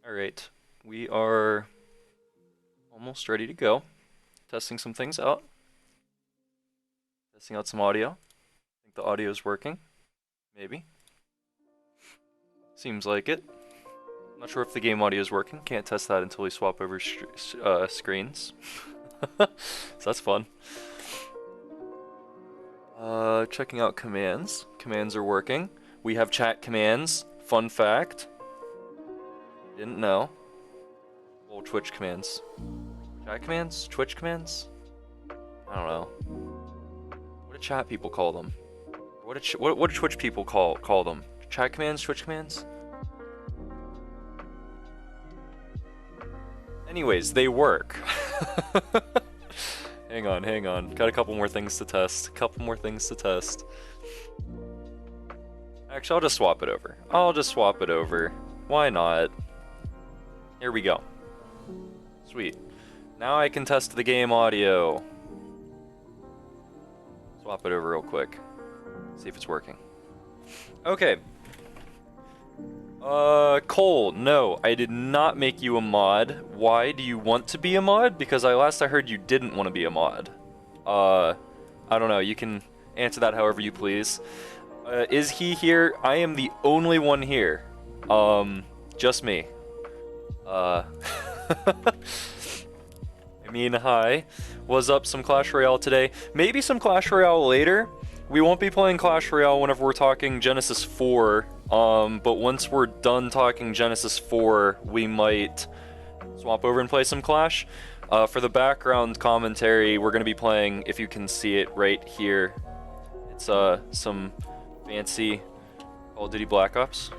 Alright, we are almost ready to go. Testing some things out. Testing out some audio. I think the audio is working. Maybe. Seems like it. Not sure if the game audio is working. Can't test that until we swap over screens. So that's fun. Checking out commands. Commands are working. We have chat commands. Fun fact. Didn't know. Well, Twitch commands. Chat commands? Twitch commands? I don't know. What do chat people call them? What do Twitch people call them? Chat commands? Twitch commands? Anyways, they work. Hang on. Got a couple more things to test. Actually, I'll just swap it over. Why not? Here we go. Sweet. Now I can test the game audio. Swap it over real quick. See if it's working. Okay. Cole, no, I did not make you a mod. Why do you want to be a mod? Because last I heard you didn't want to be a mod. I don't know, you can answer that however you please. Is he here? I am the only one here. Just me. I mean, hi. Was up some Clash Royale today? Maybe some Clash Royale later. We won't be playing Clash Royale whenever we're talking Genesis 4. But once we're done talking Genesis 4, we might swap over and play some Clash. For the background commentary, we're going to be playing, if you can see it right here, it's some fancy Call of Duty Black Ops.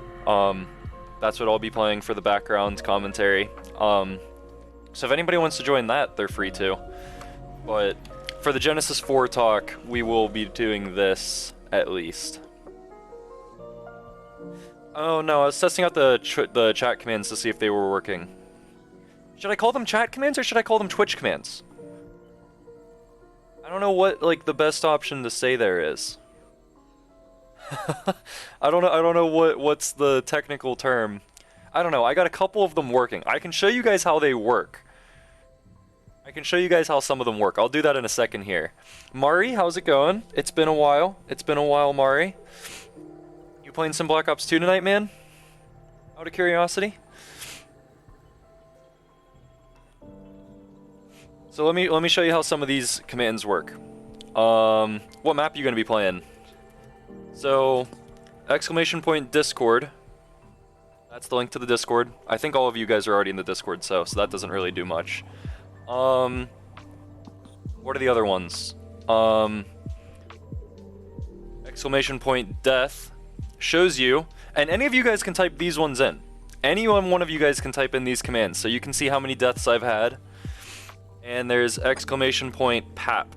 That's what I'll be playing for the background commentary. So if anybody wants to join that, they're free to. But for the Genesis 4 talk, we will be doing this at least. Oh no, I was testing out the chat commands to see if they were working. Should I call them chat commands or should I call them Twitch commands? I don't know what the best option to say there is. I don't know what's the technical term. I don't know. I got a couple of them working. I can show you guys how they work. I can show you guys how some of them work. I'll do that in a second here. Mari, how's it going? It's been a while. Mari. You playing some Black Ops 2 tonight, man? Out of curiosity? So let me show you how some of these commands work. What map are you gonna be playing? So, !Discord. That's the link to the Discord. I think all of you guys are already in the Discord, so that doesn't really do much. What are the other ones? !Death shows you, and any of you guys can type these ones in. One of you guys can type in these commands, so you can see how many deaths I've had. And there's !Pap.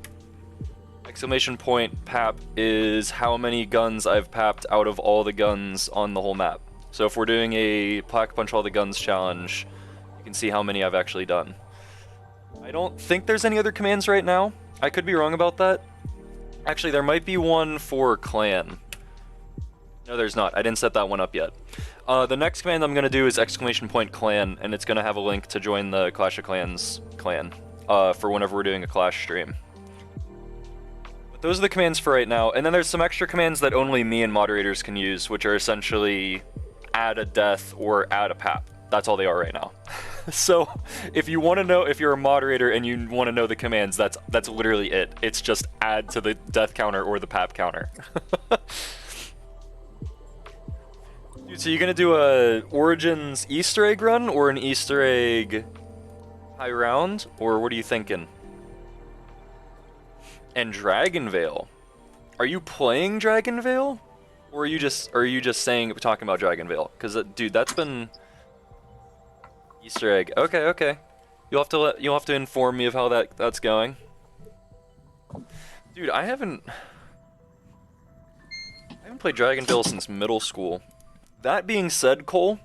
!Pap is how many guns I've papped out of all the guns on the whole map. So if we're doing a Pack Punch All the Guns challenge, you can see how many I've actually done. I don't think there's any other commands right now. I could be wrong about that. Actually, there might be one for clan. No, there's not. I didn't set that one up yet. The next command I'm going to do is !clan, and it's going to have a link to join the Clash of Clans clan for whenever we're doing a Clash stream. But those are the commands for right now, and then there's some extra commands that only me and moderators can use, which are essentially add a death or add a pap. That's all they are right now. So if you want to know, if you're a moderator and you want to know the commands, that's literally it. It's just add to the death counter or the pap counter. Dude, so you're gonna do a Origins Easter egg run or an Easter egg high round, or what are you thinking? And Dragonvale, are you playing Dragonvale, or are you just talking about Dragonvale? Because dude, that's been Easter egg. Okay. You'll have to inform me of how that's going. Dude, I haven't played Dragonvale since middle school. That being said, Cole,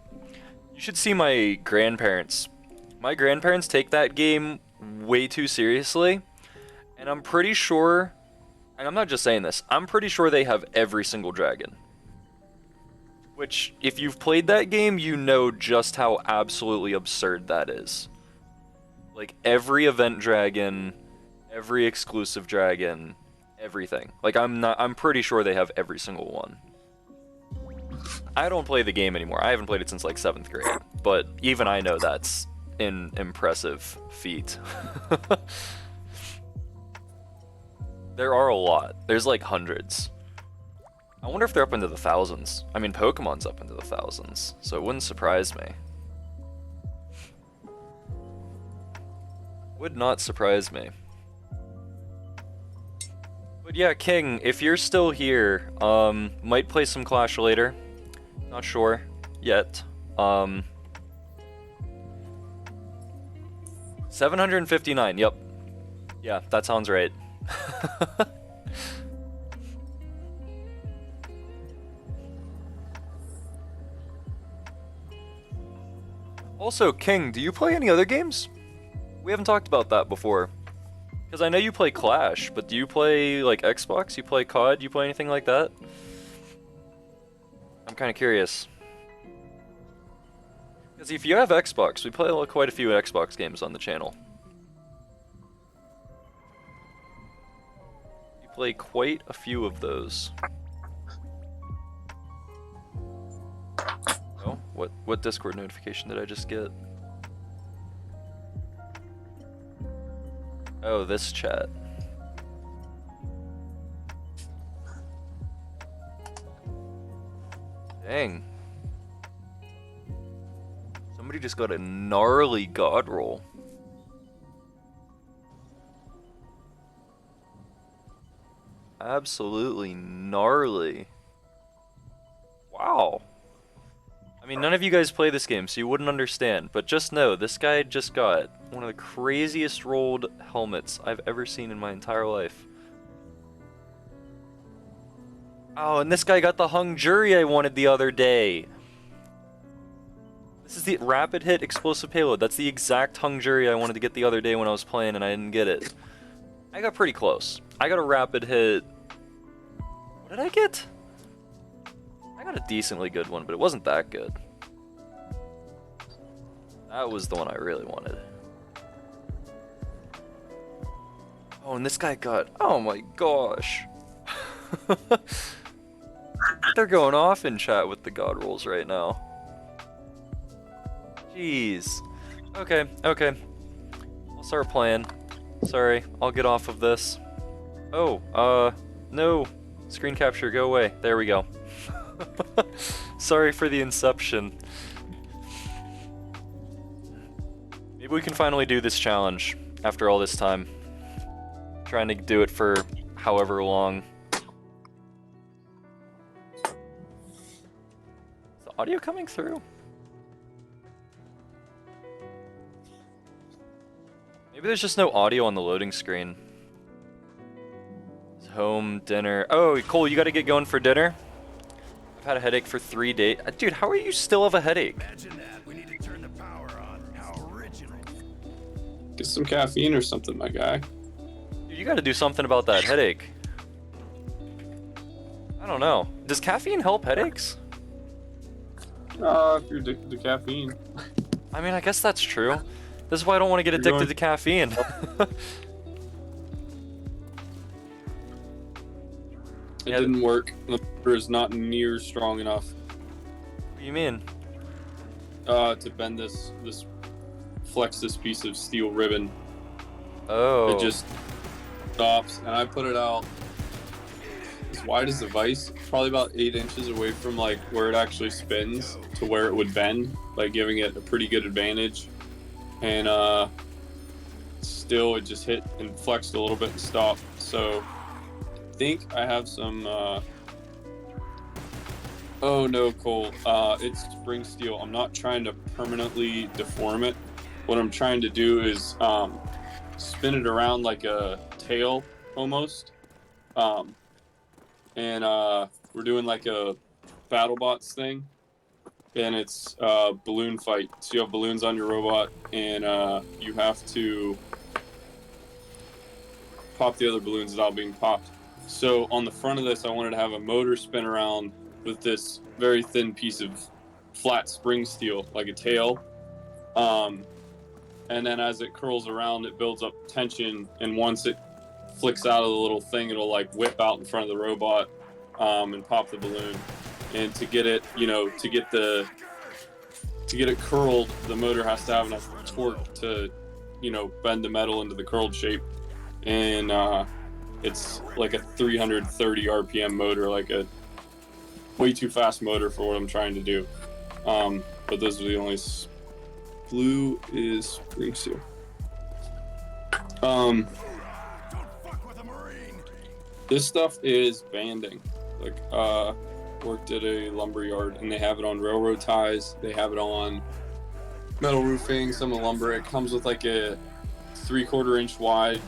you should see my grandparents. My grandparents take that game way too seriously, and I'm pretty sure, and I'm not just saying this, I'm pretty sure they have every single dragon. Which, if you've played that game, you know just how absolutely absurd that is. Like, every event dragon, every exclusive dragon, everything. Like, I'm pretty sure they have every single one. I don't play the game anymore. I haven't played it since like 7th grade. But even I know that's an impressive feat. There are a lot. There's like hundreds. I wonder if they're up into the thousands. I mean, Pokemon's up into the thousands, so it wouldn't surprise me. Would not surprise me. But yeah, King, if you're still here, might play some Clash later. Not sure yet. 759, yep. Yeah, that sounds right. Also, King, do you play any other games? We haven't talked about that before. Because I know you play Clash, but do you play, like, Xbox? You play COD? You play anything like that? I'm kind of curious. Because if you have Xbox, we play quite a few Xbox games on the channel. You play quite a few of those. Oh, what Discord notification did I just get? Oh, this chat. Dang. Somebody just got a gnarly god roll. Absolutely gnarly. Wow. I mean, none of you guys play this game, so you wouldn't understand, but just know, this guy just got one of the craziest rolled helmets I've ever seen in my entire life. Oh, and this guy got the hung jury I wanted the other day. This is the rapid hit explosive payload. That's the exact hung jury I wanted to get the other day when I was playing and I didn't get it. I got pretty close. I got a rapid hit. What did I get? I got a decently good one, but it wasn't that good. That was the one I really wanted. Oh, and this guy got... Oh my gosh. They're going off in chat with the god rolls right now. Jeez. Okay, okay. I'll start playing. Sorry, I'll get off of this. Oh, no. Screen capture, go away. There we go. Sorry for the inception. Maybe we can finally do this challenge after all this time. Trying to do it for however long. Is the audio coming through? Maybe there's just no audio on the loading screen. Home, dinner. Oh, Cole, you gotta get going for dinner? I've had a headache for 3 days. Dude, how are you still have a headache? Imagine that. We need to turn the power on. How original. Get some caffeine or something, my guy. Dude, you gotta do something about that headache. I don't know. Does caffeine help headaches? If you're addicted to caffeine. I mean, I guess that's true. This is why I don't want to get addicted to caffeine. It didn't work. The motor is not near strong enough. What do you mean? To bend flex this piece of steel ribbon. Oh. It just stops, and I put it out as wide as the vise, probably about 8 inches away from like where it actually spins to where it would bend, like giving it a pretty good advantage. And still it just hit and flexed a little bit and stopped. So I think I have some oh no, Cole, it's spring steel. I'm not trying to permanently deform it. What I'm trying to do is spin it around like a tail almost. And we're doing like a BattleBots thing. And it's balloon fight. So you have balloons on your robot, and you have to pop the other balloons without being popped. So on the front of this, I wanted to have a motor spin around with this very thin piece of flat spring steel, like a tail. And then as it curls around, it builds up tension, and once it flicks out of the little thing, it'll like whip out in front of the robot and pop the balloon. And to get it, to get it curled, the motor has to have enough torque to, bend the metal into the curled shape. And it's like a 330 RPM motor, like a way too fast motor for what I'm trying to do. But those are the only. Blue is spring steel. This stuff is banding. Like, worked at a lumber yard, and they have it on railroad ties. They have it on metal roofing, some of lumber. It comes with like a 3/4 inch wide,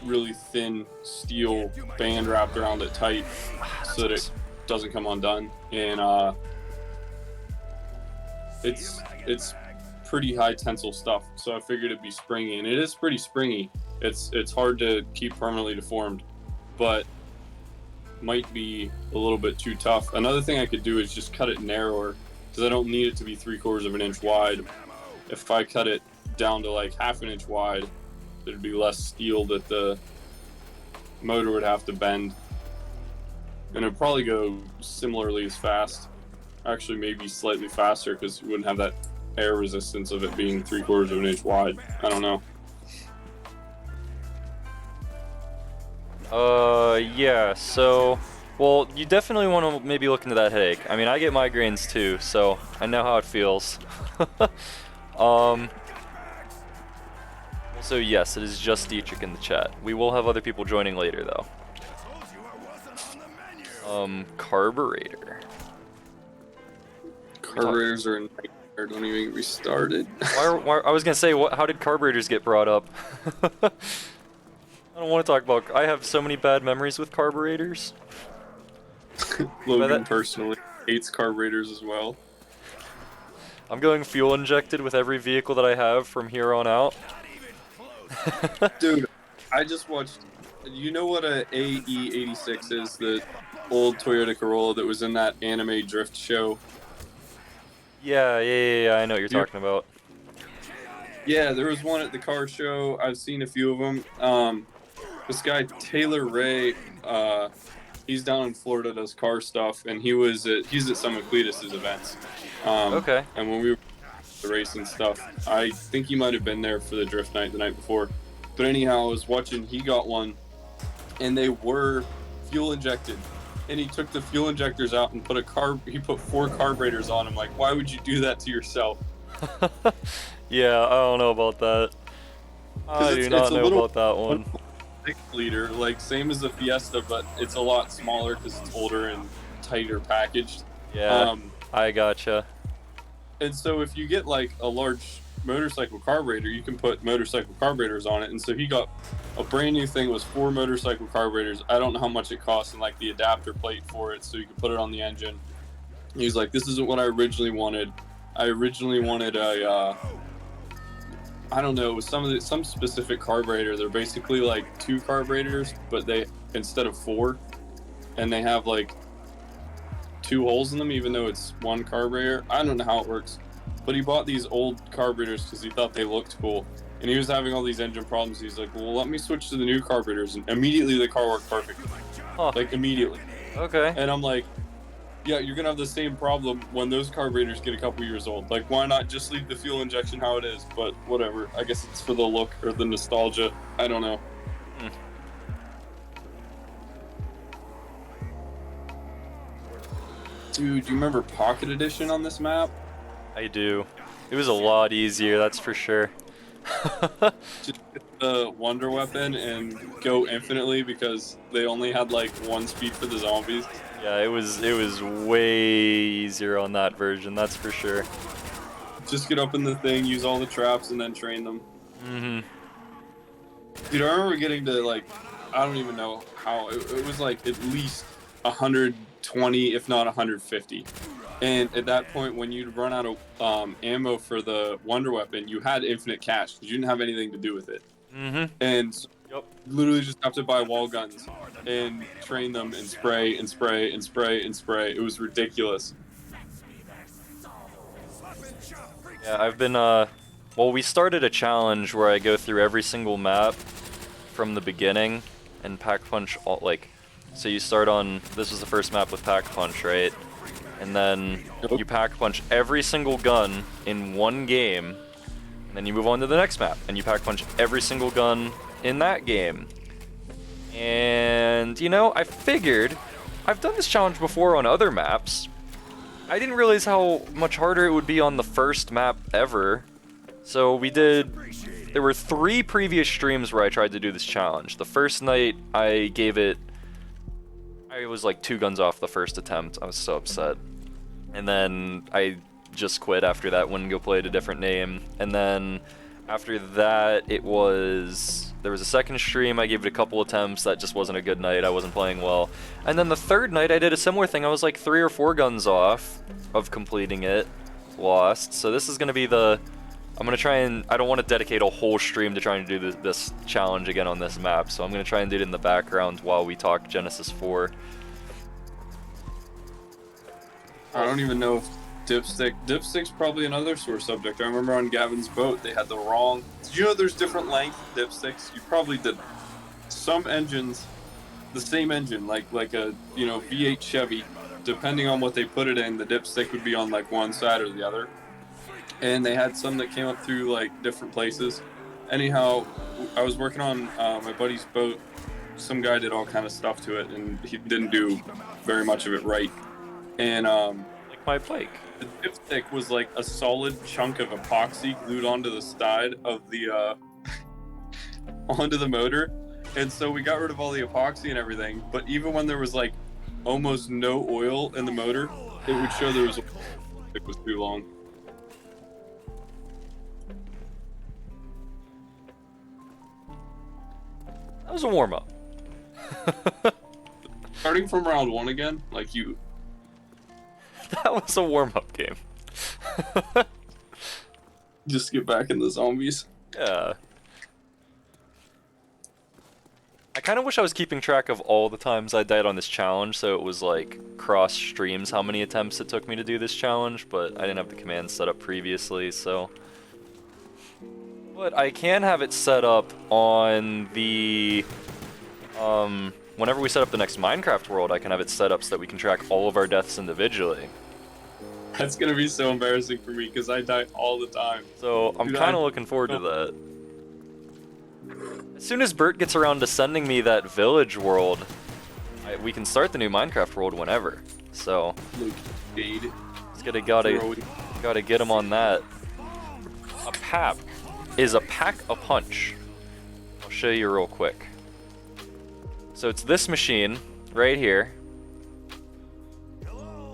really thin steel band wrapped around it tight, so that it doesn't come undone. And it's pretty high tensile stuff, so I figured it'd be springy, and it is pretty springy. It's hard to keep permanently deformed, but might be a little bit too tough. Another thing I could do is just cut it narrower, because I don't need it to be 3/4 inch wide. If I cut it down to like 1/2 inch wide, there'd be less steel that the motor would have to bend, and it'd probably go similarly as fast. Actually, maybe slightly faster, because you wouldn't have that air resistance of it being 3/4 inch wide. I don't know. Yeah, so, well, you definitely want to maybe look into that headache. I mean, I get migraines too, so I know how it feels. So yes, it is just Dietrich in the chat. We will have other people joining later, though. Carburetor. Carburetors are a nightmare. Don't even get me started. why, I was gonna say, how did carburetors get brought up? I don't want to talk about. I have so many bad memories with carburetors. Logan personally hates carburetors as well. I'm going fuel injected with every vehicle that I have from here on out. Dude, I just watched. You know what a AE86 is? The old Toyota Corolla that was in that anime drift show. Yeah, I know what you're talking about. Yeah, there was one at the car show. I've seen a few of them. This guy Taylor Ray, he's down in Florida, does car stuff, and he's at some of Cletus's events. Okay. And when we were the racing stuff, I think he might have been there for the drift night the night before. But anyhow, I was watching. He got one, and they were fuel injected. And he took the fuel injectors out and he put 4 carburetors on them. Like, why would you do that to yourself? Yeah, I don't know about that. I do not know about that one. 6-liter, like same as the Fiesta, but it's a lot smaller because it's older and tighter packaged. Yeah, I gotcha. And so if you get like a large motorcycle carburetor, you can put motorcycle carburetors on it. And so he got a brand new thing. It was 4 motorcycle carburetors. I don't know how much it cost, and like the adapter plate for it, so you could put it on the engine. He was like, "This isn't what I originally wanted. I originally wanted a I don't know, it was some specific carburetor. They're basically like 2 carburetors, but they instead of 4, and they have like 2 holes in them, even though it's 1 carburetor. I don't know how it works, but he bought these old carburetors because he thought they looked cool, and he was having all these engine problems. He's like, "Well, let me switch to the new carburetors," and immediately the car worked perfectly. Huh. Like immediately. Okay. And I'm like, yeah, you're gonna have the same problem when those carburetors get a couple years old. Like, why not just leave the fuel injection how it is? But whatever. I guess it's for the look or the nostalgia. I don't know. Dude, do you remember Pocket Edition on this map? I do. It was a lot easier, that's for sure. Just get the Wonder Weapon and go infinitely because they only had like 1 speed for the zombies. Yeah, it was way easier on that version, that's for sure. Just get up in the thing, use all the traps, and then train them. Mm-hmm. Dude, I remember getting to like, I don't even know how, it was like at least 120, if not 150. And at that point, when you'd run out of ammo for the Wonder Weapon, you had infinite cash because you didn't have anything to do with it. Mm-hmm. And Yep. Literally just have to buy wall guns and train them and spray and spray and spray and spray. It was ridiculous. Yeah, I've been, well, we started a challenge where I go through every single map from the beginning and pack punch all, like, so you start on, this was the first map with pack punch, right? And then you pack punch every single gun in one game, and then you move on to the next map, and you pack punch every single gun in that game. And, you know, I figured, I've done this challenge before on other maps. I didn't realize how much harder it would be on the first map ever. So we did, there were 3 previous streams where I tried to do this challenge. The first night I gave it, I was like 2 guns off the first attempt. I was so upset. And then I just quit after that, went and go play at a different name. And then after that, there was a second stream, I gave it a couple attempts, that just wasn't a good night, I wasn't playing well. And then the third night I did a similar thing, I was like 3 or 4 guns off of completing it, lost. So this is gonna be the, I'm gonna try and, I don't want to dedicate a whole stream to trying to do this challenge again on this map, so I'm gonna try and do it in the background while we talk Genesis 4. I don't even know if Dipstick's probably another sore subject. I remember on Gavin's boat they had the wrong. Did you know there's different length dipsticks? You probably did. Some engines, the same engine, like a V8 Chevy, depending on what they put it in, the dipstick would be on like one side or the other. And they had some that came up through like different places. Anyhow, I was working on my buddy's boat. Some guy did all kind of stuff to it, and he didn't do very much of it right. And Like my bike. the dipstick was like a solid chunk of epoxy glued onto the side of the onto the motor, and so we got rid of all the epoxy and everything. But even when there was like almost no oil in the motor, it would show there was it was too long. That was a warm-up. Starting from round 1 again, like you. That was a warm-up game. Just get back in the zombies. Yeah. I kind of wish I was keeping track of all the times I died on this challenge, so it was like cross streams how many attempts it took me to do this challenge, but I didn't have the command set up previously, so. But I can have it set up on the, whenever we set up the next Minecraft world, I can have it set up so that we can track all of our deaths individually. That's gonna be so embarrassing for me because I die all the time. So I'm kind of looking forward to that. As soon as Bert gets around to sending me that village world, we can start the new Minecraft world whenever. So Look, Jade. just gotta get him on that. A pap is a pack-a-punch. I'll show you real quick. So it's this machine right here,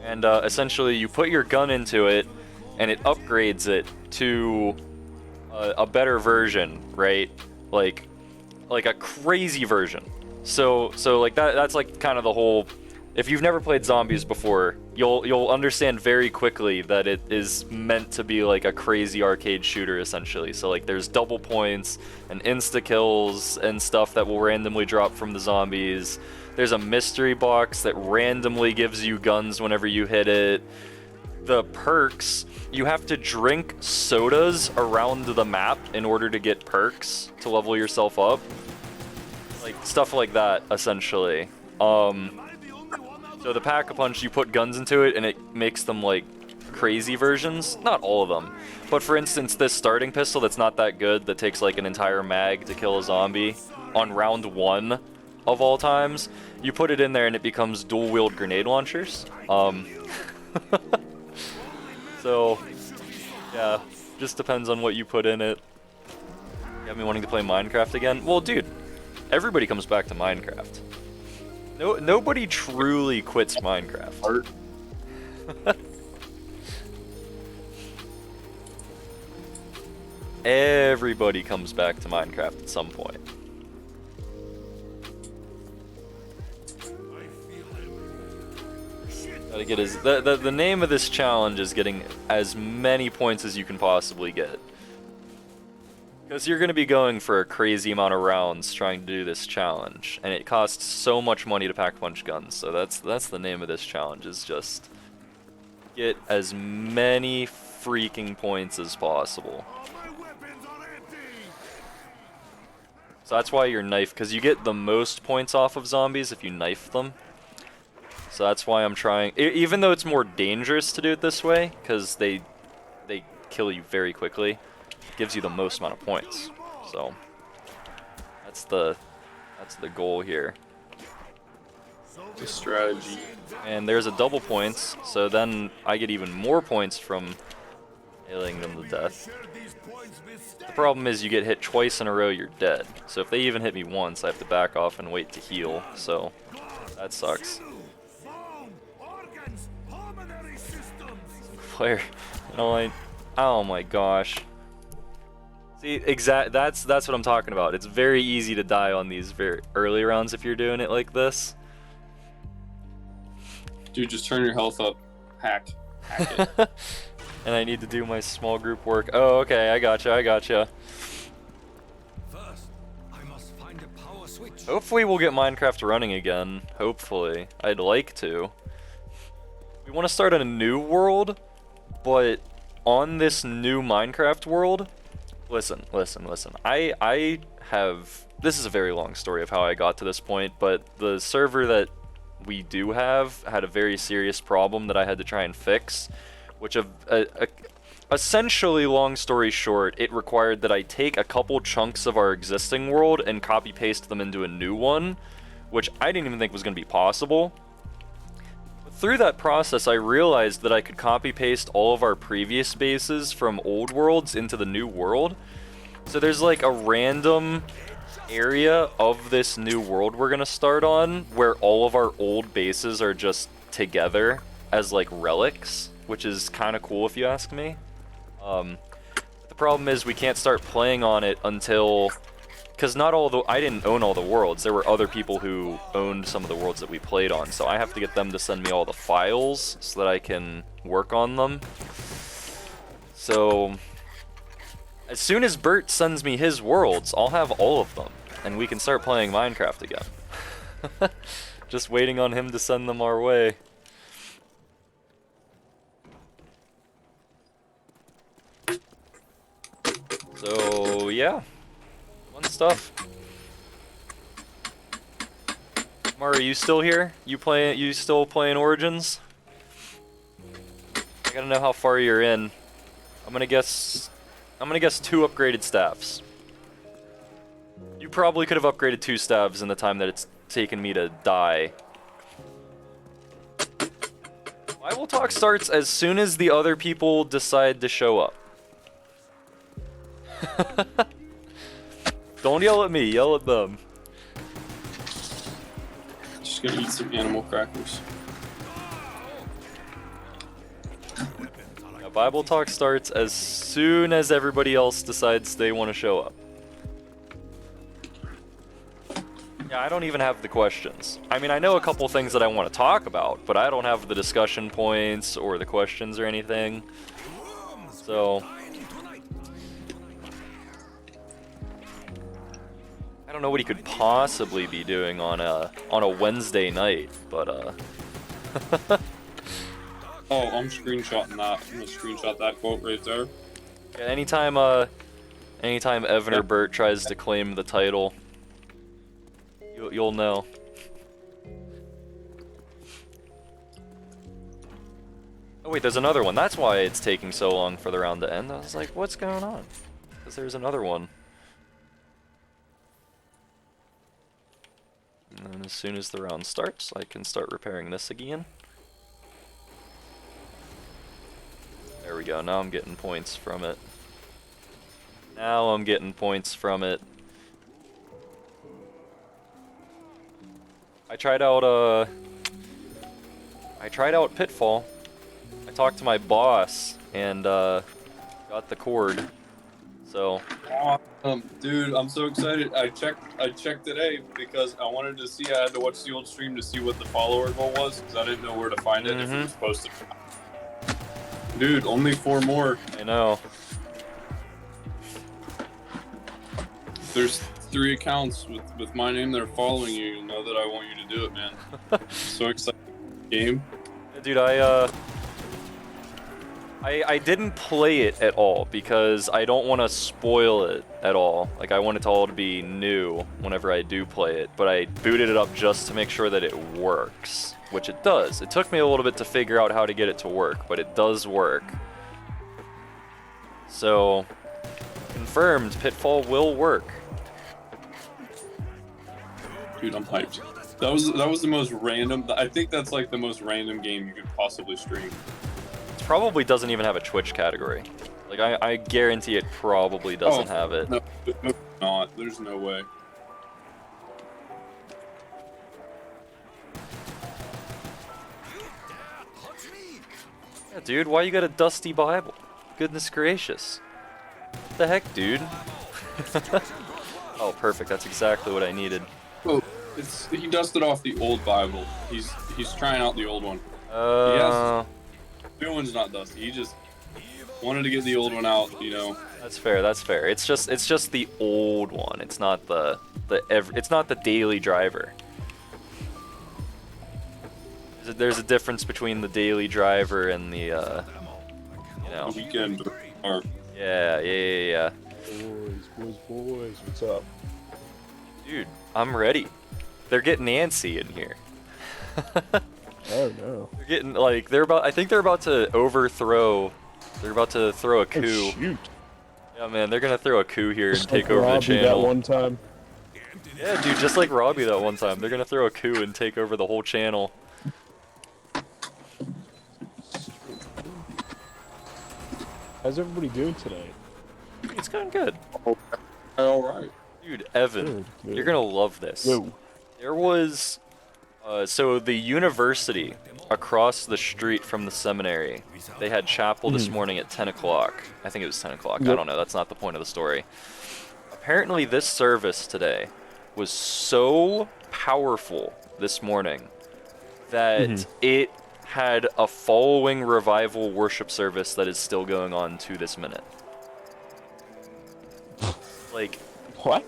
and essentially you put your gun into it, and it upgrades it to a better version, right? Like a crazy version. So like that's like kind of the whole. If you've never played zombies before, you'll understand very quickly that it is meant to be like a crazy arcade shooter essentially. So like there's double points and insta kills and stuff that will randomly drop from the zombies. There's a mystery box that randomly gives you guns whenever you hit it. The perks, you have to drink sodas around the map in order to get perks to level yourself up. Like stuff like that essentially. So the pack-a-punch, you put guns into it and it makes them like crazy versions. Not all of them. But for instance, this starting pistol that's not that good, that takes like an entire mag to kill a zombie on round 1 of all times, you put it in there and it becomes dual-wield grenade launchers. So, yeah, just depends on what you put in it. You got me wanting to play Minecraft again? Well, dude, everybody comes back to Minecraft. Nobody truly quits Minecraft. Everybody comes back to Minecraft at some point. Gotta get the name of this challenge is getting as many points as you can possibly get. Because you're going to be going for a crazy amount of rounds trying to do this challenge, and it costs so much money to pack punch guns. So that's the name of this challenge, is just get as many freaking points as possible. All my weapons are empty. So that's why you're knife, because you get the most points off of zombies if you knife them. So that's why I'm trying, even though it's more dangerous to do it this way, because they kill you very quickly, it gives you the most amount of points. So that's the goal here. The strategy. And there's a double points, so then I get even more points from nailing them to death. Should these points be The problem is you get hit twice in a row, you're dead. So if they even hit me once, I have to back off and wait to heal. So that sucks. Bone, organs, pulmonary systems. Player, oh my gosh. See, that's what I'm talking about. It's very easy to die on these very early rounds if you're doing it like this. Dude, just turn your health up. Hack it. And I need to do my small group work. Oh, okay, I gotcha. First, I must find a power switch. Hopefully we'll get Minecraft running again. Hopefully. I'd like to. We want to start a new world, but on this new Minecraft world, listen. I have, this is a very long story of how I got to this point, but the server that we do have had a very serious problem that I had to try and fix, which essentially, long story short, it required that I take a couple chunks of our existing world and copy paste them into a new one, which I didn't even think was going to be possible. Through that process, I realized that I could copy paste all of our previous bases from old worlds into the new world. So there's like a random area of this new world we're gonna start on where all of our old bases are just together as like relics, which is kind of cool if you ask me. The problem is we can't start playing on it until, because I didn't own all the worlds. There were other people who owned some of the worlds that we played on, so I have to get them to send me all the files so that I can work on them. So as soon as Bert sends me his worlds, I'll have all of them, and we can start playing Minecraft again. Just waiting on him to send them our way. So yeah, fun stuff. Mari, are you still here? You still playing Origins? I gotta know how far you're in. I'm gonna guess 2 upgraded staffs. You probably could have upgraded 2 staves in the time that it's taken me to die. Bible Talk starts as soon as the other people decide to show up. Don't yell at me, yell at them. Just gonna eat some animal crackers. Yeah, Bible Talk starts as soon as everybody else decides they want to show up. Yeah, I don't even have the questions. I mean, I know a couple things that I want to talk about, but I don't have the discussion points or the questions or anything. So I don't know what he could possibly be doing on a Wednesday night, but Oh, I'm screenshotting that. I'm gonna screenshot that quote right there. yeah, anytime Evan or Bert tries to claim the title, you'll know. Oh wait, there's another one. That's why it's taking so long for the round to end. I was like, what's going on? Because there's another one. And then as soon as the round starts, I can start repairing this again. There we go, now I'm getting points from it. Now I'm getting points from it. I tried out Pitfall. I talked to my boss and got the cord. So Awesome, dude! I'm so excited. I checked today because I wanted to see. I had to watch the old stream to see what the follower goal was because I didn't know where to find it if it was posted. Dude, only 4 more. I know. there's 3 accounts with my name that are following you, you'll know that I want you to do it, man. So excited. Game. Dude, I didn't play it at all because I don't want to spoil it at all. Like, I want it all to be new whenever I do play it, but I booted it up just to make sure that it works, which it does. It took me a little bit to figure out how to get it to work, but it does work. So, confirmed, Pitfall will work. Dude, I'm hyped. That was the most random. I think that's like the most random game you could possibly stream. It probably doesn't even have a Twitch category. Like, I guarantee it probably doesn't have it. No, it's not. There's no way. Yeah, dude, why you got a dusty Bible? Goodness gracious. What the heck, dude? Oh, perfect. That's exactly what I needed. Oh, he dusted off the old Bible. He's trying out the old one. The new one's not dusty. He just wanted to get the old one out, you know. That's fair. That's fair. It's just the old one. It's not it's not the daily driver. There's a difference between the daily driver and the you know. The weekend. Or, Yeah. Boys, what's up? Dude, I'm ready. They're getting antsy in here. Oh no. They're getting like I think they're about to overthrow. They're about to throw a coup. Oh, shoot. Yeah, man, they're gonna throw a coup here and Just take like over the Robbie channel. That one time. Yeah, dude, just like Robbie that one time. They're gonna throw a coup and take over the whole channel. How's everybody doing tonight? It's going good. all right. Dude, Evan, Good. you're gonna love this. Yo. There was, so the university across the street from the seminary, they had chapel this morning at 10 o'clock. I think it was 10 o'clock. I Yep. don't know. That's not the point of the story. Apparently, this service today was so powerful this morning that it had a following revival worship service that is still going on to this minute. Like, What?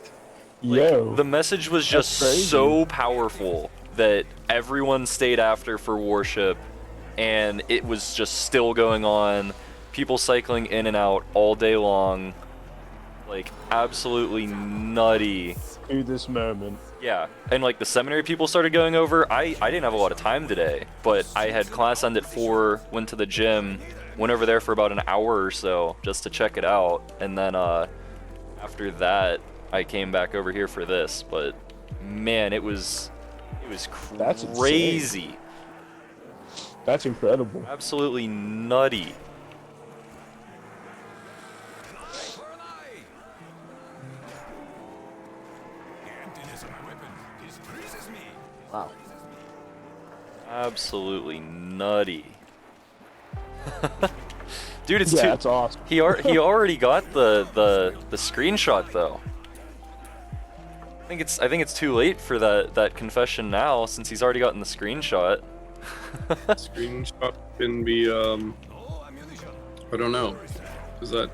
like, Yo. the message was just That's crazy. so powerful that everyone stayed after for worship, and it was just still going on. People cycling in and out all day long. Like, absolutely nutty. To this moment. Yeah, and like the seminary people started going over. I didn't have a lot of time today, but I had class end at 4, went to the gym, went over there for about an hour or so just to check it out, and then after that I came back over here for this. But man, it was That's insane. crazy. That's incredible. Absolutely nutty. Wow. Absolutely nutty. Dude, it's Yeah, too that's awesome. He already got the screenshot though. I think it's too late for that confession now since he's already gotten the screenshot. Screenshot can be I don't know. Is that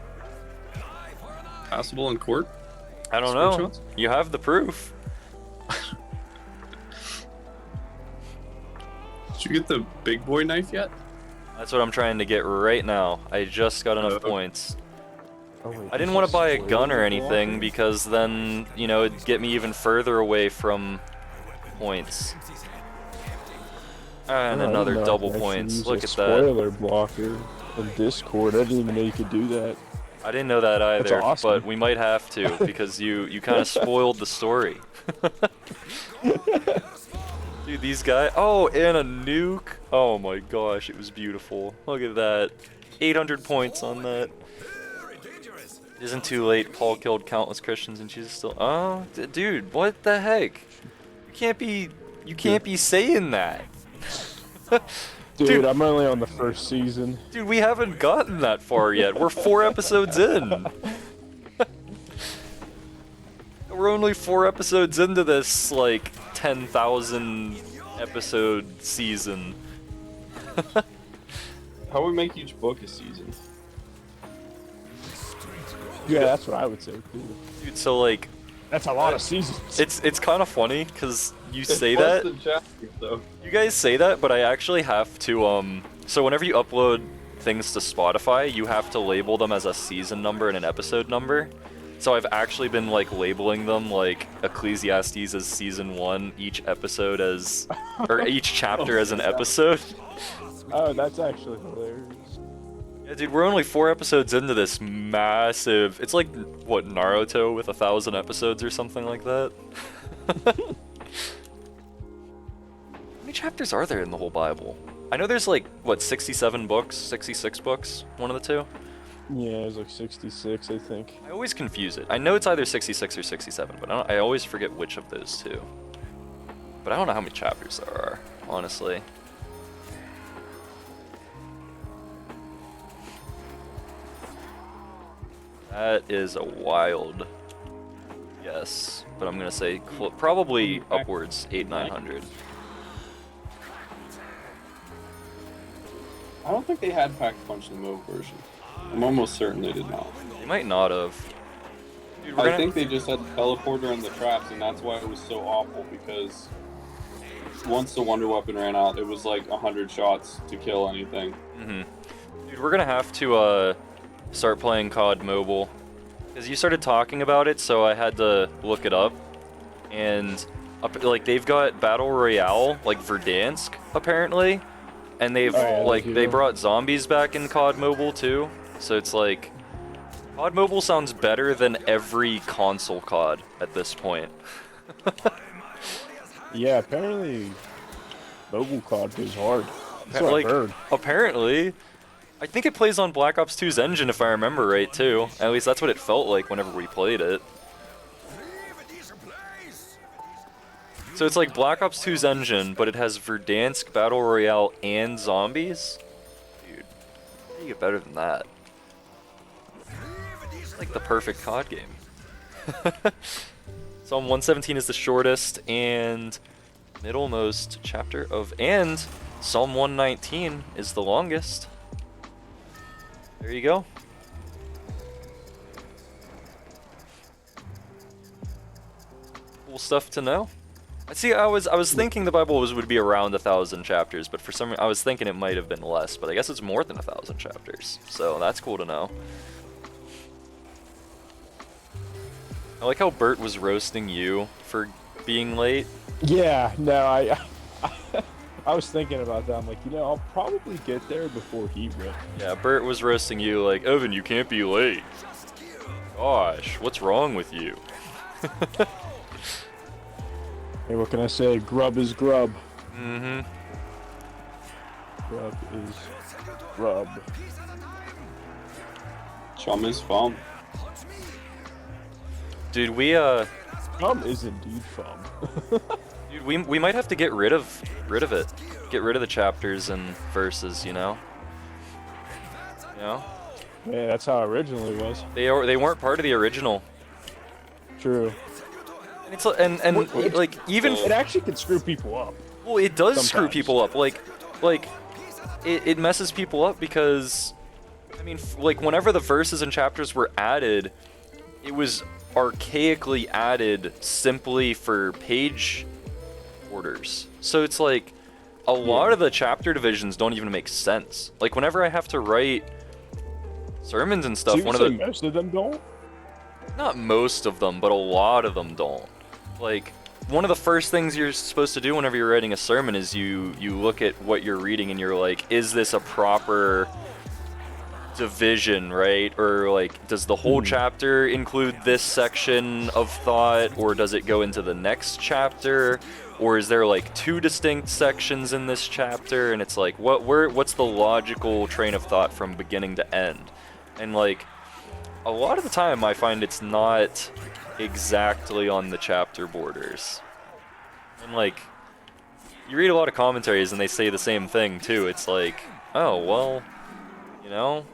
passable in court? I don't know. Screenshots? You have the proof. Did you get the big boy knife yet? That's what I'm trying to get right now. I just got enough points. Oh, wait, I didn't this want is to buy a spoiler gun or block? anything because then, you know, it'd get me even further away from points. And Oh, I another didn't know I double could actually points. use Look a at that. spoiler blocker in Discord. I didn't even know you could do that. I didn't know that either, That's awesome. but we might have to because you kind of spoiled the story. Dude, these guys. Oh, and a nuke. Oh my gosh, it was beautiful. Look at that. 800 points on that. It isn't too late. Paul killed countless Christians and Jesus still. Oh, dude, what the heck? You can't be saying that. Dude, I'm only on the first season. Dude, we haven't gotten that far yet. We're 4 episodes in. We're only 4 episodes into this, like, 10,000 episode season. How we make each book a season? Yeah, that's what I would say too. Dude, so, like, That's a lot of seasons. It's kind of funny because you It's say less that. than chapters, though. You guys say that, but I actually have to, so whenever you upload things to Spotify, you have to label them as a season number and an episode number. So I've actually been, like, labeling them, like, Ecclesiastes as season 1, each episode as, or each chapter as an episode. Oh, that's actually hilarious. Yeah, dude, we're only 4 episodes into this massive, it's like, what, Naruto with 1,000 episodes or something like that? How many chapters are there in the whole Bible? I know there's like, what, 67 books? 66 books? One of the two? Yeah, it was like 66, I think. I always confuse it. I know it's either 66 or 67, but I always forget which of those two. But I don't know how many chapters there are, honestly. That is a wild guess, but I'm gonna say probably upwards 800-900. I don't think they had Pack Punch in the mobile version. I'm almost certain they did not. They might not have. Dude, we're I gonna... think they just had the teleporter and the traps, and that's why it was so awful, because once the Wonder Weapon ran out, it was like 100 shots to kill anything. Dude, we're gonna have to start playing COD Mobile. Because you started talking about it, so I had to look it up. And, like, they've got Battle Royale, like Verdansk, apparently. And they've, they brought zombies back in COD Mobile, too. So it's like, COD Mobile sounds better than every console COD at this point. Yeah, apparently mobile COD goes hard. That's what Like, I've heard. apparently, I think it plays on Black Ops 2's engine, if I remember right, too. At least that's what it felt like whenever we played it. So it's like Black Ops 2's engine, but it has Verdansk, Battle Royale, and zombies? Dude, how do you get better than that? It's like the perfect COD game. Psalm 117 is the shortest and middlemost chapter of, and Psalm 119 is the longest. There you go. Cool stuff to know. See, I was thinking the Bible would be around 1,000 chapters, but for some reason I was thinking it might have been less, but I guess it's more than 1,000 chapters. So that's cool to know. I like how Bert was roasting you for being late. Yeah, no, I was thinking about that. I'm like, you know, I'll probably get there before he will. Yeah, Bert was roasting you like, Evan, you can't be late. Gosh, what's wrong with you? Hey, what can I say? Grub is grub. Mm-hmm. Grub is grub. Chum is fun. Dude, we Fum is indeed fun. dude, we might have to get rid of it. Get rid of the chapters and verses, you know? You know? Yeah, that's how it originally was. They weren't part of the original. True. And it's like even It actually can screw people up. well, it does screw sometimes. people up. Like it messes people up because I mean, like whenever the verses and chapters were added, it was archaically added simply for page orders. So it's like a lot of the chapter divisions don't even make sense. Like whenever I have to write sermons and stuff, So you one say of the most of them don't? not most of them, but a lot of them don't. Like, one of the first things you're supposed to do whenever you're writing a sermon is you look at what you're reading and you're like, is this a proper division, right? Or like, does the whole chapter include this section of thought, or does it go into the next chapter? Or is there like 2 distinct sections in this chapter? And it's like, what's the logical train of thought from beginning to end? And like, a lot of the time I find it's not exactly on the chapter borders. And like, you read a lot of commentaries and they say the same thing too. It's like, oh, well, you know,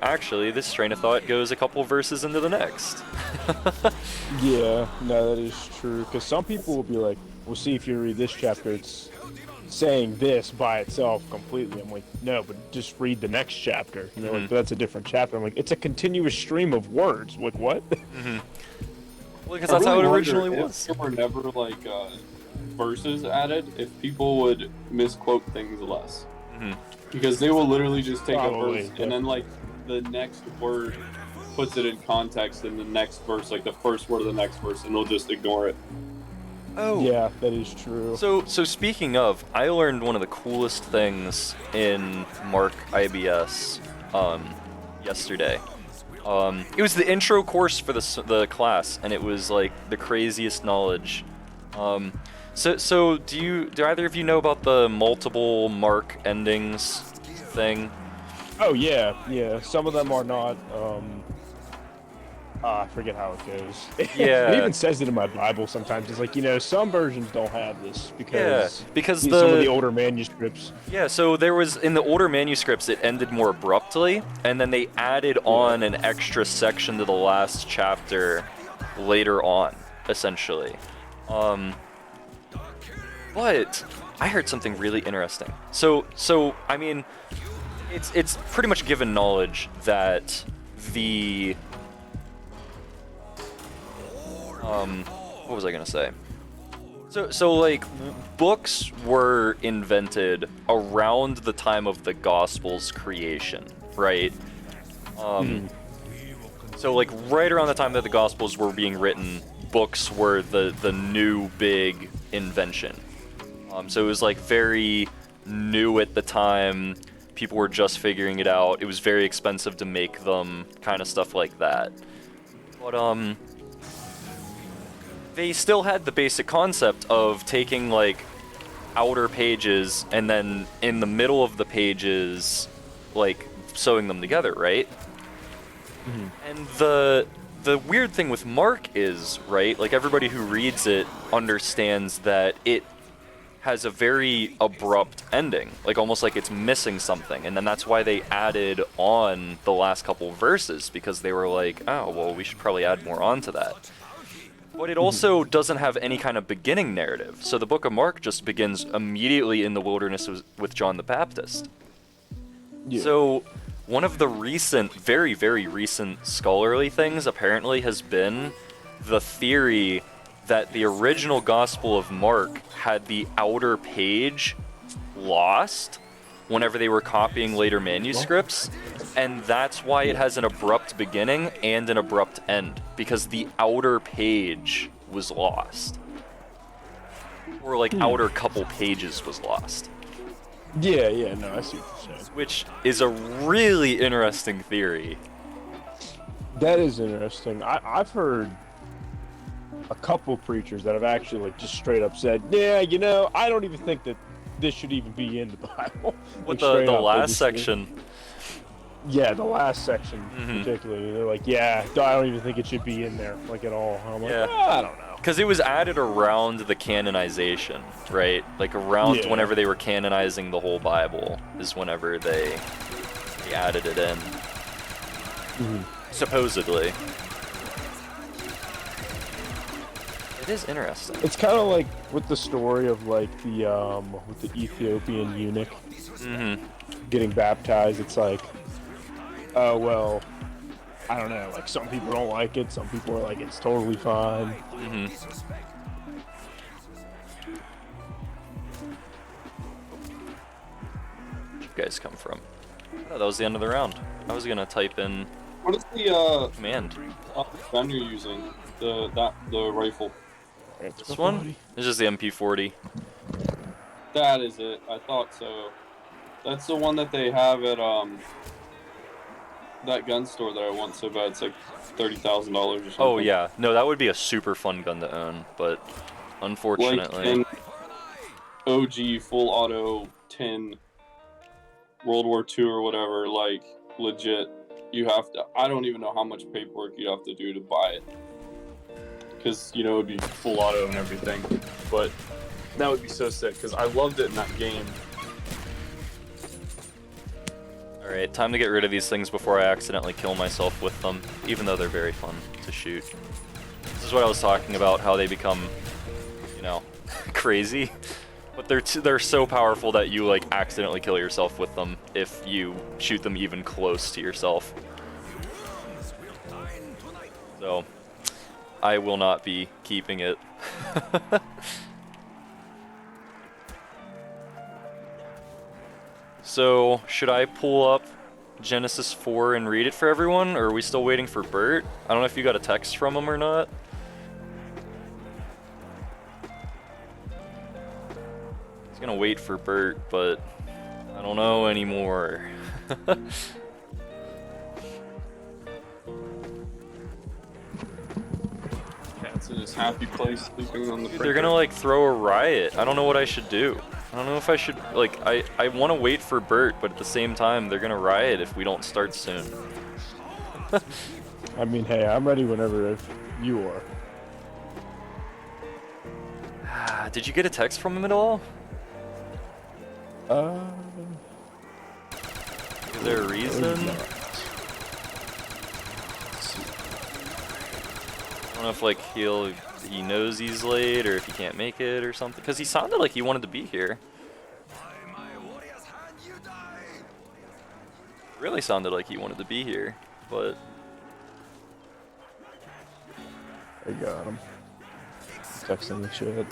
actually this train of thought goes a couple verses into the next. Yeah, no, that is true. Because some people will be like, well, see, if you read this chapter, it's saying this by itself completely. I'm like, no, but just read the next chapter. And they're like, that's a different chapter. I'm like, it's a continuous stream of words. Like, what? Well, because that's how it really originally wonder was. If there were never like verses added, if people would misquote things less, Mhm. because they will literally just take Probably, a verse yeah. and then like the next word puts it in context in the next verse, like the first word of the next verse, and they'll just ignore it. Oh. Yeah, that is true. So speaking of, I learned one of the coolest things in Mark IBS yesterday. It was the intro course for the class, and it was like the craziest knowledge. So do either of you know about the multiple Mark endings thing? Oh yeah, yeah. Some of them are not. I forget how it goes. Yeah. It even says it in my Bible sometimes. It's like, some versions don't have this because because some of the- the older manuscripts. Yeah, so there was, in the older manuscripts, it ended more abruptly, and then they added on an extra section to the last chapter later on, essentially. But I heard something really interesting. So I mean, it's pretty much given knowledge that the what was I gonna say? So like, books were invented around the time of the Gospels' creation, right? So like right around the time that the Gospels were being written, books were the new big invention. So it was like very new at the time. People were just figuring it out. It was very expensive to make them, kind of stuff like that. But they still had the basic concept of taking like outer pages and then in the middle of the pages like sewing them together, right? And the weird thing with Mark is, right, like everybody who reads it understands that it has a very abrupt ending, like almost like it's missing something, and then that's why they added on the last couple verses, because they were like, oh well, we should probably add more onto that. But it also doesn't have any kind of beginning narrative. So the book of Mark just begins immediately in the wilderness with John the Baptist. Yeah. So one of the recent, very, very recent scholarly things apparently has been the theory that the original Gospel of Mark had the outer page lost whenever they were copying later manuscripts, and that's why it has an abrupt beginning and an abrupt end, because the outer page was lost. Or like outer couple pages was lost. Yeah, no, I see what you're saying. Which is a really interesting theory. That is interesting. I've heard a couple preachers that have actually like just straight up said, yeah, I don't even think that this should even be in the Bible. With Like, the straight up, they last just- section. Yeah, the last section Mhm. particularly. They're like, yeah, I don't even think it should be in there, like at all. I'm like, Yeah. I don't know. Because it was added around the canonization, right? Like around Yeah. whenever they were canonizing the whole Bible is whenever they added it in. Supposedly. It is interesting. It's kind of like with the story of like the with the Ethiopian eunuch getting baptized. It's like, oh well, I don't know. Like some people don't like it. Some people are like, it's totally fine. Where'd you guys come from? Oh, that was the end of the round. I was gonna type in What is the command. gun you're using? The rifle. This one? It's just the MP40. That is it. I thought so. That's the one that they have at that gun store that I want so bad. It's like $30,000 or something. Oh yeah, no, that would be a super fun gun to own, but Like unfortunately, in OG full auto 10 World War II or whatever, like legit, you have to. I don't even know how much paperwork you'd have to do to buy it, because it would be full auto and everything. But that would be so sick because I loved it in that game. all right, time to get rid of these things before I accidentally kill myself with them, even though they're very fun to shoot. This is what I was talking about, how they become, crazy, but they're so powerful that you like accidentally kill yourself with them if you shoot them even close to yourself. So, I will not be keeping it. So, should I pull up Genesis 4 and read it for everyone, or are we still waiting for Bert? I don't know if you got a text from him or not. He's gonna wait for Bert, but I don't know anymore. Cat's in his happy place sleeping on the Dude, they're gonna like throw a riot. I don't know what I should do. I don't know if I should, like, I want to wait for Bert, but at the same time, they're gonna riot if we don't start soon. I mean, hey, I'm ready whenever you are. Did you get a text from him at all? Is there a reason? I don't know if like he knows he's late or if he can't make it or something. Because he sounded like he wanted to be here. Really sounded like he wanted to be here, but I got him. Texting the chat.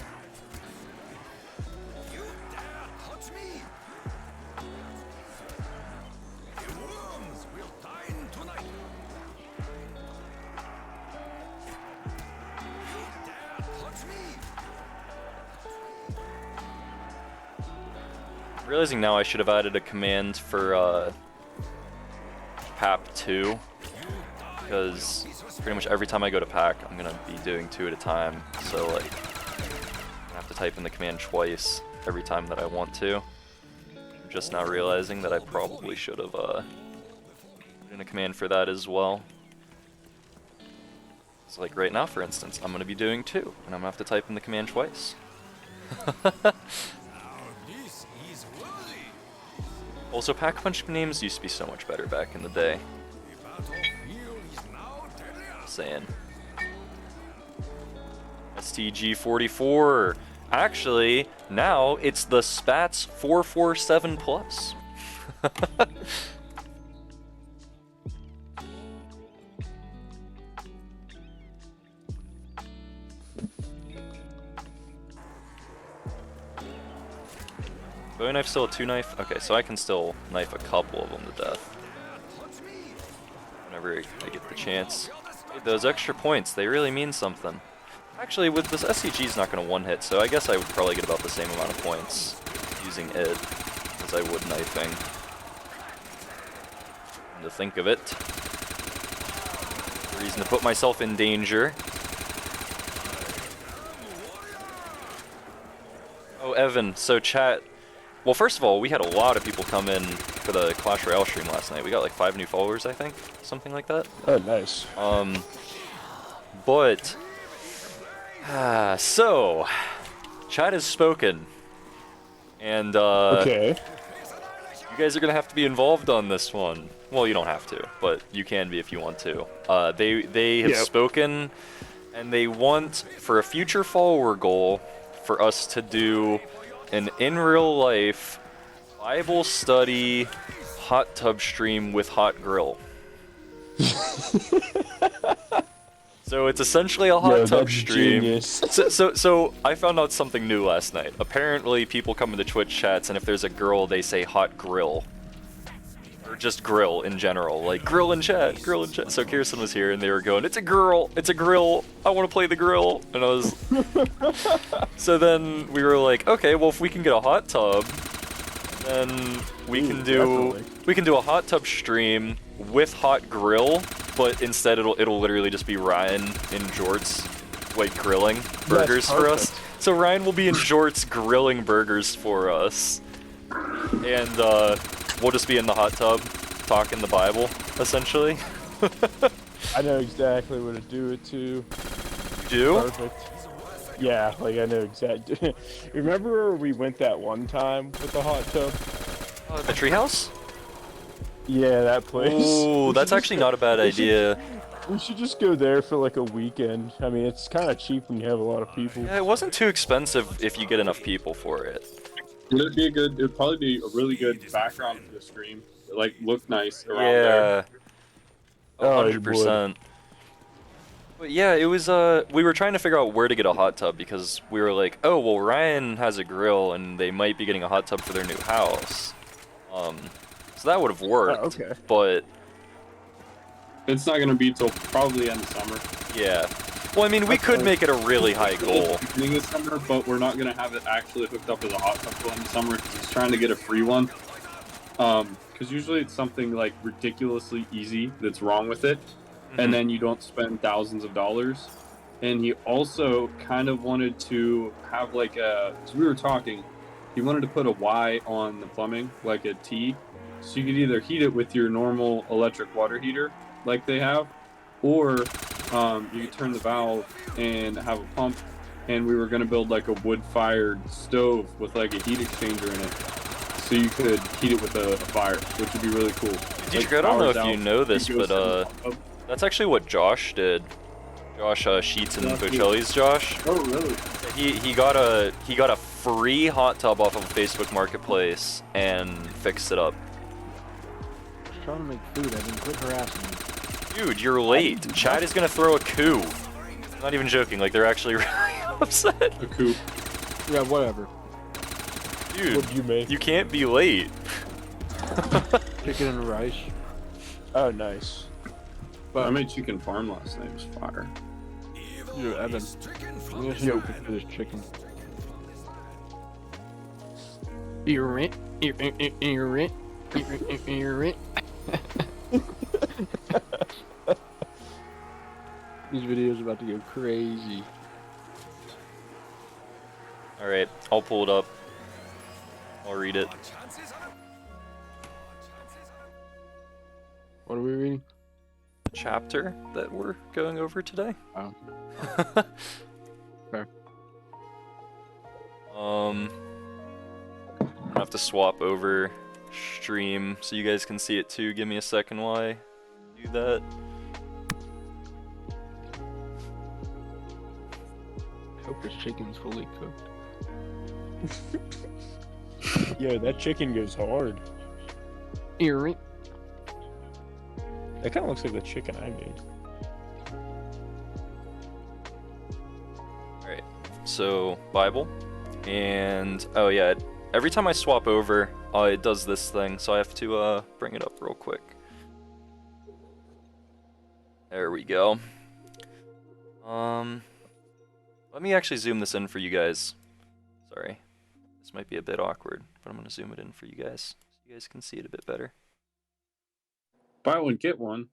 realizing now I should have added a command for PAP 2, because pretty much every time I go to pack, I'm gonna be doing 2 at a time. So like, I have to type in the command twice every time that I want to. I'm just now realizing that I probably should have put in a command for that as well. So like right now, for instance, I'm gonna be doing 2, and I'm gonna have to type in the command twice. Also, pack punch names used to be so much better back in the day. Just saying. STG44. Actually, now it's the Spats 447 Plus. Bowie knife still a 2-knife? Okay, so I can still knife a couple of them to death. Whenever I get the chance. Hey, those extra points, they really mean something. Actually, with this SCG's not going to one-hit, so I guess I would probably get about the same amount of points using it as I would knifing. And to think of it, reason to put myself in danger. Oh, Evan, so chat. Well, first of all, we had a lot of people come in for the Clash Royale stream last night. We got like 5 new followers, I think, something like that. Oh, nice. But so chat has spoken, and Okay. you guys are gonna have to be involved on this one. Well, you don't have to, but you can be if you want to. They have spoken, and they want, for a future follower goal, for us to do an in real life Bible study hot tub stream with hot grill. So it's essentially a hot tub stream. Genius. So I found out something new last night. Apparently people come into Twitch chats, and if there's a girl, they say hot grill. Or just grill in general, like grill in chat, grill in chat. So Kirsten was here and they were going, it's a girl, it's a grill, I want to play the grill. And I was, so then we were like, okay, well if we can get a hot tub, then we can do a hot tub stream with hot grill, but instead it'll literally just be Ryan in jorts, like grilling burgers for us. So Ryan will be in jorts grilling burgers for us, and we'll just be in the hot tub, talking the Bible, essentially. I know exactly what to do it to. You do? Perfect. Yeah, like I know exactly. Remember where we went that one time with the hot tub? The treehouse? Yeah, that place. Ooh, that's actually not a bad idea. We should just go there for like a weekend. I mean, it's kind of cheap when you have a lot of people. Yeah, it wasn't too expensive if you get enough people for it. It'd probably be a really good background for the stream. Like, look nice around there. Yeah. 100%. But yeah, it was we were trying to figure out where to get a hot tub because we were like, oh well, Ryan has a grill and they might be getting a hot tub for their new house. So that would have worked. Oh, okay. But It's not gonna be till probably end of summer. yeah. Well, I mean, we could make it a really high goal. Beginning of summer, but we're not gonna have it actually hooked up as a hot tub till end of summer because he's trying to get a free one. Because usually it's something like ridiculously easy that's wrong with it, and then you don't spend thousands of dollars. And he also kind of wanted to have like a. Cause we were talking, he wanted to put a Y on the plumbing, like a T, so you could either heat it with your normal electric water heater, like they have, or you could turn the valve and have a pump. And we were going to build like a wood-fired stove with like a heat exchanger in it, so you could heat it with a fire, which would be really cool. Dietrich, I don't know if you know this, but that's actually what Josh did. Josh Sheets and Bocelli's Josh. Oh really? He got a free hot tub off of Facebook Marketplace and fixed it up. I was trying to make food. I didn't quit harassing you. Dude, you're late. Chad is gonna throw a coup. I'm not even joking. Like they're actually really upset. A coup. Yeah, whatever. Dude, What'd you make? you can't be late. Chicken and rice. Oh, nice. I made chicken farm last night. It was fire. Dude, Evan. I'm gonna see you for this chicken. You're it. You're it. You're it. You're it. These videos are about to go crazy. All right, I'll pull it up. I'll read it. What are we reading? The chapter that we're going over today. Oh. Fair. I'm gonna have to swap over stream so you guys can see it too. Give me a second while I do that. I hope this chicken's fully cooked. Yo, that chicken goes hard. You're it. That kind of looks like the chicken I made. Alright, so Bible. And, oh yeah, every time I swap over, it does this thing, so I have to bring it up real quick. There we go. Let me actually zoom this in for you guys. Sorry. This might be a bit awkward, but I'm going to zoom it in for you guys so you guys can see it a bit better. Buy one, get one.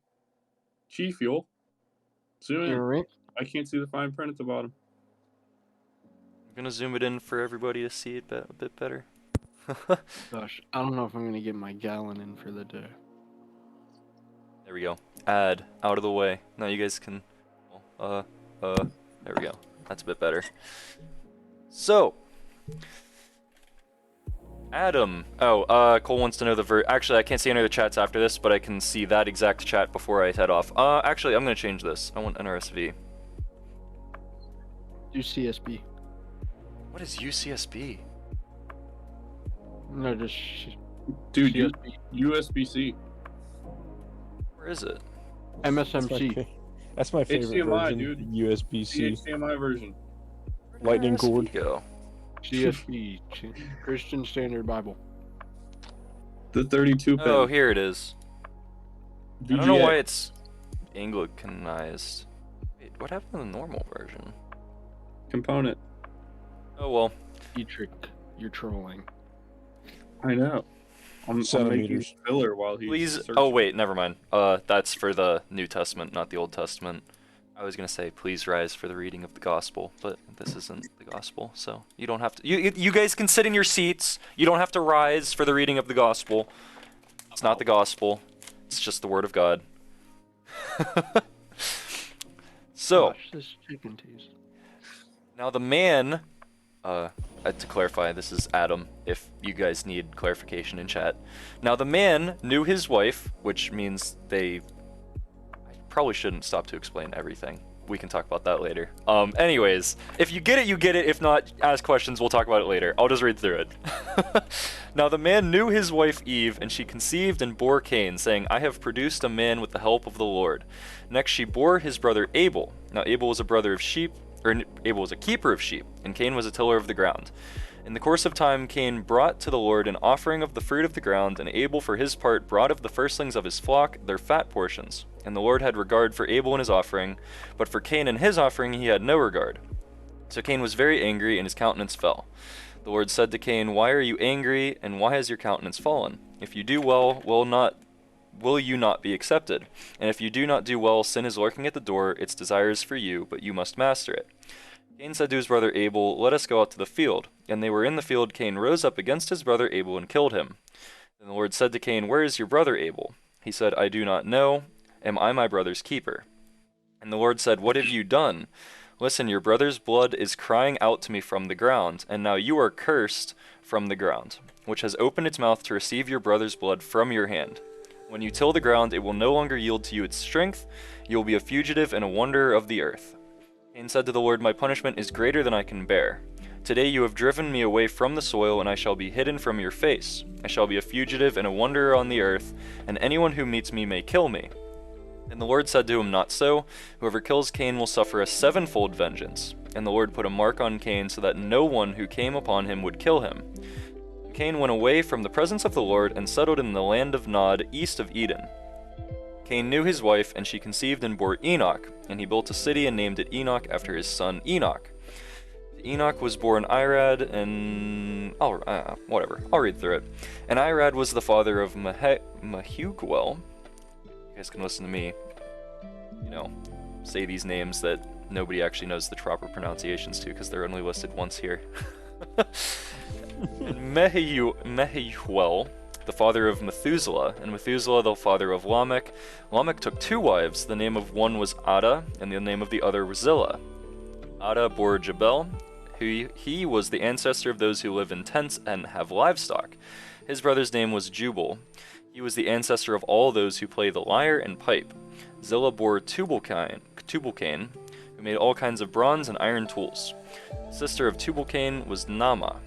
G Fuel. Zoom in. You're it. I can't see the fine print at the bottom. I'm going to zoom it in for everybody to see it a bit better. Gosh, I don't know if I'm gonna get my gallon in for the day. There we go. Add out of the way. Now you guys can. There we go. That's a bit better. So, Adam. Oh, Cole wants to know the Actually, I can't see any of the chats after this, but I can see that exact chat before I head off. Actually, I'm gonna change this. I want NRSV. Do CSB. What is UCSB? No, just Dude, CSB. USB-C. Where is it? MSMC. That's my favorite HDMI, version. dude. The USB-C HDMI version. lightning Where cord. does it go? CSB. Christian Standard Bible. The 32 pin. Oh, here it is. I don't know VGA. why it's Anglicanized. Wait, what happened to the normal version? Component. Oh well. Dietrich, you're trolling. I know. I'm making Centimeters. filler while he's Please. searching. Oh wait, never mind. That's for the New Testament, not the Old Testament. I was gonna say, please rise for the reading of the gospel, but this isn't the gospel, so you don't have to. You guys can sit in your seats. You don't have to rise for the reading of the gospel. It's not the gospel. It's just the word of God. So Gosh, this chicken taste. now the man. To clarify, this is Adam, if you guys need clarification in chat. Now, the man knew his wife, which means they... I probably shouldn't stop to explain everything. We can talk about that later. Anyways, if you get it, you get it. If not, ask questions. We'll talk about it later. I'll just read through it. Now, the man knew his wife Eve, and she conceived and bore Cain, saying, I have produced a man with the help of the Lord. Next, she bore his brother Abel. Now Abel was a brother of sheep, or Abel was a keeper of sheep, and Cain was a tiller of the ground. In the course of time, Cain brought to the Lord an offering of the fruit of the ground, and Abel for his part brought of the firstlings of his flock their fat portions. And the Lord had regard for Abel and his offering, but for Cain and his offering he had no regard. So Cain was very angry, and his countenance fell. The Lord said to Cain, "Why are you angry, and why has your countenance fallen? If you do well, will you not be accepted? And if you do not do well, sin is lurking at the door, its desires for you, but you must master it." Cain said to his brother Abel, "Let us go out to the field." And they were in the field. Cain rose up against his brother Abel and killed him. Then the Lord said to Cain, "Where is your brother Abel?" He said, "I do not know. Am I my brother's keeper?" And the Lord said, "What have you done? Listen, your brother's blood is crying out to me from the ground, and now you are cursed from the ground, which has opened its mouth to receive your brother's blood from your hand. When you till the ground, it will no longer yield to you its strength. You will be a fugitive and a wanderer of the earth." Cain said to the Lord, "My punishment is greater than I can bear. Today you have driven me away from the soil, and I shall be hidden from your face. I shall be a fugitive and a wanderer on the earth, and anyone who meets me may kill me." And the Lord said to him, "Not so. Whoever kills Cain will suffer a sevenfold vengeance." And the Lord put a mark on Cain so that no one who came upon him would kill him. Cain went away from the presence of the Lord and settled in the land of Nod, east of Eden. Cain knew his wife, and she conceived and bore Enoch, and he built a city and named it Enoch after his son Enoch. To Enoch was born Irad, and I'll read through it. And Irad was the father of Mehuguel. You guys can listen to me, say these names that nobody actually knows the proper pronunciations to because they're only listed once here. And Mehuel, the father of Methuselah, and Methuselah the father of Lamech. Lamech took two wives. The name of one was Ada, and the name of the other was Zillah. Ada bore Jabal, he was the ancestor of those who live in tents and have livestock. His brother's name was Jubal. He was the ancestor of all those who play the lyre and pipe. Zillah bore Tubal-Cain, who made all kinds of bronze and iron tools. The sister of Tubal-Cain was Naamah.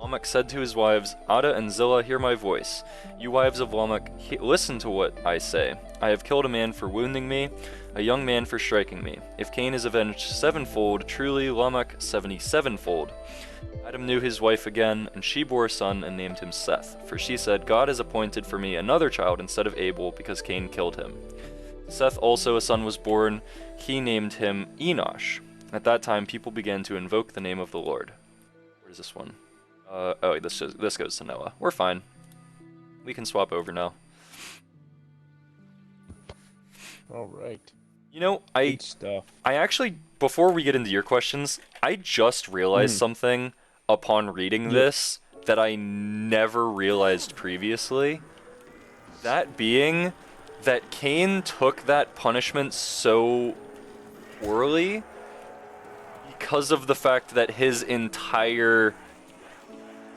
Lamech said to his wives, "Ada and Zillah, hear my voice. You wives of Lamech, listen to what I say. I have killed a man for wounding me, a young man for striking me. If Cain is avenged sevenfold, truly Lamech 77-fold. Adam knew his wife again, and she bore a son and named him Seth. For she said, God has appointed for me another child instead of Abel, because Cain killed him. Seth also a son was born. He named him Enosh. At that time, people began to invoke the name of the Lord." Where is this one? This goes to Noah. We're fine. We can swap over now. All right. Good stuff. I actually, before we get into your questions, I just realized something upon reading this that I never realized previously. That being that Cain took that punishment so poorly because of the fact that his entire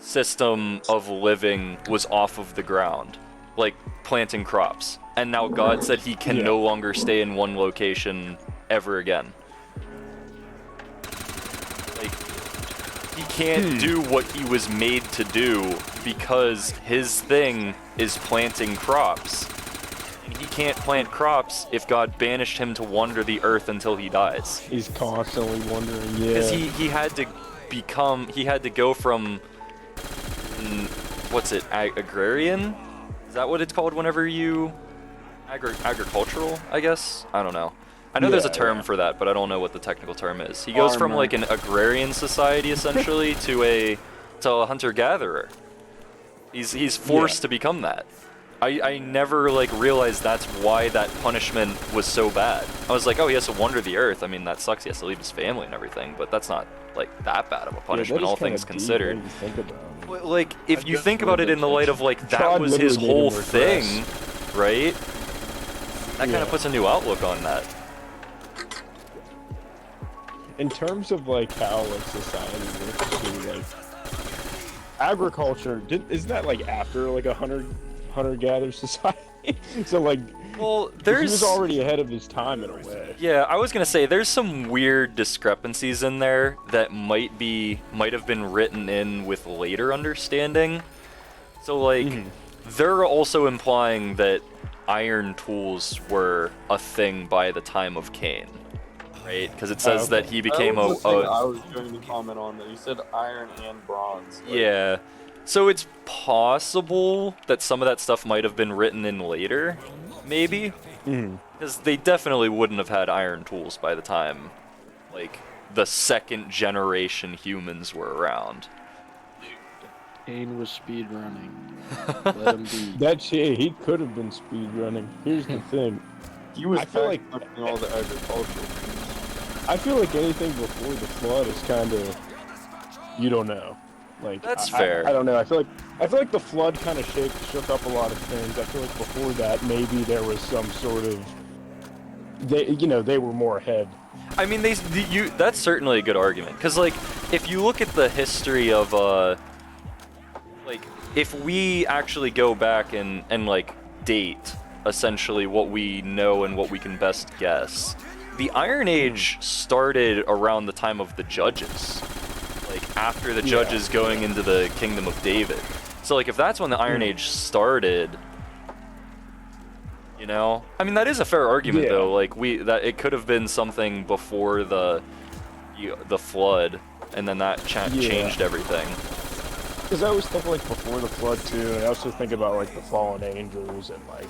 system of living was off of the ground, like planting crops. And now God said he can no longer stay in one location ever again. Like, he can't do what he was made to do because his thing is planting crops. And he can't plant crops if God banished him to wander the earth until he dies. He's constantly wondering, Because he had to go from, what's it, agrarian? Is that what it's called whenever you... agricultural, I guess? I don't know. I know there's a term for that, but I don't know what the technical term is. He goes from like an agrarian society essentially to a hunter-gatherer. He's forced to become that. I never like realized that's why that punishment was so bad. I was like, oh, he has to wander the earth. I mean, that sucks. He has to leave his family and everything, but that's not like that bad of a punishment, all things considered. Like, if you think about it in the light of like that was his whole thing, right? That kind of puts a new outlook on that. In terms of like how like society works too, like agriculture, isn't that like after like a hunter-gatherer society? So like, well, he was already ahead of his time in a way. Yeah, I was gonna say there's some weird discrepancies in there that might have been written in with later understanding. So like, they're also implying that iron tools were a thing by the time of Cain. right? Because it says that he became that was the thing a I was going to comment on that. He said iron and bronze. Like, yeah. So it's possible that some of that stuff might have been written in later, maybe, because they definitely wouldn't have had iron tools by the time, like, the second generation humans were around. Kane was speedrunning. Let him be. That's yeah, he could have been speed running. Here's the thing. He was I feel like packing all the agricultural things. I feel like anything before the flood is kind of you don't know. Like That's I- fair. I don't know. I feel like the flood kind of shook up a lot of things. I feel like before that maybe there was some sort of they were more ahead. I mean, that's certainly a good argument, because, like, if you look at the history of, like, if we actually go back and like, date, essentially, what we know and what we can best guess, the Iron Age started around the time of the Judges. Like, after the Judges going into the Kingdom of David. So, like, if that's when the Iron Age started... You know, I mean that is a fair argument Yeah. though. Like that it could have been something before the flood, and then that changed everything. Because I always think like before the flood too, and I also think about like the fallen angels and like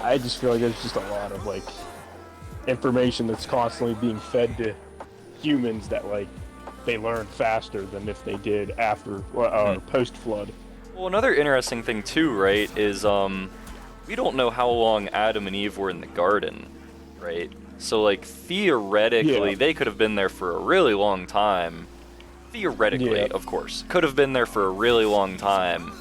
I just feel like there's just a lot of like information that's constantly being fed to humans that like they learn faster than if they did after post flood. Well, another interesting thing too, right, is we don't know how long Adam and Eve were in the garden, right? So, like, theoretically, they could have been there for a really long time. Theoretically, of course. Could have been there for a really long time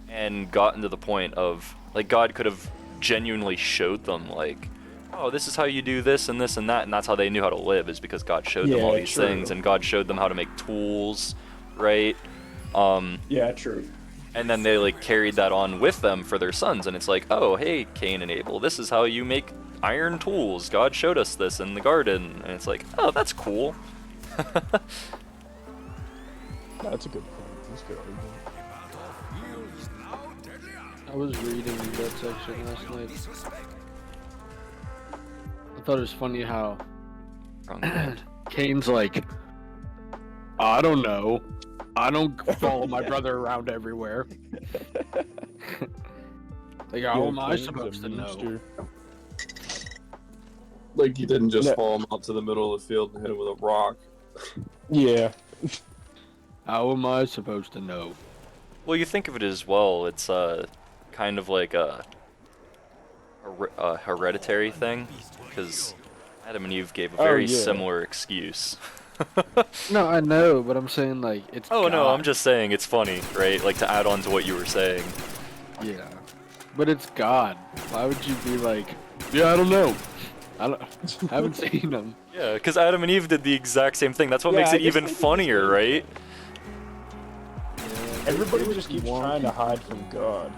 and gotten to the point of, like, God could have genuinely showed them, like, oh, this is how you do this and this and that, and that's how they knew how to live, is because God showed them all these things, and God showed them how to make tools, right? Yeah, true. And then they like carried that on with them for their sons, and it's like, oh, hey, Cain and Abel, this is how you make iron tools. God showed us this in the garden, and it's like, oh, that's cool. That's a good point. That's a good argument. I was reading that section last night. I thought it was funny how Wrong hand. Kane's like, I don't know. I don't follow my brother around everywhere. Like, how am I Cain's a supposed to know? monster. Like you didn't just No. follow him out to the middle of the field and hit him with a rock. Yeah. How am I supposed to know? Well, you think of it as well, it's kind of like a hereditary thing, because Adam and Eve gave a very similar excuse. No, I know, but I'm saying, like, it's Oh no, God. I'm just saying it's funny, right? Like, to add on to what you were saying. Yeah. But it's God. Why would you be like, yeah, I don't know. I haven't seen him. Yeah, because Adam and Eve did the exact same thing. That's what Yeah, makes I it guess even they did the funnier, same right? Everybody just keeps trying to hide from God.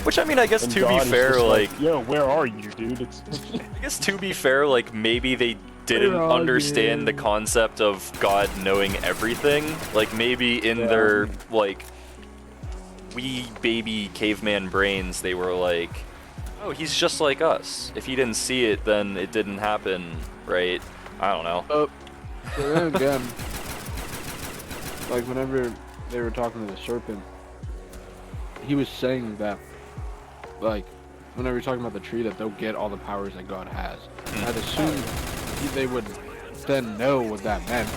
Which, I mean, I guess And to God be is fair, just like, yo, where are you, dude? It's I guess to be fair, like, maybe they didn't Where are understand the you? concept of God knowing everything. Like, maybe in their, like, wee baby caveman brains, they were like, oh, he's just like us. If he didn't see it, then it didn't happen, right? I don't know. But then again, like, whenever they were talking to the serpent, he was saying that, like, whenever you're talking about the tree, that they'll get all the powers that God has. I'd assume they would then know what that meant.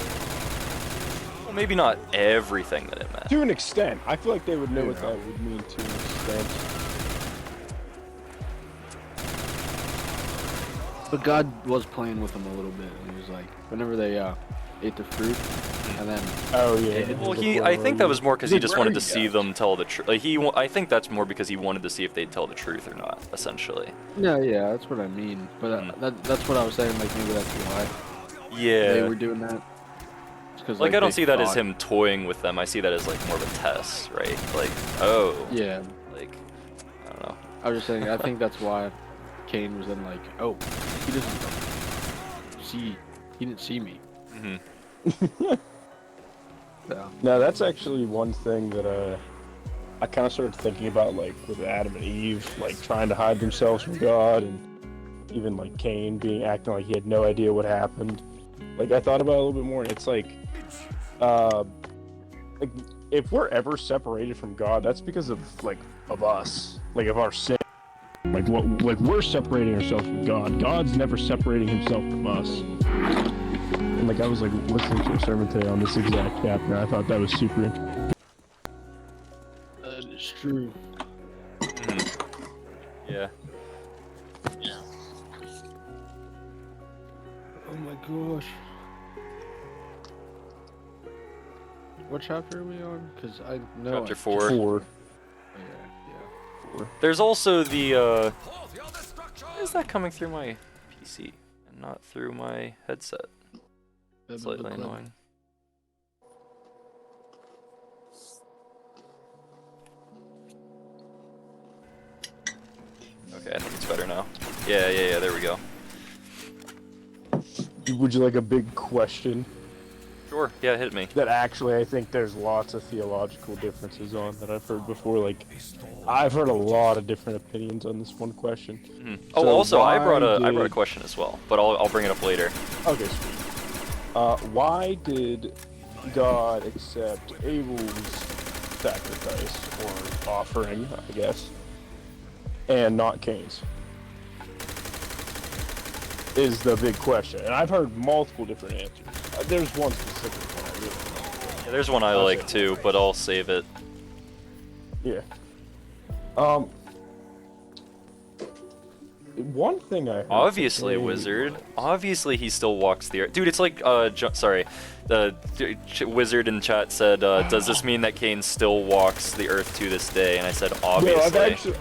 Well, maybe not everything that it meant. to an extent. I feel like they would know what that would mean to an extent. But God was playing with them a little bit, and he was like, whenever they ate the fruit, and then Oh yeah. Well, I think that was more because he just wanted to see Yeah. them tell the truth. Like, I think that's more because he wanted to see if they'd tell the truth or not, essentially. yeah, that's what I mean. But that's what I was saying. Like, maybe that's why they Yeah. were doing that. It's 'cause, Like, I don't they see that as thought- him toying with them. I see that as, like, more of a test, right? Like, oh. Yeah, Like, I don't know. I was just saying. I think that's why Cain was then like, oh, he doesn't see. He didn't see me. So, No, that's actually one thing that I kind of started thinking about, like with Adam and Eve, like trying to hide themselves from God, and even like Cain being acting like he had no idea what happened. Like I thought about it a little bit more, and it's like if we're ever separated from God, that's because of us, like of our sin. Like we're separating ourselves from God. God's never separating himself from us. And like I was like listening to a sermon today on this exact chapter. I thought that was super interesting. That is true. Yeah. Oh my gosh. What chapter are we on? Because I know. Chapter 4. Four. Yeah. There's also the For your destruction! why is that coming through my PC and not through my headset? Slightly annoying. Okay, I think it's better now. Yeah, there we go. Would you like a big question Sure, yeah, hit me. that actually I think there's lots of theological differences on that I've heard before? Like, I've heard a lot of different opinions on this one question. Oh, So also, I brought why a did- question as well, but I'll bring it up later. Okay, sweet. Why did God accept Abel's sacrifice or offering, I guess, and not Cain's? Is the big question, and I've heard multiple different answers. There's one specific one I really like. Yeah, there's one I like too, but I'll save it. Yeah. One thing I heard Obviously, today- Wizard. Obviously, he still walks the earth. Dude, it's like, sorry. The Wizard in chat said, does this mean that Cain still walks the earth to this day? And I said, No, obviously.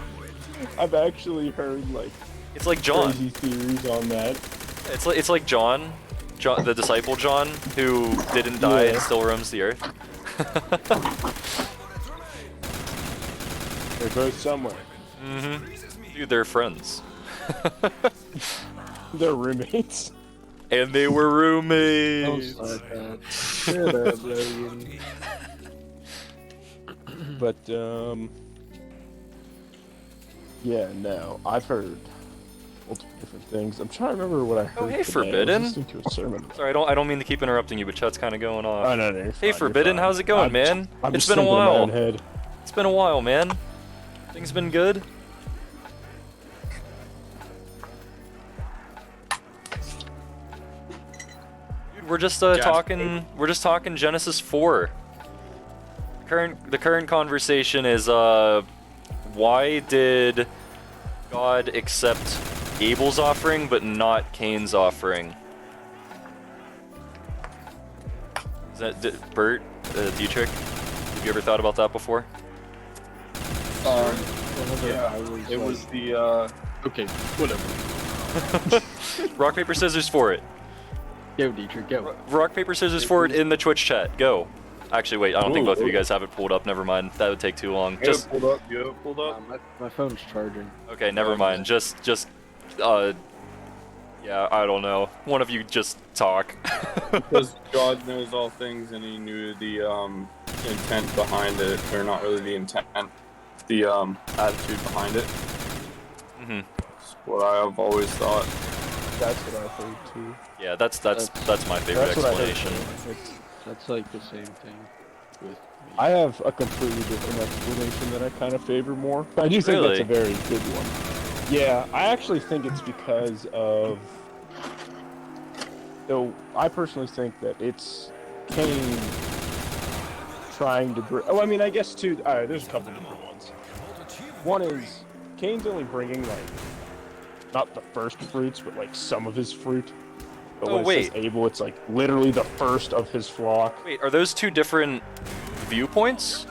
I've actually heard like It's like John. crazy theories on that. It's like John, the disciple John, who didn't die and Yeah. still roams the earth. They're both somewhere. Dude, they're friends. They're roommates. And they were roommates. Shut up, Logan. But yeah, no, I've heard multiple different things. I'm trying to remember what I heard. Oh, hey, today. Forbidden. I was listening to a sermon. Sorry, I don't mean to keep interrupting you, but chat's kind of going off. Oh no, no, you're Hey, fine, you're Forbidden, fine. how's it going, I'm man? just- I'm It's just been a thinking in my while. own head. It's been a while, man. Things been good? Dude, we're just talking. We're just talking Genesis 4. The current conversation is why did God accept Abel's offering but not Cain's offering? Is that Bert, Dietrich? Have you ever thought about that before? Yeah, it was the Okay, whatever. Rock, paper, scissors for it. Go, Dietrich, go. Rock, paper, scissors for it in the Twitch chat. Go. Actually, wait, I don't think both of you guys have it pulled up. Never mind. That would take too long. Just pulled up. Yeah, pulled up. My phone's charging. okay, never mind. Yeah, I don't know. One of you just talk. Because God knows all things, and He knew the intent behind it, or not really the intent, the attitude behind it. Mhm. That's what I have always thought. That's what I've heard too. Yeah, that's my favorite That's what I heard explanation. too. It's- That's like the same thing with me. I have a completely different explanation that I kind of favor more. But I do think that's Really? a very good one. Yeah, I actually think it's because of. So I personally think that it's Cain trying to bring. Oh, I mean, I guess two. There's a couple different ones. One is Cain's only bringing like not the first fruits, but like some of his fruit. But Oh, when it says Abel, it's like literally the first of his flock. Wait, are those two different viewpoints?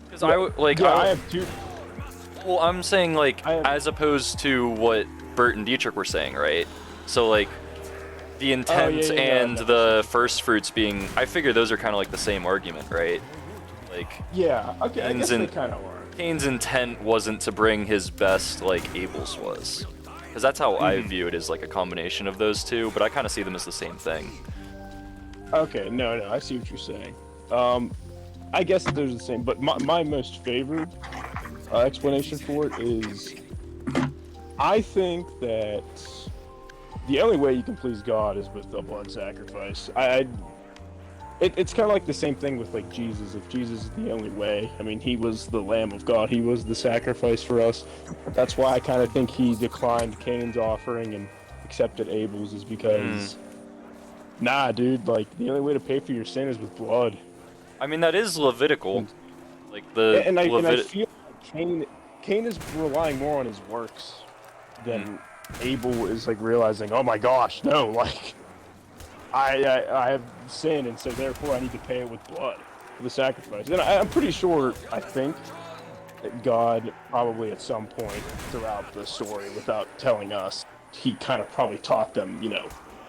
Because I I have two. well, I'm saying like I have- as opposed to what Bert and Dietrich were saying, right? So like the intent yeah, and no. the first fruits being, I figure those are kind of like the same argument, right? Like Yeah. Okay. I Cain's guess they in- kind of are. Cain's intent wasn't to bring his best like Abel's was. Because that's how I view it, as like a combination of those two, but I kind of see them as the same thing. Okay, no, I see what you're saying. I guess they're the same, but my most favored explanation for it is I think that the only way you can please God is with the blood sacrifice. It's kind of like the same thing with like Jesus. If Jesus is the only way, I mean, he was the Lamb of God. He was the sacrifice for us. That's why I kind of think he declined Cain's offering and accepted Abel's, is because, nah, dude, like the only way to pay for your sin is with blood. I mean, that is Levitical. Like the And I feel like Cain is relying more on his works than Abel is like realizing, oh my gosh, no, like I have sinned, and so therefore I need to pay it with blood for the sacrifice. And I'm pretty sure, I think, that God probably at some point throughout the story, without telling us, he kind of probably taught them, you know,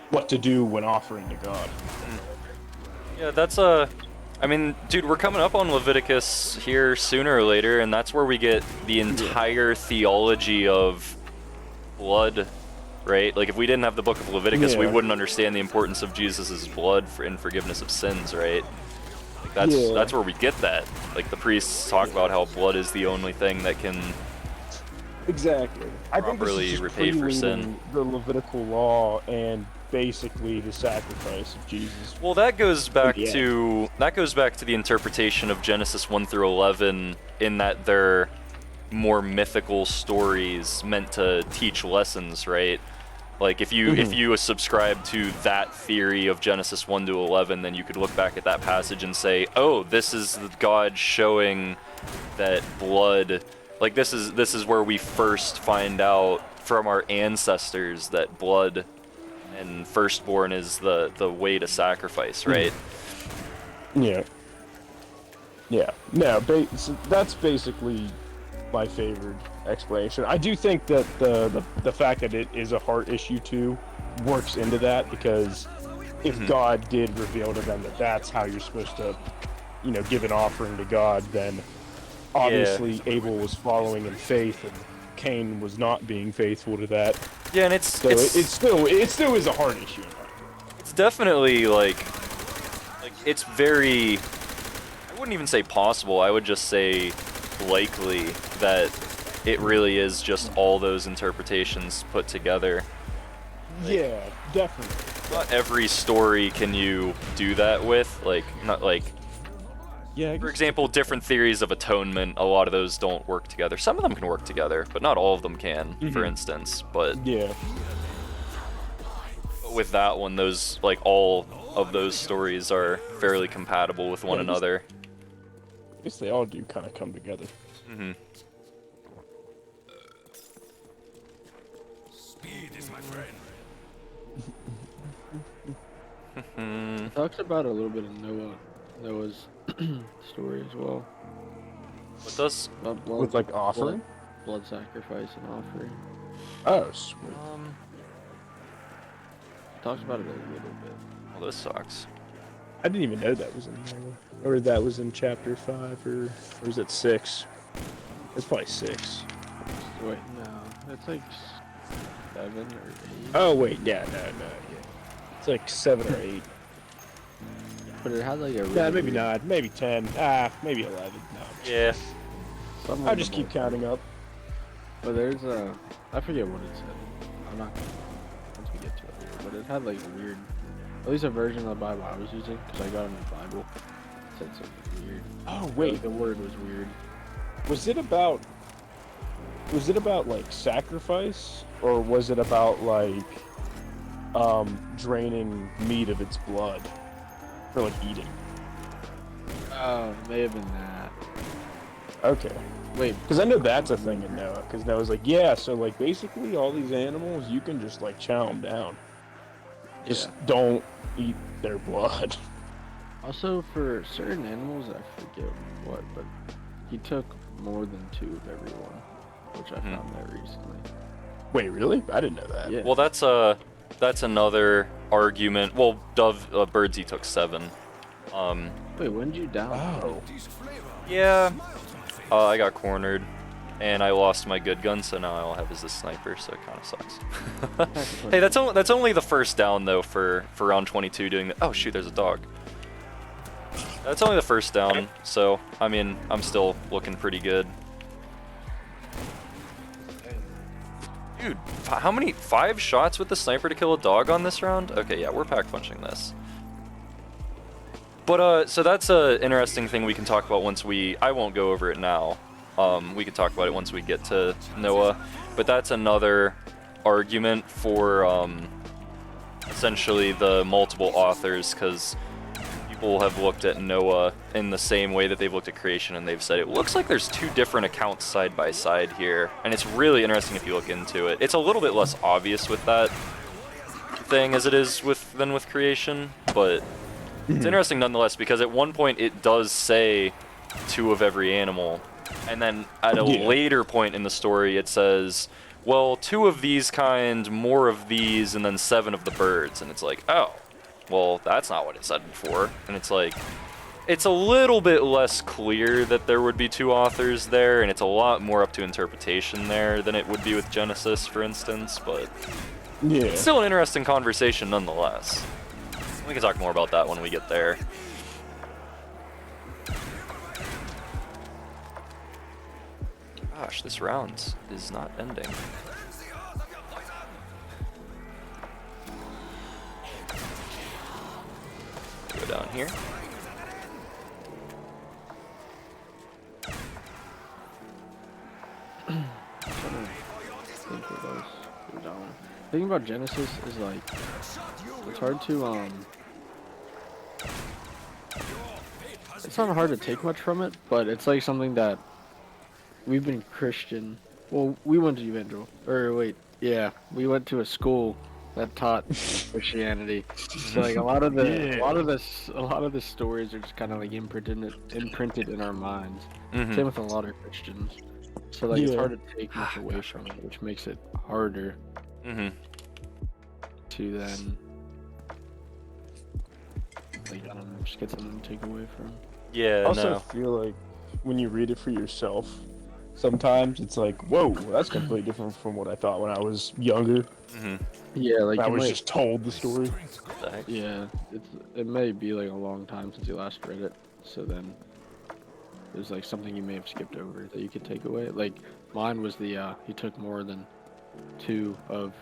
what to do when offering to God. Yeah, that's I mean, dude, we're coming up on Leviticus here sooner or later, and that's where we get the entire theology of blood, right? Like, if we didn't have the book of Leviticus, we Yeah. wouldn't understand the importance of Jesus' blood in forgiveness of sins, right? Like, that's where we get that. Like, the priests talk about how blood is the only thing that can... Exactly. I think this Properly is just repay for sin. preluding the Levitical law and basically the sacrifice of Jesus. Well, that goes back Yeah. to the interpretation of Genesis 1 through 11, in that they're more mythical stories meant to teach lessons, right? Like, if you subscribe to that theory of Genesis 1 to 11, then you could look back at that passage and say, oh, this is God showing that blood, like, this is where we first find out from our ancestors that blood and firstborn is the way to sacrifice, right? Yeah. Yeah. No, so that's basically my favorite explanation. I do think that the fact that it is a heart issue too works into that, because if God did reveal to them that that's how you're supposed to, you know, give an offering to God, then obviously Abel was following in faith and Cain was not being faithful to that. Yeah, and it So it still is a heart issue. it's definitely like it's very, I wouldn't even say possible, I would just say likely that it really is just all those interpretations put together. Yeah, definitely. Not every story can you do that with, like, not like, Yeah. I for guess- example, different theories of atonement, a lot of those don't work together. Some of them can work together, but not all of them can, for instance. But Yeah. with that one, those, like, all of those stories are fairly compatible with one Yeah, just- another. I guess they all do kind of come together. Speed is my friend. It talks about a little bit of Noah's story as well. What does? About blood, With like offering? blood sacrifice and offering. Oh, sweet. It talks about it a little bit. Well, this sucks. I didn't even know that was in there. Or that was in chapter 5, or was it 6? It's probably 6. Wait, no, it's like 7 or 8. Oh, wait, yeah, no, yeah. It's like 7 or 8. But it has like a really Yeah, maybe weird- not. Maybe 10. Maybe 11. No. Yeah. some of I'll them just keep are- counting up. But there's I forget what it said. I'm not gonna, once we get to it later, but it had like a weird, at least a version of the Bible I was using, because I got a new Bible. It said something weird. Oh, Like, wait. the word was weird. Was it about like sacrifice, or was it about like draining meat of its blood for like eating? May have been that. Okay. Wait, Because I know that's a thing in Noah. Because Noah's like, yeah, so like basically all these animals, you can just like chow them down. Just don't eat their blood. also for certain animals, I forget what, but he took more than 2 of every one, which I found that recently. Wait, really? I didn't know that. Yeah. Well, that's another argument. Well, Birdsey took 7. Wait, when did you down? Oh. Yeah. I got cornered, and I lost my good gun, so now all I have is the sniper, so it kind of sucks. Hey, that's only the first down though for round 22 doing the. Oh shoot, there's a dog. That's only the first down, so I mean I'm still looking pretty good. Dude, how many? 5 shots with the sniper to kill a dog on this round? Okay, yeah, we're pack punching this. But, so that's a interesting thing we can talk about once I won't go over it now. We can talk about it once we get to Noah. But that's another argument for, essentially the multiple authors, because people have looked at Noah in the same way that they've looked at creation, and they've said it looks like there's 2 different accounts side by side here, and it's really interesting if you look into it. It's a little bit less obvious with that thing as it is than with creation, but it's interesting nonetheless, because at one point it does say 2 of every animal, and then at a later point in the story it says, well, 2 of these kind, more of these, and then 7 of the birds, and it's like, oh, well, that's not what it said before. And it's like, it's a little bit less clear that there would be 2 authors there, and it's a lot more up to interpretation there than it would be with Genesis, for instance, but it's still an interesting conversation nonetheless. We can talk more about that when we get there. Gosh, this round is not ending. Go down here. The thing about Genesis is like it's hard to it's not hard to take much from it, but it's like something that we've been Christian. Well, we went to Evangel, or wait, yeah, we went to a school that taught Christianity. So like a lot of the stories are just kind of like imprinted in our minds. Same with a lot of Christians. So like it's hard to take much away from it, which makes it harder to then like I don't know, just get something to take away from. Yeah. I also feel like when you read it for yourself, sometimes it's like, whoa, that's completely different from what I thought when I was younger. Yeah, like I was just told the story. Yeah, it may be like a long time since you last read it, so then there's like something you may have skipped over that you could take away. Like mine was the he took more than 2 of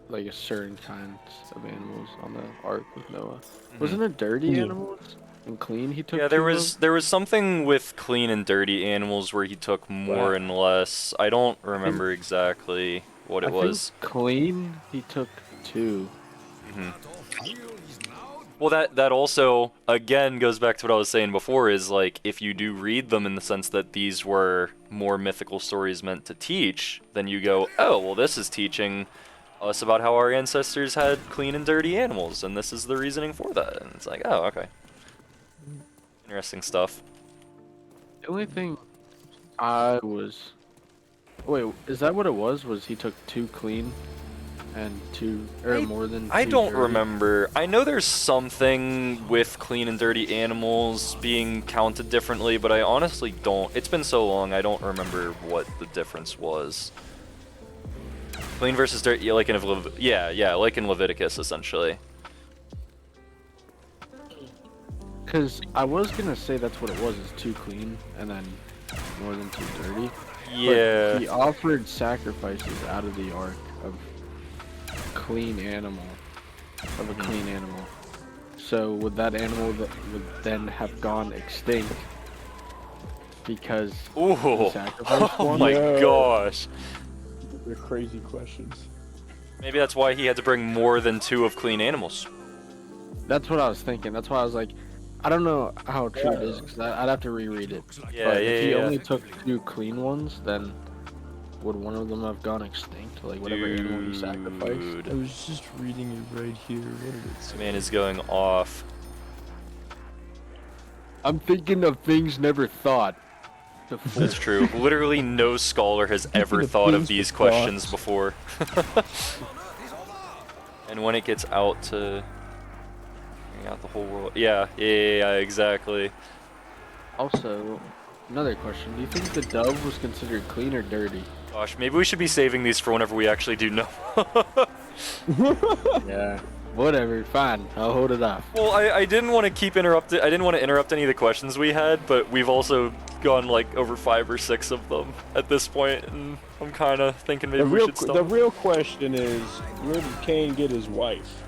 like a certain kinds of animals on the ark with Noah. Wasn't it dirty animals and clean? He took. Yeah, there was something with clean and dirty animals where he took more and less. I don't remember exactly what it was. Think clean, he took 2. Well, that also, again, goes back to what I was saying before, is like, if you do read them in the sense that these were more mythical stories meant to teach, then you go, oh, well, this is teaching us about how our ancestors had clean and dirty animals, and this is the reasoning for that. And it's like, oh, okay. Interesting stuff. The only thing wait, is that what it was? Was he took 2 clean and 2 or more than 2 I don't dirty? remember. I know there's something with clean and dirty animals being counted differently, but I honestly don't. It's been so long, I don't remember what the difference was. Clean versus dirty, like in like in Leviticus, essentially. Because I was gonna say that's what it was, is 2 clean and then more than 2 dirty. Yeah. But he offered sacrifices out of the ark of a clean animal. So would that animal that would then have gone extinct because he sacrificed Oh one? my gosh. They're crazy questions. Maybe that's why he had to bring more than 2 of clean animals. That's what I was thinking. That's why I was like, I don't know how true it is, because I'd have to reread it. Yeah, but if he yeah. only took 2 clean ones, then would one of them have gone extinct? Like whatever animal he sacrificed? I was just reading it right here. What did it say? Man is going off. I'm thinking of things never thought. That's true. Literally no scholar has ever thought of these questions before. And when it gets out to bring out the whole world. Yeah, exactly. Also, another question. Do you think the dove was considered clean or dirty? Gosh, maybe we should be saving these for whenever we actually do know. Yeah. Whatever, fine. I'll hold it off. Well, I didn't want to keep interrupting. I didn't want to interrupt any of the questions we had, but we've also gone like over 5 or 6 of them at this point, and I'm kind of thinking maybe The we real, should stop. the real question is, where did Cain get his wife?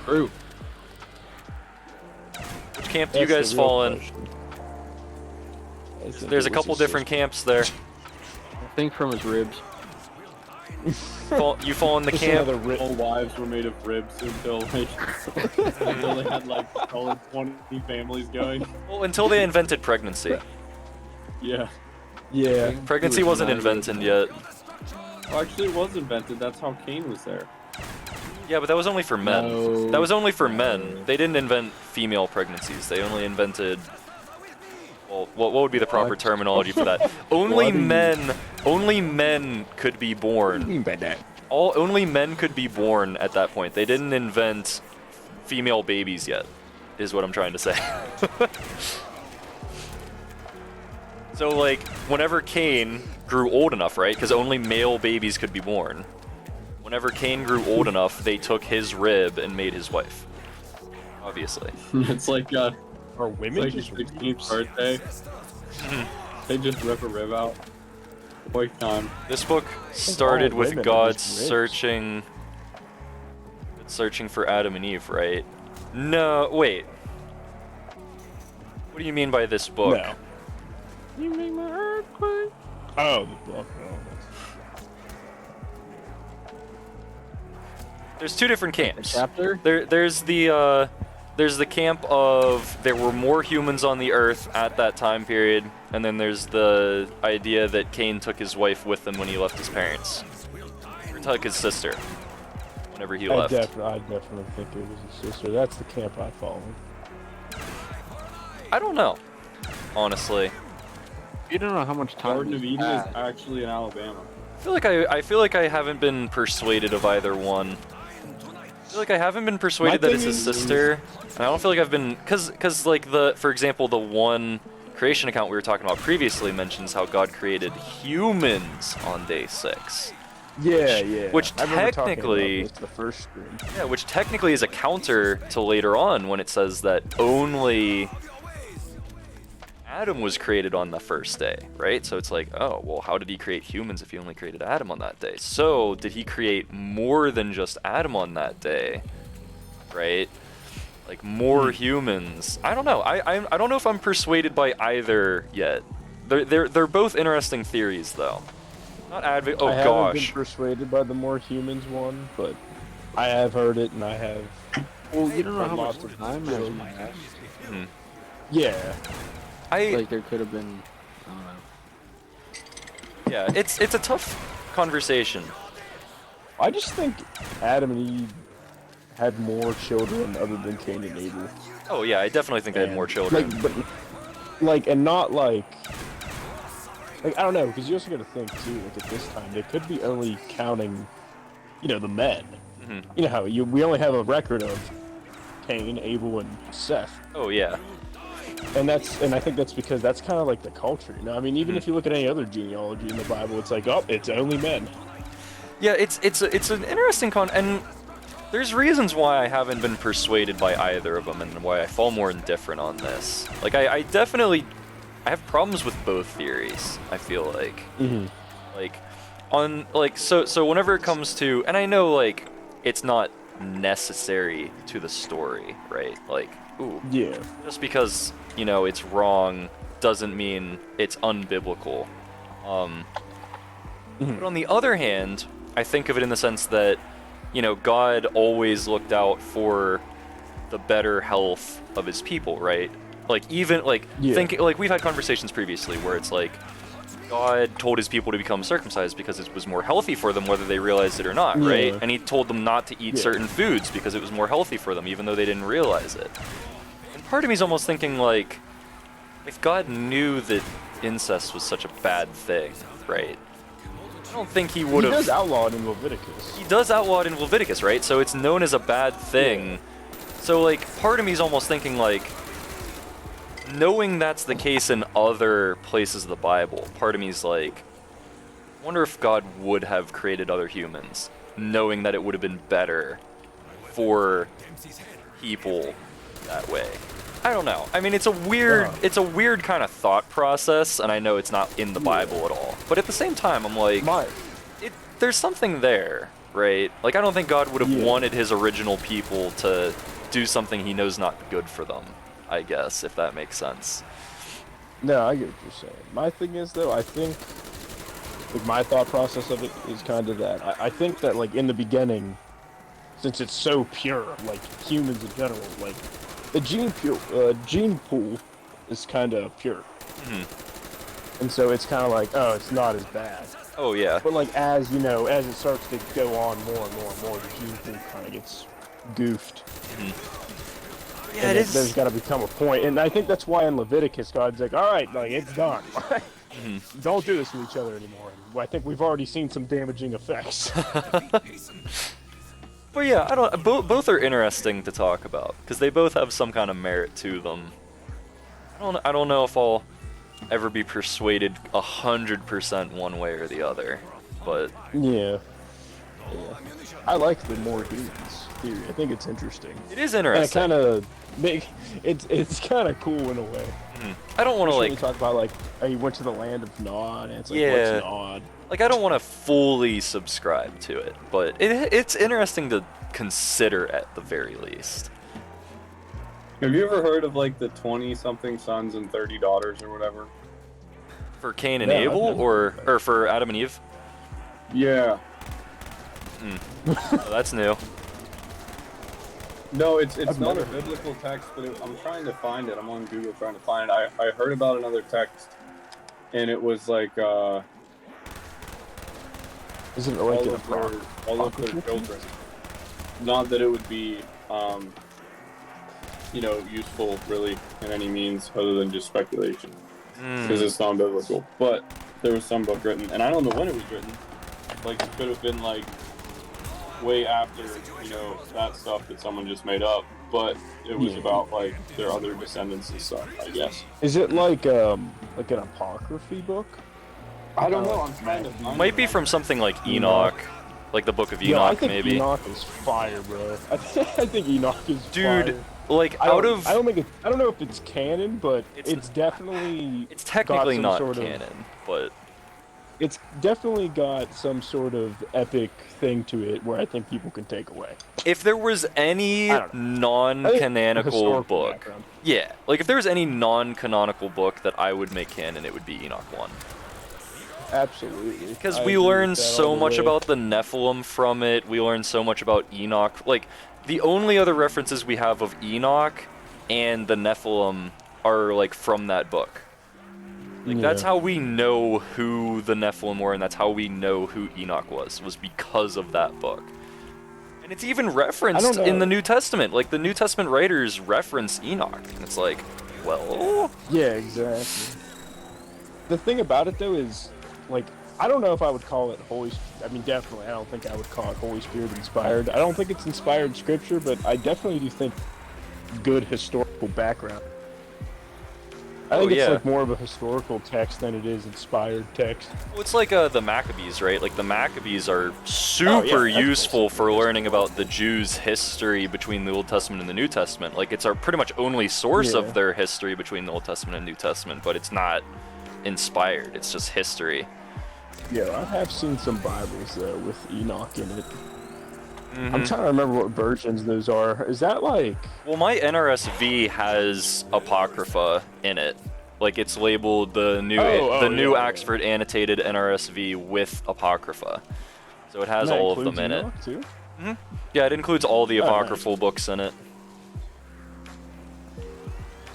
True. Which camp do you That's guys the real fall in? question. I think There's a it was couple his different sister. camps there. I think from his ribs. You fall in the Just camp. another ri- All wives were made of ribs until like until they had like solid 20 families going. Well, until they invented pregnancy. Yeah. Yeah. Pregnancy wasn't invented yet. Well, actually, it was invented. That's how Cain was there. Yeah, but that was only for men. No. That was only for men. They didn't invent female pregnancies. They only invented. Well, what would be the proper What? terminology for that? Only What do you- men. Only men could be born. mean by that? Only men could be born at that point. They didn't invent female babies yet, is what I'm trying to say. So like, whenever Cain grew old enough, right? Because only male babies could be born. Whenever Cain grew old enough, they took his rib and made his wife. Obviously. It's like Are it's women like just your 16th ribs? birthday. They just rip a rib out. Boy time. This book started all with women are God just ribs. searching for Adam and Eve, right? No, wait. What do you mean by this book? No. You make my earthquake. Oh, the book. Oh, There's 2 different A camps. chapter? There's the camp of there were more humans on the earth at that time period, and then there's the idea that Cain took his wife with him when he left his parents, or took his sister whenever he I left. definitely think it was his sister. That's the camp I follow. I don't know, honestly. You don't know how much time. Garden of he's Eden is had. actually in Alabama. I feel like I haven't been persuaded of either one. I feel like I haven't been persuaded My that it's thing his is- sister. And I don't feel like I've been, cause like for example, the one creation account we were talking about previously mentions how God created humans on day 6. Yeah, yeah. which I remember talking about technically- this the first stream. Yeah, which technically is a counter to later on when it says that only Adam was created on the first day, right? So it's like, oh, well, how did he create humans if he only created Adam on that day? So did he create more than just Adam on that day, right? Like more humans. I don't know. I don't know if I'm persuaded by either yet. They're both interesting theories though. Not advocate. Oh I haven't gosh. been persuaded by the more humans one, but I have heard it and I have. Well, you don't know how much Lots of time has passed. Yeah. Like there could have been. I don't know. Yeah, it's a tough conversation. I just think Adam and Eve had more children other than Cain and Abel. Oh yeah, I definitely think they had And, more children. and not like I don't know, because you also got to think too. Like at this time, they could be only counting, the men. Mhm. You know how we only have a record of Cain, Abel, and Seth, Oh yeah. and I think that's because that's kind of like the culture. I mean, even if you look at any other genealogy in the Bible, it's like, oh, it's only men. Yeah, it's an interesting and there's reasons why I haven't been persuaded by either of them and why I fall more indifferent on this. Like I definitely have problems with both theories, I feel like. Mm-hmm. So whenever it comes to, and I know like it's not necessary to the story, right? Like, ooh, Yeah. just because it's wrong doesn't mean it's unbiblical. But on the other hand, I think of it in the sense that God always looked out for the better health of his people, right? Like even like Yeah. think like we've had conversations previously where it's like God told his people to become circumcised because it was more healthy for them whether they realized it or not, right? Yeah. And he told them not to eat Yeah. certain foods because it was more healthy for them even though they didn't realize it. And part of me is almost thinking like if God knew that incest was such a bad thing, right? I don't think he would He have. does outlaw it in Leviticus. He does outlaw it in Leviticus, right? So it's known as a bad thing. So like part of me is almost thinking like knowing that's the case in other places of the Bible, part of me is like I wonder if God would have created other humans knowing that it would have been better for people that way. I don't know. I mean, it's a weird kind of thought process, and I know it's not in the Bible at all. But at the same time, I'm like, there's something there, right? Like, I don't think God would have wanted his original people to do something he knows not good for them, I guess, if that makes sense. No, I get what you're saying. My thing is, though, I think, like, my thought process of it is kind of that. I think that, like, in the beginning, since it's so pure, like, humans in general, like, the gene pool is kind of pure. And so it's kind of like, oh, it's not as bad. Oh, yeah. But, like, as, you know, as it starts to go on more and more and more, the gene pool kind of gets goofed. Yeah, And it is. There's got to become a point, and I think that's why in Leviticus, God's like, all right, like, it's done. Don't do this to each other anymore. And I think we've already seen some damaging effects. But yeah, I don't. Both are interesting to talk about because they both have some kind of merit to them. I don't know if I'll ever be persuaded 100% one way or the other, but Yeah. I like the more humans theory. I think it's interesting. it is And it interesting. kind of it's kind of cool in a way. I don't want to Especially when like you talk about like how you went to the land of Nod, and it's like Yeah. what's Nod? I don't want to fully subscribe to it, but it's interesting to consider at the very least. Have you ever heard of like the 20-something sons and 30 daughters or whatever? For Cain and Yeah, I've Abel, never or for Adam and Eve? Yeah. Oh, that's new. No, it's I've not a never heard biblical text, but I'm trying to find it. I'm on Google trying to find it. I heard about another text, and it was like Isn't it like all a of their children. Not that it would be, useful really in any means other than just speculation, because it's not biblical. But there was some book written, and I don't know when it was written. Like it could have been like way after, that stuff that someone just made up. But it was about like their other descendants and stuff, I guess. Is it like an apocryphy book? I don't know. I'm trying to find Might it. be from something like Enoch, like the Book of Yeah, I Enoch, think maybe. Enoch is fire, bro. I think Enoch is Dude, fire. like I out don't- of I don't know if it's canon, but It's- it's definitely it's technically got not some sort of- canon, but it's definitely got some sort of epic thing to it where I think people can take away. if there was any I don't I think non-canonical historical book, background. yeah, like if there was any non-canonical book that I would make canon, it would be Enoch 1. Absolutely. Because I we agree with learn that so all the much way. about the Nephilim from it. We learn so much about Enoch. Like, the only other references we have of Enoch and the Nephilim are, like, from that book. Like, that's Yeah. how we know who the Nephilim were, and that's how we know who Enoch was because of that book. And it's even referenced in know. the New Testament. Like, the New Testament writers reference Enoch. And it's like, well... Yeah, exactly. The thing about it though is, like, I don't know if I would call it I mean, definitely, I don't think I would call it Holy Spirit inspired. I don't think it's inspired scripture, but I definitely do think good historical background. I think yeah. it's like more of a historical text than it is inspired text. Well, it's like the Maccabees, right? Like the Maccabees are super that's useful for learning about the Jews' history between the Old Testament and the New Testament. Like it's our pretty much only source Yeah. of their history between the Old Testament and New Testament, but it's not inspired. It's just history. Yeah, I have seen some Bibles though with Enoch in it. Mm-hmm. I'm trying to remember what versions those are. Is that like? Well, my NRSV has Apocrypha in it. Like it's labeled the new yeah. Oxford Annotated NRSV with Apocrypha. So it has that all of them includes in it. Enoch, too? Yeah, it includes all the Oh, nice. apocryphal books in it.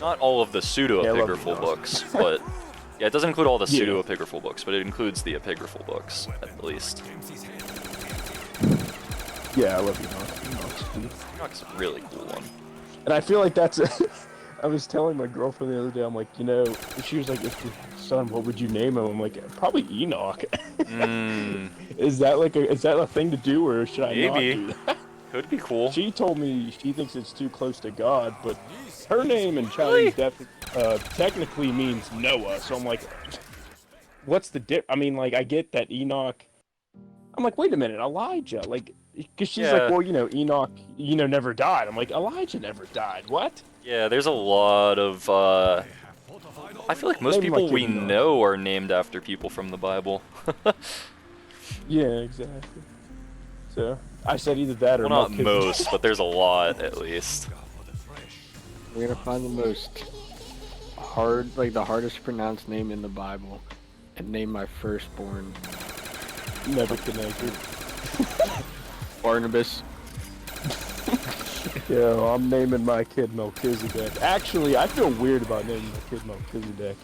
Not all of the pseudo-epigraphal Enoch. books, but yeah, it doesn't include all the Yeah. pseudo-epigraphal books, but it includes the epigraphal books at least. Yeah, I love Enoch. Enoch's cool. Enoch's a really cool one. And I feel like that's. I was telling my girlfriend the other day. I'm like, she was like, "If your son, what would you name him?" I'm like, "Probably Enoch." Is that a thing to do, or should I Maybe. not do that? Could be cool. She told me she thinks it's too close to God, but her name in Chinese technically means Noah. So I'm like, what's the I mean, like, I get that Enoch. I'm like, wait a minute, Elijah. Like, because she's Yeah. like, well, Enoch, never died. I'm like, Elijah never died. What? Yeah, there's a lot of. I feel like most Maybe my people kid we Enoch. know are named after people from the Bible. Yeah, exactly. So I said either that or Well, not Melchizedek. most, but there's a lot at least. We're gonna find the most hard, like the hardest to pronounce name in the Bible, and name my firstborn Nebuchadnezzar. Barnabas. Yeah, I'm naming my kid Melchizedek. Actually, I feel weird about naming my kid Melchizedek.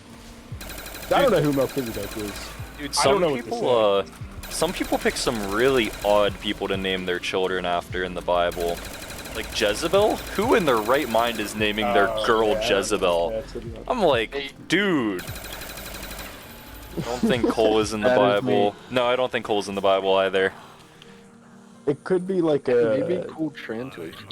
I don't know who Melchizedek is. Dude, I don't know what to some people pick some really odd people to name their children after in the Bible. Like Jezebel? Who in their right mind is naming their girl Yeah, Jezebel? that's what it- I'm like, dude. I don't think Cole is in the That is me. Bible. No, I don't think Cole's in the Bible either. It could be like a. Maybe a cool translation.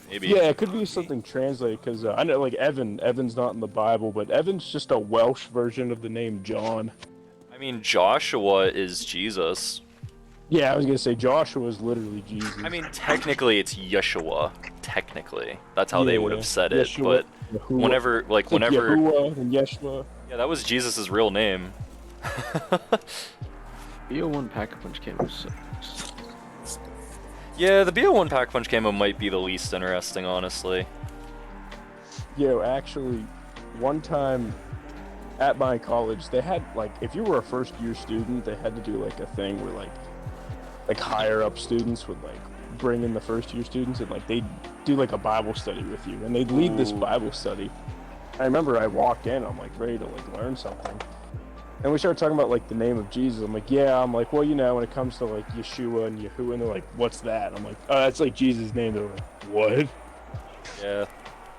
Maybe. Yeah, it could be something translated because I know, like Evan. Evan's not in the Bible, but Evan's just a Welsh version of the name John. I mean, Joshua is Jesus. Yeah, I was gonna say Joshua is literally Jesus. I mean, technically it's Yeshua. Technically, that's how they would have said it. Yeshua, But Yahuwah. whenever, It's like Yahuwah and Yeshua. yeah, that was Jesus' real name. BO1 Pack-a-Punch game was so. Yeah, the BO1 Pack Punch camo might be the least interesting, honestly. Yo, actually, one time at my college, they had like, if you were a first year student, they had to do like a thing where like higher up students would like bring in the first year students and like they'd do like a Bible study with you, and they'd lead this Ooh. Bible study. I remember I walked in, I'm like ready to like learn something. And we started talking about like the name of Jesus. I'm like, yeah. I'm like, well, when it comes to like Yeshua and Yahuwah, and they're like, what's that? I'm like, oh, that's like Jesus' name. They're like, what? Yeah,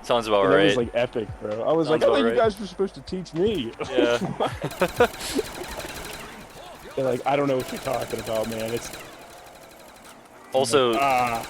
sounds about And right. it was like epic, bro. I was Sounds like, I about thought you right. guys were supposed to teach me. Yeah. They're like, I don't know what you're talking about, man. It's Also, ah,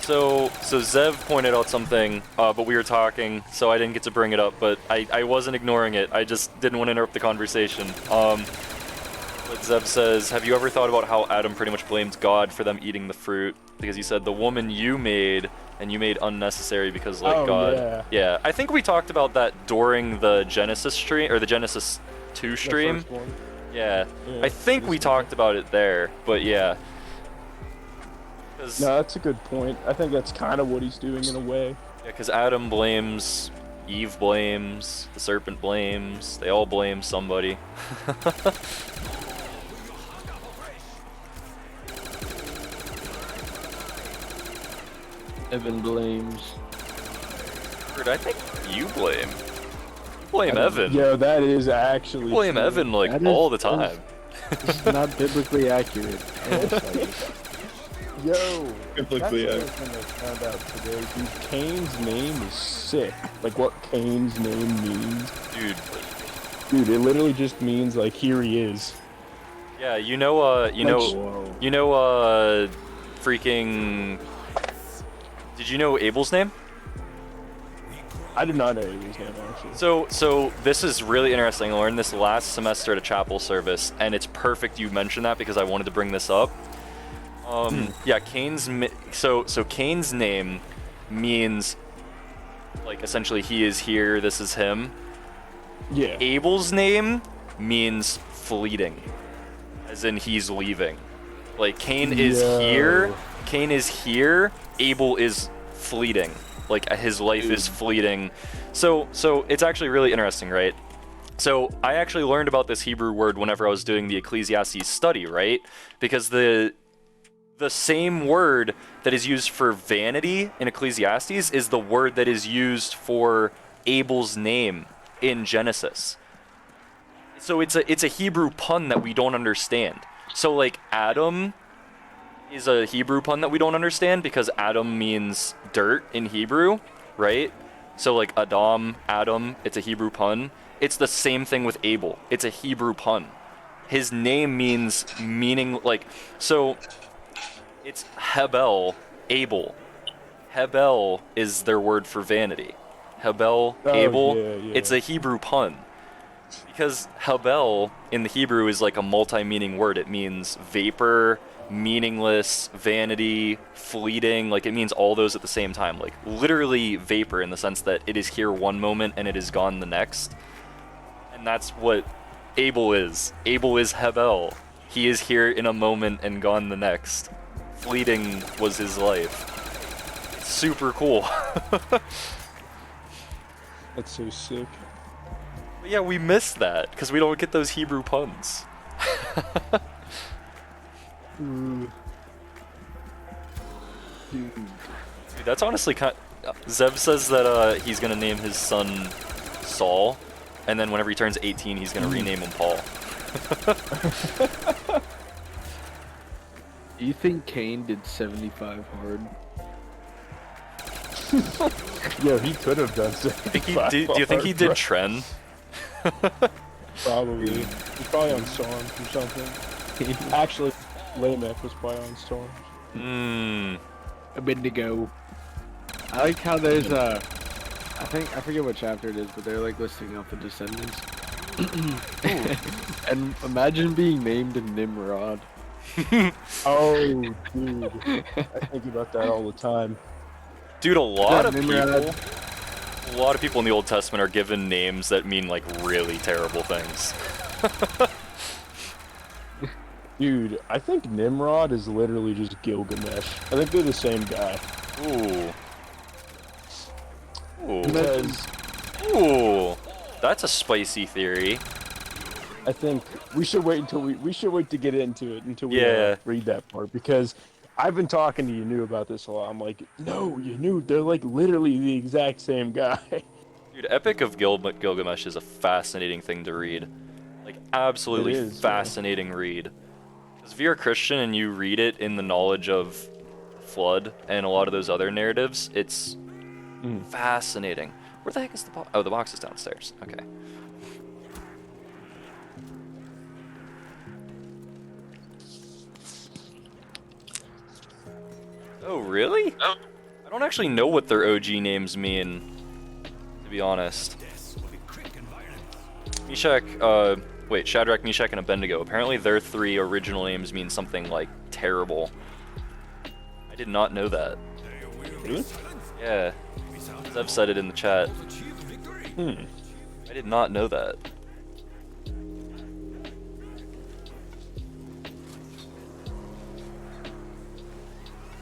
so Zev pointed out something, but we were talking, so I didn't get to bring it up. But I wasn't ignoring it. I just didn't want to interrupt the conversation. But Zev says, have you ever thought about how Adam pretty much blamed God for them eating the fruit? Because he said the woman you made, and you made unnecessary because like Oh, God. yeah. Yeah, I think we talked about that during the Genesis stream or the Genesis 2 the stream. first one. Yeah. Yeah, I think we this- talked about it there, but yeah. 'Cause- No, that's a good point. I think that's kind of what he's doing in a way. Yeah, because Adam blames, Eve blames, the serpent blames, they all blame somebody. Evan blames. Dude, I think you blame. You blame Evan. Yo, that is actually. You blame true. Evan like That is- all the that is- time. This is not biblically accurate. Yo, Biblically, that's another thing I found out today, dude. Cain's name is sick. Like what Cain's name means. Dude, Dude, it literally just means like here he is. yeah, Whoa. freaking. Did you know Abel's name? I did not know his name actually. So this is really interesting. I learned this last semester at a chapel service, and it's perfect you mentioned that because I wanted to bring this up. Yeah, so Cain's name means like essentially he is here, this is him. Yeah. Abel's name means fleeting, as in he's leaving. Like Cain is Yo. here, Cain is here, Abel is fleeting. Like his life is fleeting. So it's actually really interesting, right? So I actually learned about this Hebrew word whenever I was doing the Ecclesiastes study, right? Because the same word that is used for vanity in Ecclesiastes is the word that is used for Abel's name in Genesis. So it's a Hebrew pun that we don't understand. So like Adam is a Hebrew pun that we don't understand because Adam means dirt in Hebrew, right? So like Adam, it's a Hebrew pun. It's the same thing with Abel. It's a Hebrew pun. His name meaning like, so it's Hebel, Abel. Hebel is their word for vanity. Hebel, Oh, Abel, yeah, yeah. it's a Hebrew pun. Because Habel in the Hebrew is like a multi-meaning word. It means vapor, meaningless, vanity, fleeting. Like it means all those at the same time. Like literally vapor in the sense that it is here one moment and it is gone the next. And that's what Abel is. Abel is Habel. He is here in a moment and gone the next. Fleeting was his life. It's super cool. That's so sick. But yeah, we miss that because we don't get those Hebrew puns. Ooh. Dude, that's honestly kind. Zev says that he's gonna name his son Saul, and then whenever he turns 18, he's gonna rename him Paul. Do you think Kane did 75 hard? Yo, he could have done Do you think he did Tren? Probably. He's probably on Storms or something. Actually, Lamech was probably on Storms. Mmm. A Bendigo. I like how there's I forget what chapter it is, but they're like listing out the descendants. And imagine being named Nimrod. Oh, dude. I think about that all the time. Dude, a lot of Nimrod. people in the Old Testament are given names that mean like really terrible things. Dude, I think Nimrod is literally just Gilgamesh. I think they're the same guy. Ooh. Ooh. Because Ooh. That's a spicy theory. I think we should wait until we should wait to get into it until we Yeah. read that part, because I've been talking to Yanu about this a lot. I'm like, no, Yanu, they're like literally the exact same guy. Dude, Epic of Gilgamesh is a fascinating thing to read. Like, absolutely It is, fascinating read. Because if you're a Christian and you read it in the knowledge of Flood and a lot of those other narratives, it's fascinating. Where the heck is the box? Oh, the box is downstairs. Okay. Oh, really? I don't actually know what their OG names mean, to be honest. Meshach, wait, Shadrach, Meshach, and Abednego. Apparently their 3 original names mean something like terrible. I did not know that. Really? Yeah. Zev said it in the chat. Hmm. I did not know that.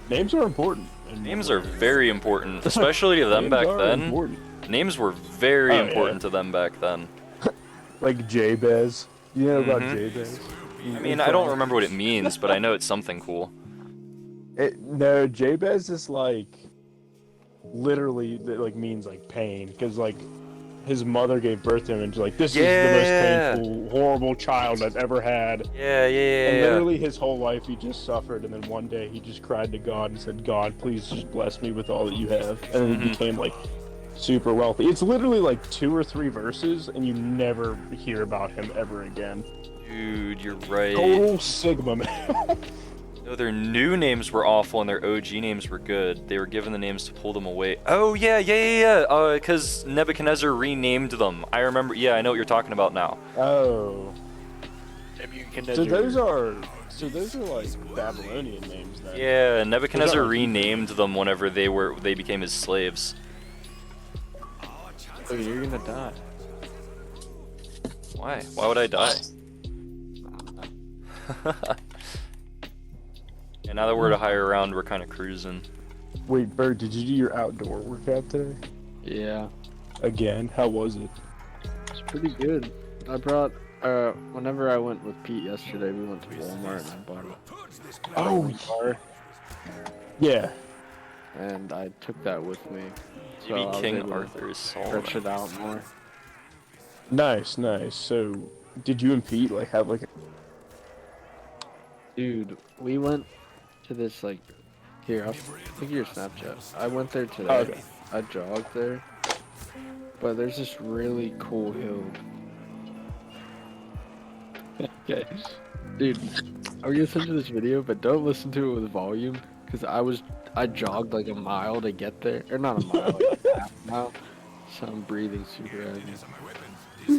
Names are important. And Names are very important, especially to them names back are then. important. Names were very Oh, yeah. important to them back then. Like Jabez. You know about Mhm. Jabez? I mean, I don't remember what it means, but I know it's something cool. No, Jabez is like literally it, like means like pain, because like his mother gave birth to him and she's like, this is the Yeah. most painful, horrible child I've ever had. Yeah, And yeah. literally his whole life he just suffered, and then one day he just cried to God and said, God, please just bless me with all that you have. And then he became like super wealthy. It's literally like 2 or 3 verses and you never hear about him ever again. Dude, you're right. Total Sigma, man. No, their new names were awful and their OG names were good. They were given the names to pull them away. Oh, yeah. Because Nebuchadnezzar renamed them. I remember. Yeah, I know what you're talking about now. Oh. So Nebuchadnezzar. those are like Babylonian names then. Yeah, Nebuchadnezzar like- renamed them whenever they became his slaves. Oh, you're gonna die. Why? Why would I die? And now that we're at a higher round, we're kind of cruising. Wait, Bird, did you do your outdoor workout today? Yeah, Again? How was it? it's pretty good. I brought whenever I went with Pete yesterday, we went to Walmart and I bought a Oh, bar, yeah. and I took that with me. So I Maybe was King able to Arthur is stretch solid. it out more. Nice, nice. So, did you and Pete like have like a... Dude, we went to this like here. I'll take your Snapchat. I went there today. Oh, okay. I jogged there, but there's this really cool hill. Okay, dude, I'm gonna send you this video, but don't listen to it with volume, because I jogged like a mile to get there, or not a mile, like half a mile. So I'm breathing super heavy. I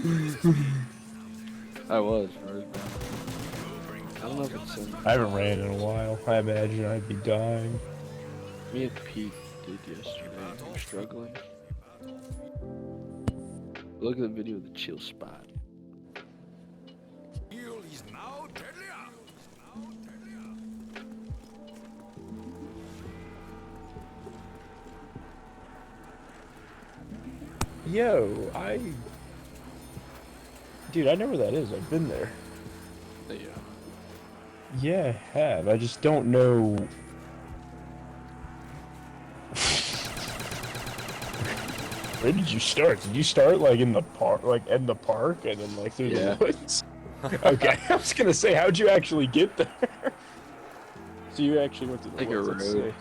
was. I don't know if it's I haven't ran in a while. I imagine I'd be dying. me and Pete did yesterday. We're struggling. Look at the video of the chill spot. Heal is now deadlier. Yo, Dude, I know where that is. I've been there. Yeah. Yeah, I have. I just don't know. Where did you start? Did you start like in the park, and then like through Yeah. the woods? Okay, I was gonna say, how'd you actually get there? So you actually went to the Take a woods. let's road. say.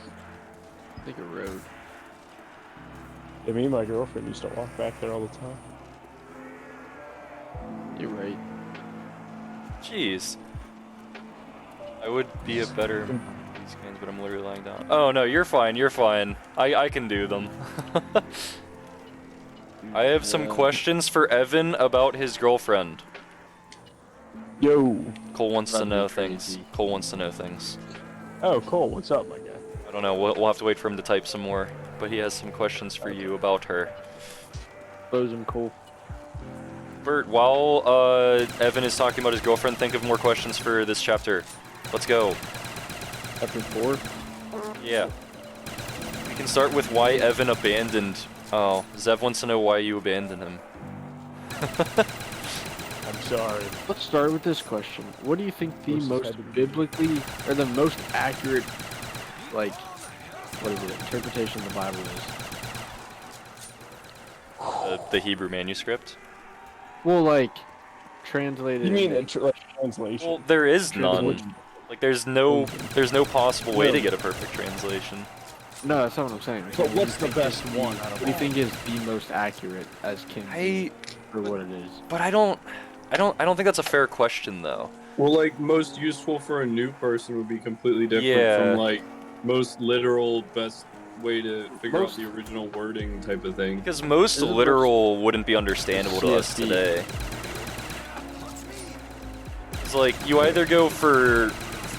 Take a road. Yeah, me and my girlfriend used to walk back there all the time. You're right. Jeez. I would be a better these games, but I'm literally lying down. Oh no, you're fine. You're fine. I can do them. I have some questions for Evan about his girlfriend. Yo. Cole wants to That'd be know crazy. things. Cole wants to know things. Oh, Cole, what's up, my guy? I don't know. We'll have to wait for him to type some more. But he has some questions for you about her. Close him, Cole. Bert, while Evan is talking about his girlfriend, think of more questions for this chapter. Let's go. Chapter 4. Yeah. We can start with why Evan abandoned. Oh, Zev wants to know why you abandoned him. I'm sorry. Let's start with this question. What do you think the Versus most Edward. biblically, or the most accurate, like, what is it, interpretation of the Bible is? The Hebrew manuscript. Well, like, translated. You mean into- like translation? Well, there is Translation. none. Like, there's no possible way to get a perfect translation. No, that's not what I'm saying. I'm But saying, what what's do you the think is best one out What of do you all? think is the most accurate as King for what it is? But I don't think that's a fair question though. Well, like most useful for a new person would be completely different Yeah. from like most literal best way to figure Most- out the original wording type of thing. Because most Is it literal wouldn't be understandable to us CSB. today. It's like you either go for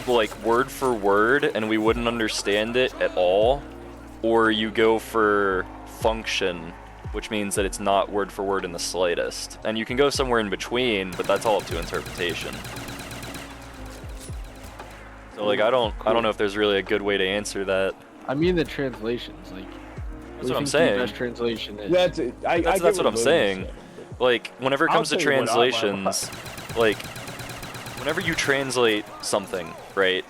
like word for word and we wouldn't understand it at all, or you go for function, which means that it's not word for word in the slightest. And you can go somewhere in between, but that's all up to interpretation. So like I don't know if there's really a good way to answer that. I mean the translations, like. That's what I'm saying. The best translation is. That's it. I That's get what I'm Logan's saying. Like, whenever it I'll comes to tell you what translations, like, whenever you translate something, right,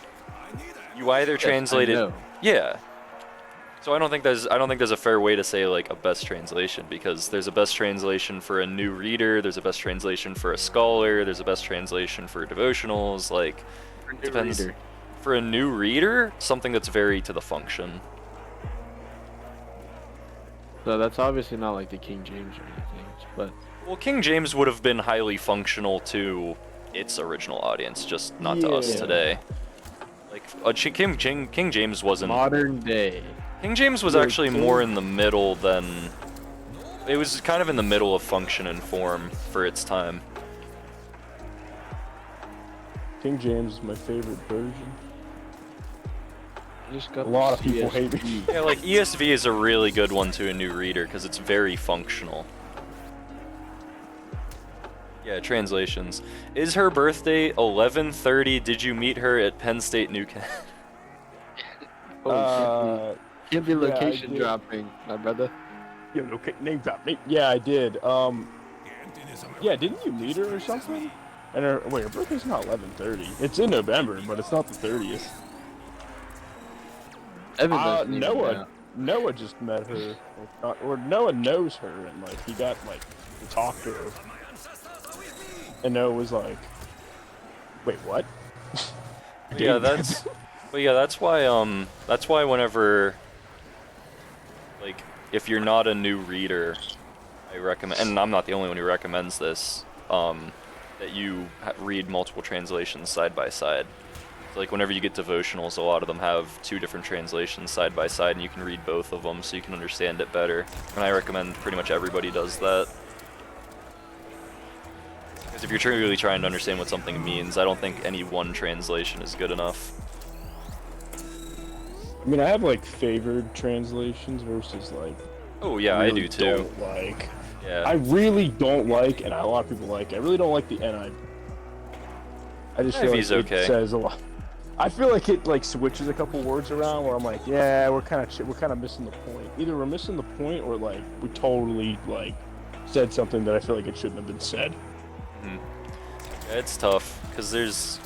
you either translate it, know. yeah. So I don't think there's a fair way to say like a best translation, because there's a best translation for a new reader, there's a best translation for a scholar, there's a best translation for devotionals, like, For a new depends. reader. For a new reader, something that's very to the function. So that's obviously not like the King James or anything, but Well, King James would have been highly functional to its original audience, just not to us Yeah. today. Like, King James wasn't. modern day. King James was Yeah, actually King- more in the middle than. It was kind of in the middle of function and form for its time. King James is my favorite version. I just got A lot the of people hate me. CSB. Yeah, like ESV is a really good one to a new reader because it's very functional. Yeah, translations. Is her birthday 11/30? Did you meet her at Penn State New Kent? Oh, can't be yeah, I location did. dropping, my brother. Yo, okay, name drop. Yeah, I did. Yeah, didn't you meet her or something? And wait, her birthday's not 11/30. It's in November, but it's not the 30th. Evan doesn't even Noah, know. Noah just met her, or Noah knows her, and like he got like to talk to her, and Noah was like, "Wait, what?" Yeah, that's. But yeah, that's why whenever, like, if you're not a new reader, I recommend, and I'm not the only one who recommends this, that you read multiple translations side by side. So, like, whenever you get devotionals, a lot of them have two different translations side by side, and you can read both of them so you can understand it better. And I recommend pretty much everybody does that. Because if you're truly trying to understand what something means, I don't think any one translation is good enough. I mean, I have like favored translations versus like. Oh yeah, I really do too. Don't like. Yeah. I really don't like, and a lot of people like. I really don't like the NIV. I just feel like NIV's okay. it says a lot. I feel like it like switches a couple words around where I'm like, yeah, we're kind of missing the point. Either we're missing the point or like we totally like said something that I feel like it shouldn't have been said. Yeah, it's tough because there's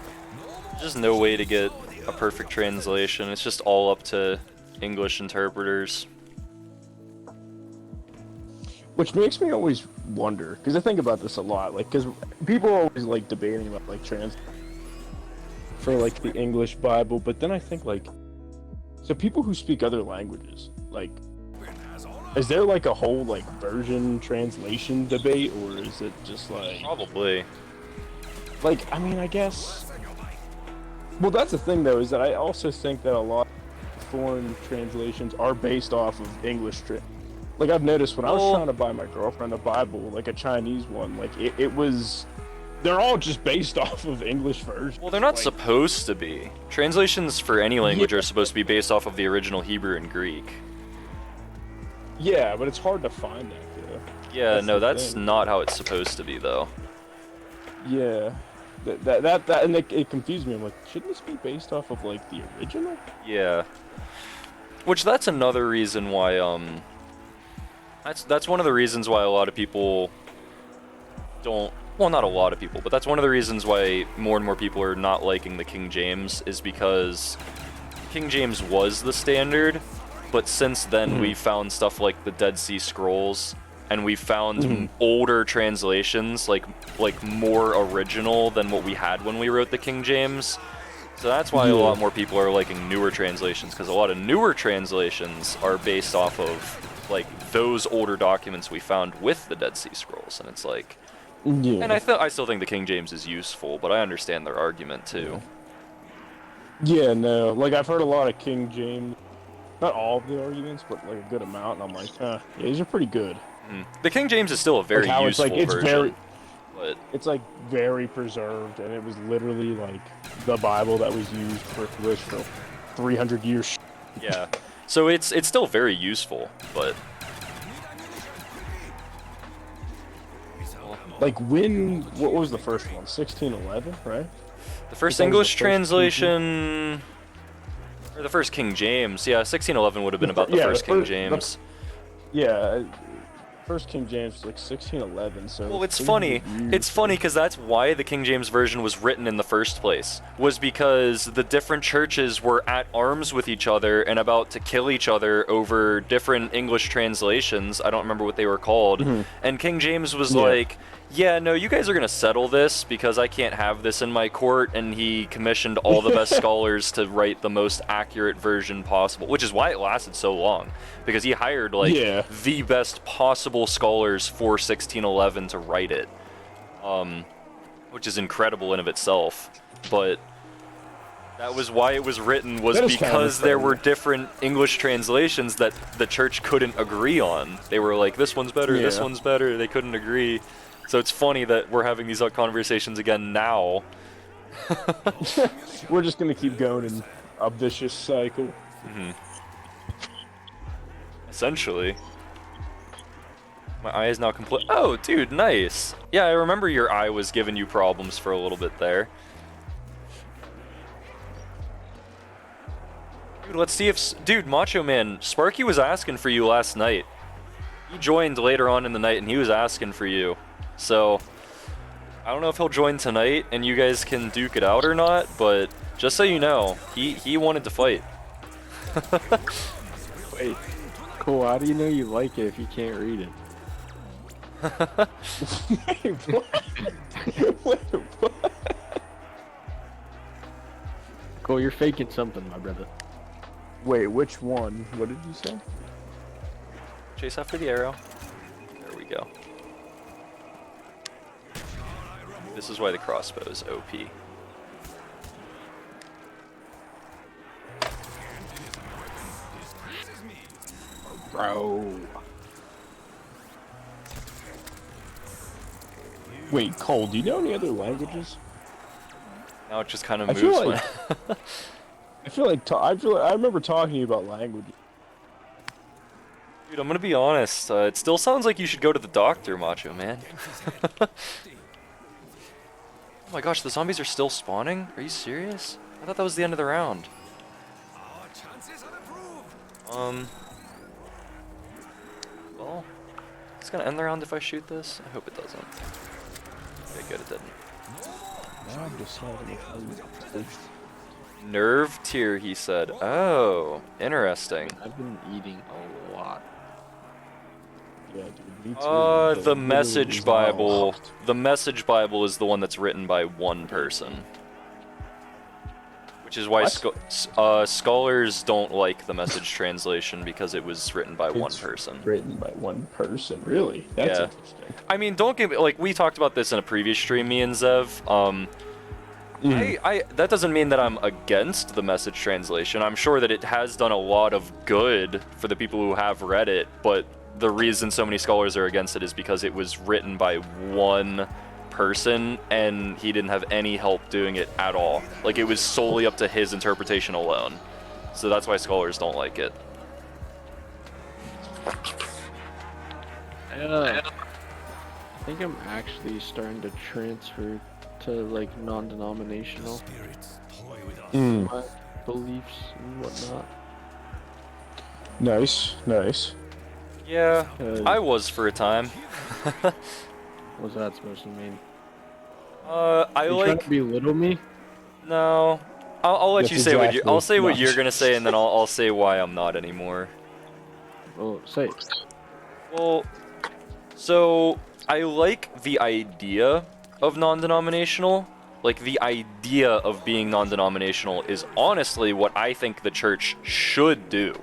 just no way to get a perfect translation. It's just all up to English interpreters. Which makes me always wonder, because I think about this a lot, like, because people are always like debating about like for like the English Bible, but then I think like, so people who speak other languages, like, is there like a whole like version translation debate, or is it just like Probably. like, I mean, I guess. Well, that's the thing though, is that I also think that a lot of foreign translations are based off of English. Like I've noticed when I was trying to buy my girlfriend a Bible, like a Chinese one, like it was, they're all just based off of English versions. Well, they're not like, supposed to be. Translations for any language are supposed to be based off of the original Hebrew and Greek. Yeah, but it's hard to find that. Yeah, That's no, the that's thing. not how it's supposed to be, though. Yeah, that and it confused me. I'm like, shouldn't this be based off of like the original? Yeah. Which that's another reason why that's one of the reasons why a lot of people don't, well, not a lot of people, but that's one of the reasons why more and more people are not liking the King James, is because King James was the standard, but since then we found stuff like the Dead Sea Scrolls, and we found older translations, like more original than what we had when we wrote the King James. So that's why a lot more people are liking newer translations, because a lot of newer translations are based off of like those older documents we found with the Dead Sea Scrolls, and it's like, Yeah. and I still think the King James is useful, but I understand their argument too. Yeah, no, like I've heard a lot of King James, not all of the arguments, but like a good amount, and I'm like, yeah, these are pretty good. The King James is still a very Like how it's useful like it's version, very, but it's like very preserved, and it was literally like the Bible that was used for English for 300 years. yeah. So it's still very useful, but Like when, what was the first one? 1611, right? the first that was English the first translation, or the first King James, yeah, 1611 would have been about the Yeah, first the King fir- the- James. Yeah, first King James was like 1611. So. Well, it's 300 funny. years. It's funny because that's why the King James Version was written in the first place. Was because the different churches were at arms with each other and about to kill each other over different English translations. I don't remember what they were called. And King James was like, yeah, no, you guys are going to settle this because I can't have this in my court. And he commissioned all the best scholars to write the most accurate version possible, which is why it lasted so long. Because he hired, like, the best possible scholars for 1611 to write it. Which is incredible in of itself. But that was why it was written, was That is kind of because there were incredible. different English translations that the church couldn't agree on. They were like, this one's better, this Yeah. one's better. They couldn't agree. So it's funny that we're having these conversations again now. We're just gonna keep going in a vicious cycle. Essentially. My eye is now complete. Oh, dude, nice. Yeah, I remember your eye was giving you problems for a little bit there. Dude, let's see if... Dude, Macho Man, Sparky was asking for you last night. He joined later on in the night, and he was asking for you. So, I don't know if he'll join tonight, and you guys can duke it out or not, but just so you know, he wanted to fight. Wait. Cool, how do you know you like it if you can't read it? Wait, what? Cool, you're faking something, my brother. Wait, which one? What did you say? Chase after the arrow. There we go. This is why the crossbow is OP. Bro. Wait, Cole, do you know any other languages? Now it just kind of I moves. feel like I remember talking to you about language. Dude, I'm gonna be honest. It still sounds like you should go to the doctor, Macho Man. Oh my gosh, the zombies are still spawning? Are you serious? I thought that was the end of the round. Our chances are improved. Well, it's gonna end the round if I shoot this. I hope it doesn't. Okay, good, it didn't. Now I'm deciding if I Nerve tier, he said. Oh, interesting. I've been eating a lot. Yeah, dude, me too. The Literally Message is Bible. not- The Message Bible is the one that's written by one person. Which is why What? scholars don't like the Message translation because it was written by one It's person. Written by one person, really? That's Yeah. interesting. I mean, don't get me, like, we talked about this in a previous stream, me and Zev. That doesn't mean that I'm against the Message translation. I'm sure that it has done a lot of good for the people who have read it, but the reason so many scholars are against it is because it was written by one person and he didn't have any help doing it at all. Like, it was solely up to his interpretation alone. So that's why scholars don't like it. I think I'm actually starting to transfer to like non-denominational Spirits toy with us. my beliefs and whatnot. Nice, nice. Yeah, 'Cause I was for a time. what's that supposed to mean? I You trying like... to belittle me? No. I'll let That's you say what you... exactly- I'll say what no. you're gonna say, and then I'll say why I'm not anymore. Well, say it. Well, so I like the idea of non-denominational. Like, the idea of being non-denominational is honestly what I think the church should do.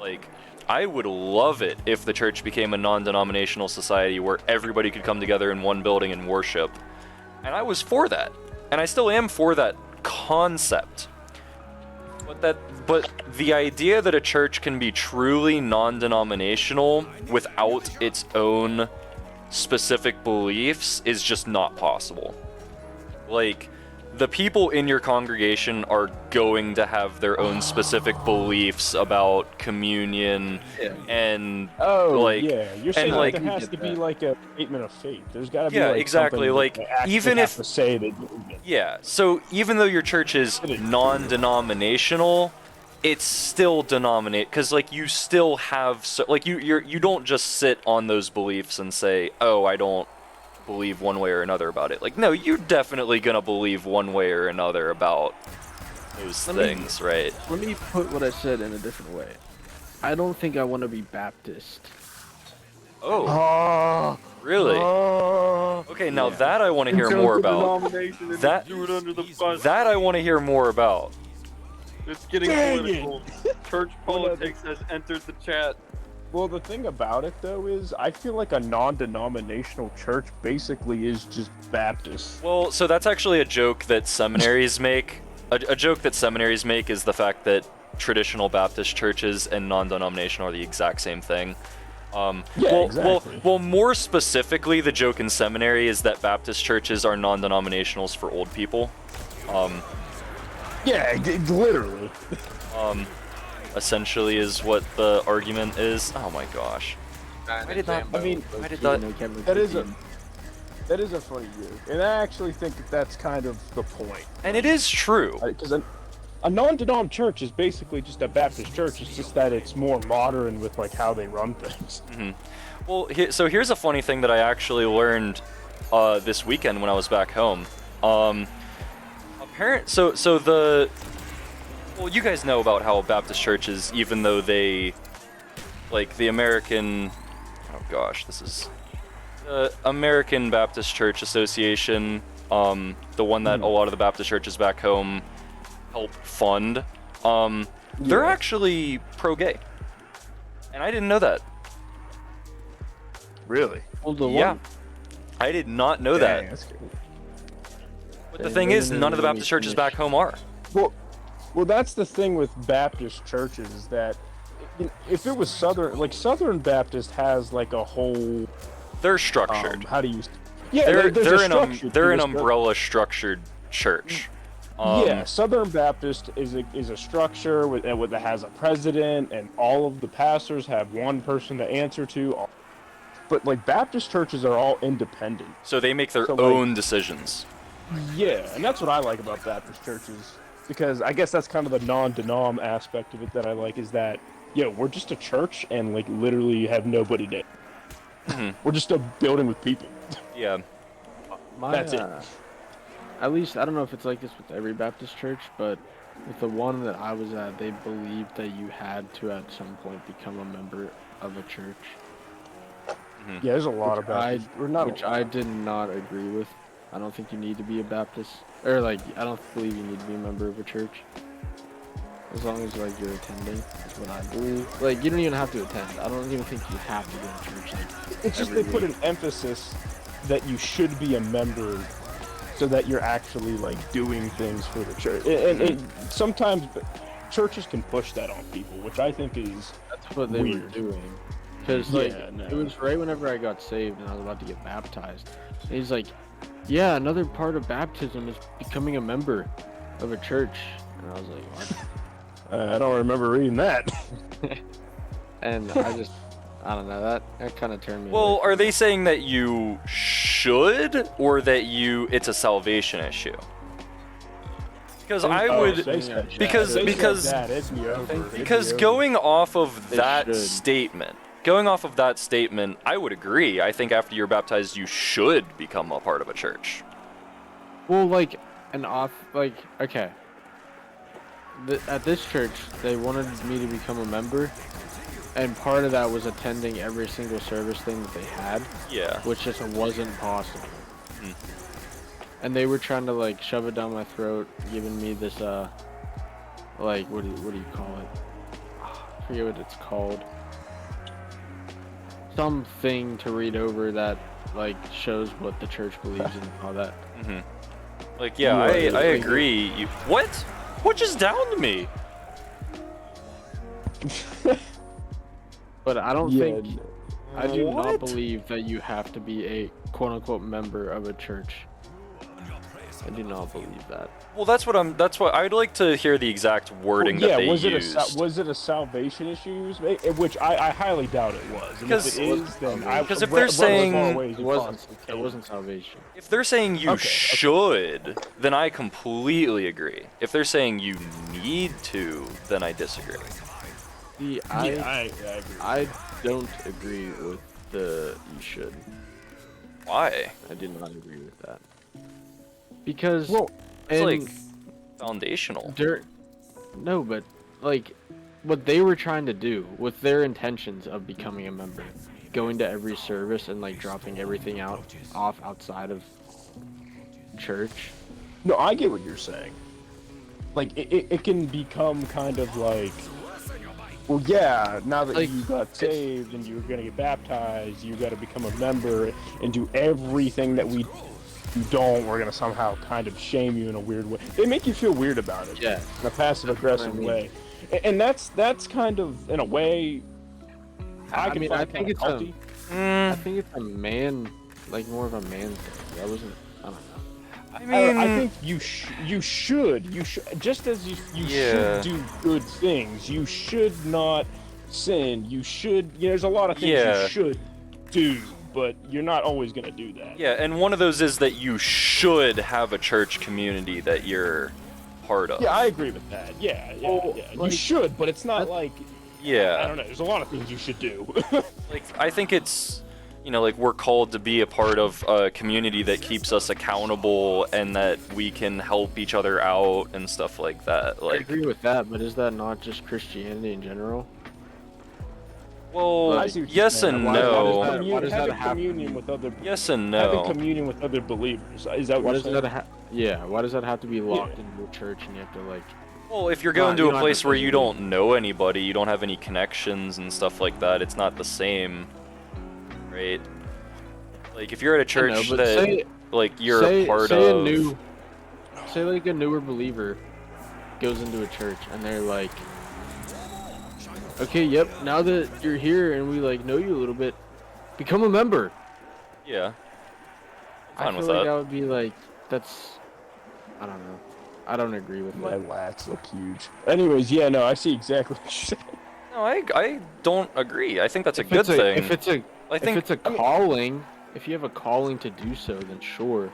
Like, I would love it if the church became a non-denominational society where everybody could come together in one building and worship. And I was for that. And I still am for that concept. But the idea that a church can be truly non-denominational without its own specific beliefs is just not possible. Like, the people in your congregation are going to have their own specific beliefs about communion and Oh, like, yeah. You're saying and, like, there has to be like a statement of faith. There's got to be Yeah, like exactly, something that like, they actually even have if- to say they believe in. yeah. So even though your church is non-denominational, it's still denominate because like you still have like you don't just sit on those beliefs and say, oh, I don't believe one way or another about it. Like, no, you're definitely gonna believe one way or another about those Let me- things, right? Let me put what I said in a different way. I don't think I want to be Baptist. Oh, Oh, really? Okay, now that I want to hear more about. That that I want to hear more about. It's getting Dang political. Church politics has entered the chat. Well, the thing about it though is, I feel like a non-denominational church basically is just Baptist. Well, so that's actually a joke that seminaries make. A joke that seminaries make is the fact that traditional Baptist churches and non-denominational are the exact same thing. Yeah, exactly. Well, more specifically, the joke in seminary is that Baptist churches are non-denominationals for old people. Yeah, literally. Essentially is what the argument is. Oh my gosh. I did not- I mean, I did that- That is a funny joke, and I actually think that that's kind of the point. And it is true. Because a non-denom church is basically just a Baptist church. It's just that it's more modern with like how they run things. Well, so here's a funny thing that I actually learned this weekend when I was back home. Well, you guys know about how Baptist churches, even though they, like the American, oh gosh, this is the American Baptist Church Association, the one that a lot of the Baptist churches back home help fund. They're actually pro-gay, and I didn't know that. Really? Well, the Yeah, one, I did not know Dang, that. that's good. But the thing is, none of the Baptist churches back home are. Well, that's the thing with Baptist churches is that if it was Southern Baptist has like a whole They're structured. how do you? Yeah, there's a structure to they're an this. umbrella structured church. Yeah, Southern Baptist is a structure that has a president, and all of the pastors have one person to answer to. But like Baptist churches are all independent. So they make their So, like- own decisions. Yeah, and that's what I like about Baptist churches, because I guess that's kind of the non-denom aspect of it that I like, is that, we're just a church, and like literally have nobody to. We're just a building with people. Yeah. That's it. At least, I don't know if it's like this with every Baptist church, but with the one that I was at, they believed that you had to at some point become a member of a church. Yeah, there's a lot of Baptists. Which I did not agree with. I don't think you need to be a Baptist, or like, I don't believe you need to be a member of a church. As long as like you're attending, is what I believe. Like, you don't even have to attend. I don't even think you have to go to church. Like, It's just they put an emphasis that you should be a member, so that you're actually like doing things for the church. And sometimes churches can push that on people, which I think is that's what they were weird. doing. Because like, Yeah, no. it was right whenever I got saved and I was about to get baptized. And he's like, yeah, another part of baptism is becoming a member of a church. And I was like, what? I don't remember reading that. And I don't know, that kind of turned me Well, away are from they saying that you should, or that it's a salvation issue? Because I would, They said that. because- They said because- that, it'd be over. It'd be because over. going off of They that should. statement, I would agree. I think after you're baptized, you should become a part of a church. Well, like, okay. At this church, they wanted me to become a member, and part of that was attending every single service thing that they had, Yeah. which just wasn't possible. And they were trying to, like, shove it down my throat, giving me this, like, what do you call it? I forget what it's called. Something to read over that, like, shows what the church believes in and all that. Like, yeah, I agree. What? What just downed me? But I don't Yeah, think, I do not What? believe that you have to be a quote-unquote member of a church. I do not believe that. Well, that's what I'd like to hear the exact wording yeah, that they was used. was it a salvation issue? Which I highly doubt it was. And if Because- it is, then I because if run they're as far saying- away as It you wasn't. possibly It can. wasn't salvation. If they're saying you Okay. should, then I completely agree. If they're saying you need to, then I disagree. See, I agree. I don't agree with the you should. Why? I did not agree with that. Because Well, It's and like foundational. no, but like what they were trying to do with their intentions of becoming a member, going to every service and like dropping everything off outside of church. No, I get what you're saying. Like, it can become kind of like, well, yeah, now that Like, you got saved and you're going to get baptized, you got to become a member and do everything that we don't. We're going to somehow kind of shame you in a weird way. They make you feel weird about it. Yeah. In a passive-aggressive mean. way. And that's kind of, in a way, I can mean, find I think kind of it's healthy. I think it's a man, like more of a man thing. I don't know. I think you should just as you Yeah. should do good things. You should not sin. You should. There's a lot of things Yeah. you should do, but you're not always gonna do that. Yeah, and one of those is that you should have a church community that you're part of. Yeah, I agree with that. Yeah. Well, You like, should, but it's not like I Yeah. don't know. There's a lot of things you should do. Like, I think it's, like we're called to be a part of a community that keeps us accountable and that we can help each other out and stuff like that. I Like, agree with that, but is that not just Christianity in general? well, I see what you're yes saying. and Why no. does why does that having have to communion be- with other Yes and having no. communion with other believers. Is that Why what does you're that why does that have to be locked into a church and you have to like Well, if you're Well, going you to don't a have place to where you physically- don't know anybody, you don't have any connections and stuff like that, it's not the same, right? Like, if you're at a I know, church but that, say- like, you're say, a part say of... say like a newer believer goes into a church and they're like, okay, yep, now that you're here and we like know you a little bit, become a member. Yeah. I Fine feel with like that. that would be like I don't know. I don't agree with My that. lats look huge. Anyways, yeah, no, I see exactly what you're saying. No, I don't agree. I think that's a If good it's thing. if it's a I think if it's a calling, if you have a calling to do so, then sure.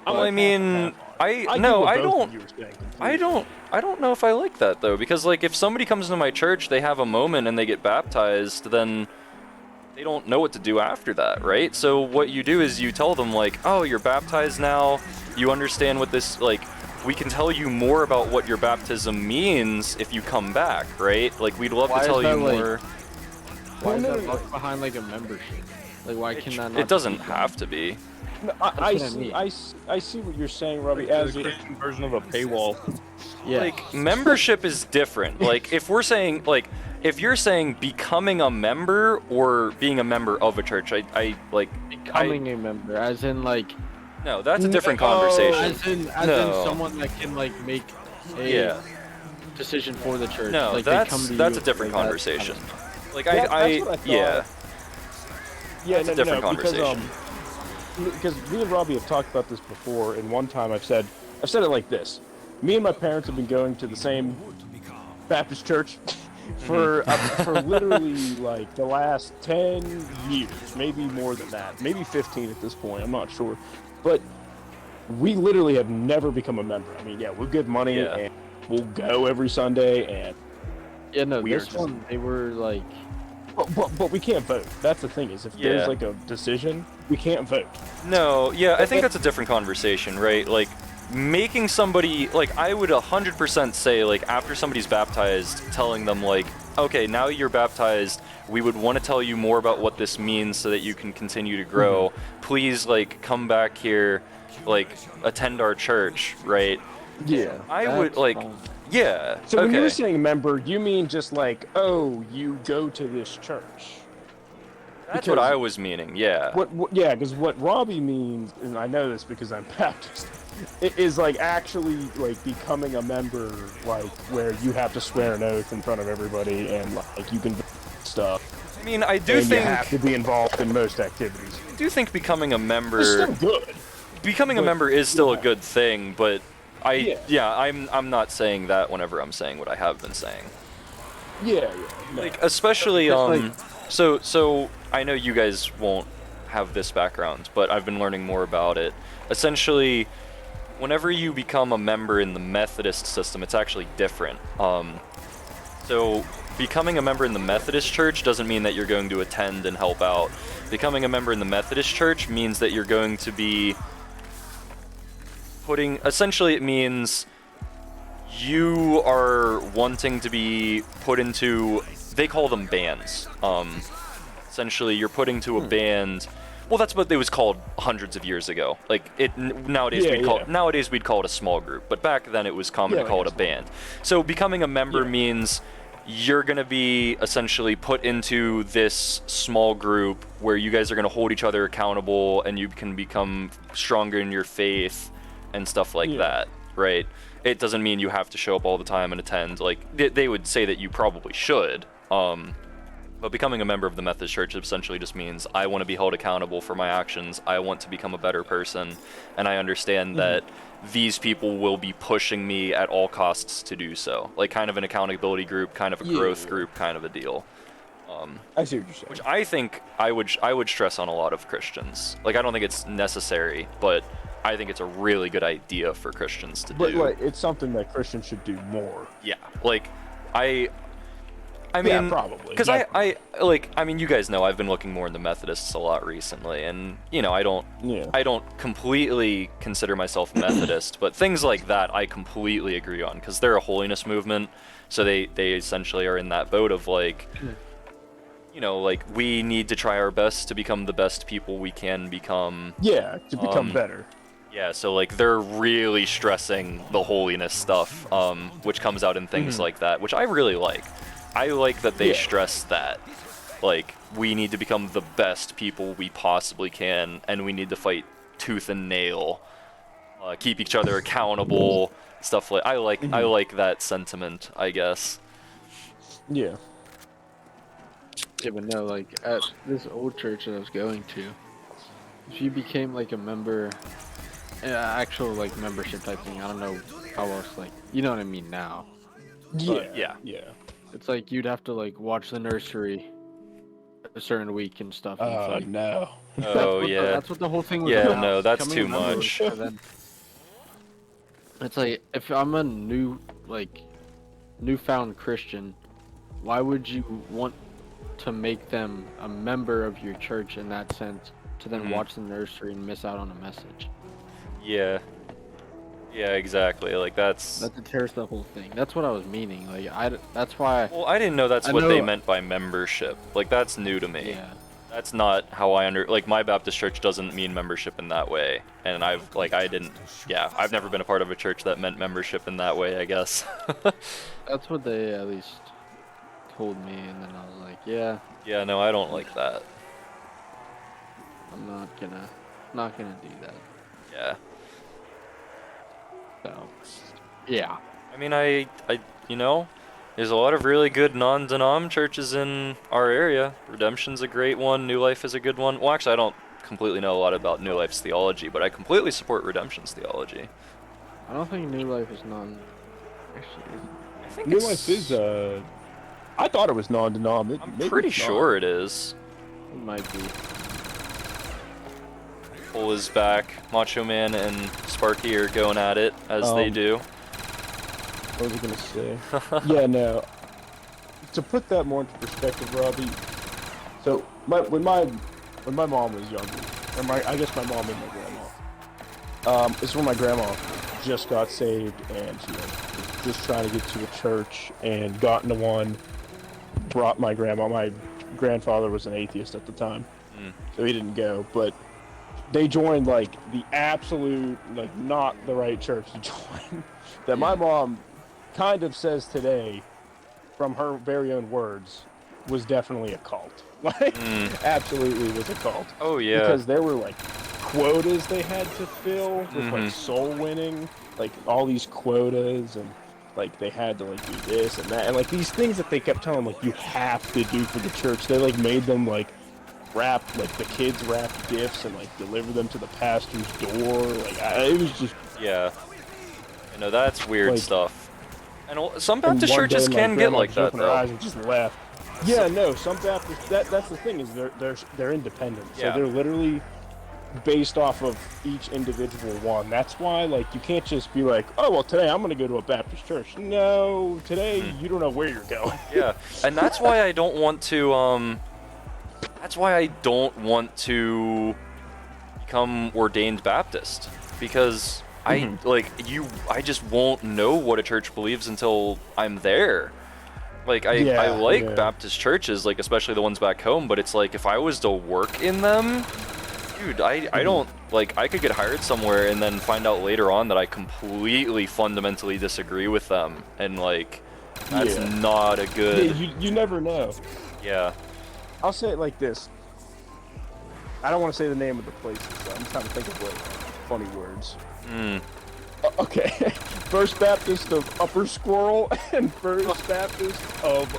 well, I mean, I get no, what I both don't. of you were saying I completely. don't know if I like that though, because like if somebody comes into my church, they have a moment and they get baptized, then they don't know what to do after that, right? So what you do is you tell them like, "Oh, you're baptized now. You understand what this like we can tell you more about what your baptism means if you come back, right? Like we'd love Why to is tell you that, like- more." Why is no, that no, locked behind like a membership? Like why can that not? It doesn't just be done? have to be. No, what I mean. I see what you're saying, Robbie, as a Christian version of a paywall. Yeah. Like membership is different. Like if we're saying like if you're saying becoming a member or being a member of a church, I like Becoming a member, as in like, no, that's a different Oh. conversation. as No. in someone that can like make a Yeah. decision for the church. No, like, they come to that's you, a different like, that conversation. kind of stuff. Like That's what I I thought. yeah. Yeah, That's a different conversation. Because me and Robbie have talked about this before, and one time I've said it like this: me and my parents have been going to the same Baptist church for literally like the last 10 years, maybe more than that, maybe 15 at this point. I'm not sure, but we literally have never become a member. I mean, yeah, we'll give money Yeah. and we'll go every Sunday, and Yeah, no, We are this just- one they were like, but we can't vote. That's the thing is, if Yeah. there's like a decision, we can't vote. No, yeah, I think that's a different conversation, right? Like making somebody like I would 100% say like after somebody's baptized, telling them like, okay, now you're baptized, we would want to tell you more about what this means so that you can continue to grow. Please like come back here, like attend our church, right? Yeah. I would that's like fine. yeah. So when okay. you were saying member, you mean just like, oh, you go to this church? That's what because- I was meaning. Yeah. What yeah, because what Robbie means, and I know this because I'm Baptist, it is like actually like becoming a member, like where you have to swear an oath in front of everybody, and like you can do stuff, I mean, I do and you think have to be involved in most activities. I do think becoming a member It's still good. becoming a But, member is still a yeah. good thing, but Yeah. I'm not saying that whenever I'm saying what I have been saying. Yeah, no. Like especially It's like- so I know you guys won't have this background, but I've been learning more about it. Essentially, whenever you become a member in the Methodist system, it's actually different. So becoming a member in the Methodist church doesn't mean that you're going to attend and help out. Becoming a member in the Methodist church means that you're going to be essentially it means you are wanting to be put into, they call them bands. Essentially you're put into a band. Well, that's what it was called hundreds of years ago. Like nowadays Yeah, nowadays we'd call it a small group, but back then it was common Yeah, to call like it a band. So becoming a member Yeah. means you're going to be essentially put into this small group where you guys are going to hold each other accountable and you can become stronger in your faith and stuff like Yeah. that, right? It doesn't mean you have to show up all the time and attend. Like they would say that you probably should. But becoming a member of the Methodist Church essentially just means I want to be held accountable for my actions. I want to become a better person, and I understand that these people will be pushing me at all costs to do so. Like kind of an accountability group, kind of a growth Yeah. group, kind of a deal. I see what you're saying. Which I think I would stress on a lot of Christians. Like I don't think it's necessary, but I think it's a really good idea for Christians to But do. like, it's something that Christians should do more. Yeah, like I mean, Yeah, probably, because I mean, you guys know I've been looking more into Methodists a lot recently, and you know, I don't completely consider myself Methodist, but things like that I completely agree on because they're a holiness movement, so they essentially are in that boat of like, you know, like we need to try our best to become the best people we can become. Yeah, to become better. Yeah, so like they're really stressing the holiness stuff, which comes out in things like that, which I really like. I like that they Yeah. stress that. Like, we need to become the best people we possibly can, and we need to fight tooth and nail, keep each other accountable, stuff like. I like that sentiment, I guess. Yeah. Yeah, but no, like at this old church that I was going to, if you became like a member, actual like membership type thing, I don't know how else, like, you know what I mean now. Yeah. Yeah. It's like you'd have to like watch the nursery a certain week and stuff. And it's Oh like, no. Oh yeah. that's what the whole thing was Yeah, about. no, that's Becoming a too member much. was- and then- It's like, if I'm a newfound Christian, why would you want to make them a member of your church in that sense, to then Mhm. watch the nursery and miss out on a message? Yeah. Yeah, exactly. Like that's. That deters the whole thing. That's what I was meaning. Like, that's why. Well, I didn't know that's I what they know- meant by membership. Like that's new to me. Yeah. That's not how I like my Baptist church doesn't mean membership in that way. And I've I've never been a part of a church that meant membership in that way, I guess. That's what they at least told me, and then I was like, yeah, Yeah, no, I don't like that. I'm not gonna do that. Yeah. So, yeah. I mean, there's a lot of really good non-denom churches in our area. Redemption's a great one. New Life is a good one. Well, actually, I don't completely know a lot about New Life's theology, but I completely support Redemption's theology. I don't think New Life is actually. I think New it's- Life is I thought it was non-denom. I'm pretty sure it is. It might be. Cole is back. Macho Man and Sparky are going at it as they do. What was I gonna say? Yeah, no. To put that more into perspective, Robbie. So when my mom was younger, I guess my mom and my grandma. It's when my grandma just got saved and she was just trying to get to a church and got into one. Brought my grandma. My grandfather was an atheist at the time, so he didn't go. But they joined like the absolute, like, not the right church to join. That my mom kind of says today, from her very own words, was definitely a cult. Like, absolutely was a cult. Oh yeah. Because there were like quotas they had to fill with Mhm. like soul winning, like all these quotas, and like they had to like do this and that, and like these things that they kept telling like you have to do for the church. They like made them like wrap, like the kids wrap gifts and like deliver them to the pastor's door. Like it was just. Yeah. I know that's weird Like- stuff. And some and Baptist one churches day, my can get grandma like just that opened her though. eyes and just left. Yeah, no, some Baptists. That's the thing, is they're independent. Yeah. So they're literally based off of each individual one. That's why, like, you can't just be like, oh well, today I'm gonna go to a Baptist church. No, today you don't know where you're going. Yeah, and that's why I don't want to. That's why I don't want to become ordained Baptist, because I just won't know what a church believes until I'm there. Like I Yeah, like yeah. Baptist churches, like especially the ones back home, but it's like if I was to work in them, dude, I don't like I could get hired somewhere and then find out later on that I completely fundamentally disagree with them, and like that's Yeah. not a Yeah, good. you never know. Yeah. I'll say it like this. I don't want to say the name of the places, so I'm trying to think of like funny words. Mm. Okay, First Baptist of Upper Squirrel and First Baptist of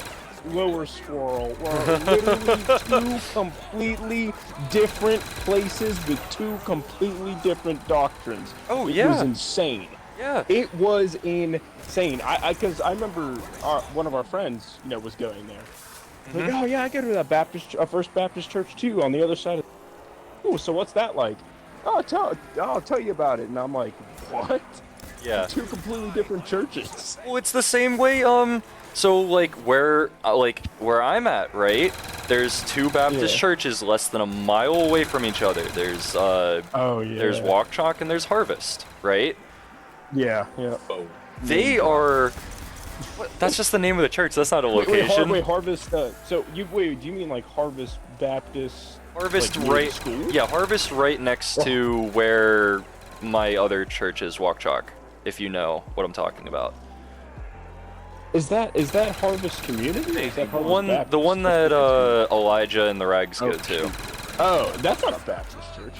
Lower Squirrel were literally two completely different places with two completely different doctrines. Oh, It yeah. was insane. Yeah. It was insane. Because I remember one of our friends, was going there. Like, oh yeah, I go to that First Baptist Church too, on the other side of. Oh, so what's that like? Oh, I'll tell you about it. And I'm like, what? Yeah. Two completely different churches. Well, it's the same way. So like where I'm at, right? There's two Baptist Yeah. churches less than a mile away from each other. There's Oh yeah. there's Walk Chalk and there's Harvest, right? Yeah, yeah. They are. That's just the name of the church. That's not a location. Wait, Harvest. So do you mean like Harvest Baptist? Harvest like, near the right. school? Yeah, Harvest right next to where my other church is, Walk Chalk. If you know what I'm talking about. Is that Harvest Community? Or is that Harvest Baptist? The one that Elijah and the Rags go to. Oh, that's not a Baptist church,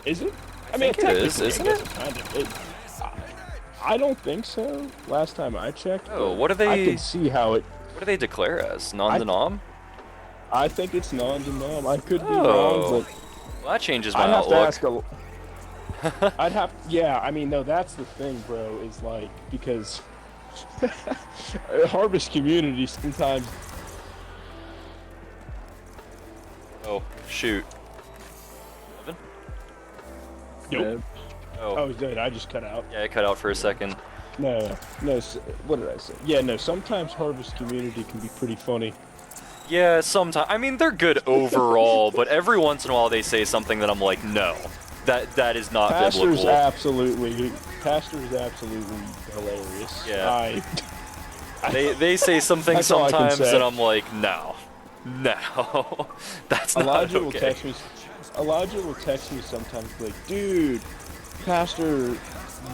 is it? I think it is, technically, isn't I guess it? Kind of. I don't think so. Last time I checked. Oh, but what do they- I can see how it. What do they declare as? Non-denom? I think it's non-denom. I could be Oh. wrong, but Well, that changes my I'd have to outlook. ask I'd have, yeah, I mean, no, that's the thing, bro, is like, because Harvest Community sometimes, Oh, shoot. Evan? Nope. Oh, oh, did I just cut out? yeah, it cut out for a second. No, what did I say? Yeah, no, sometimes Harvest Community can be pretty funny. Yeah, sometimes. I mean, they're good overall, but every once in a while they say something that I'm like, no, that is not Pastor's biblical. absolutely hilarious. Yeah. They say something That's all I can sometimes say. that I'm like, no, that's not Elijah will okay. text me. Elijah will text me sometimes like, dude, Pastor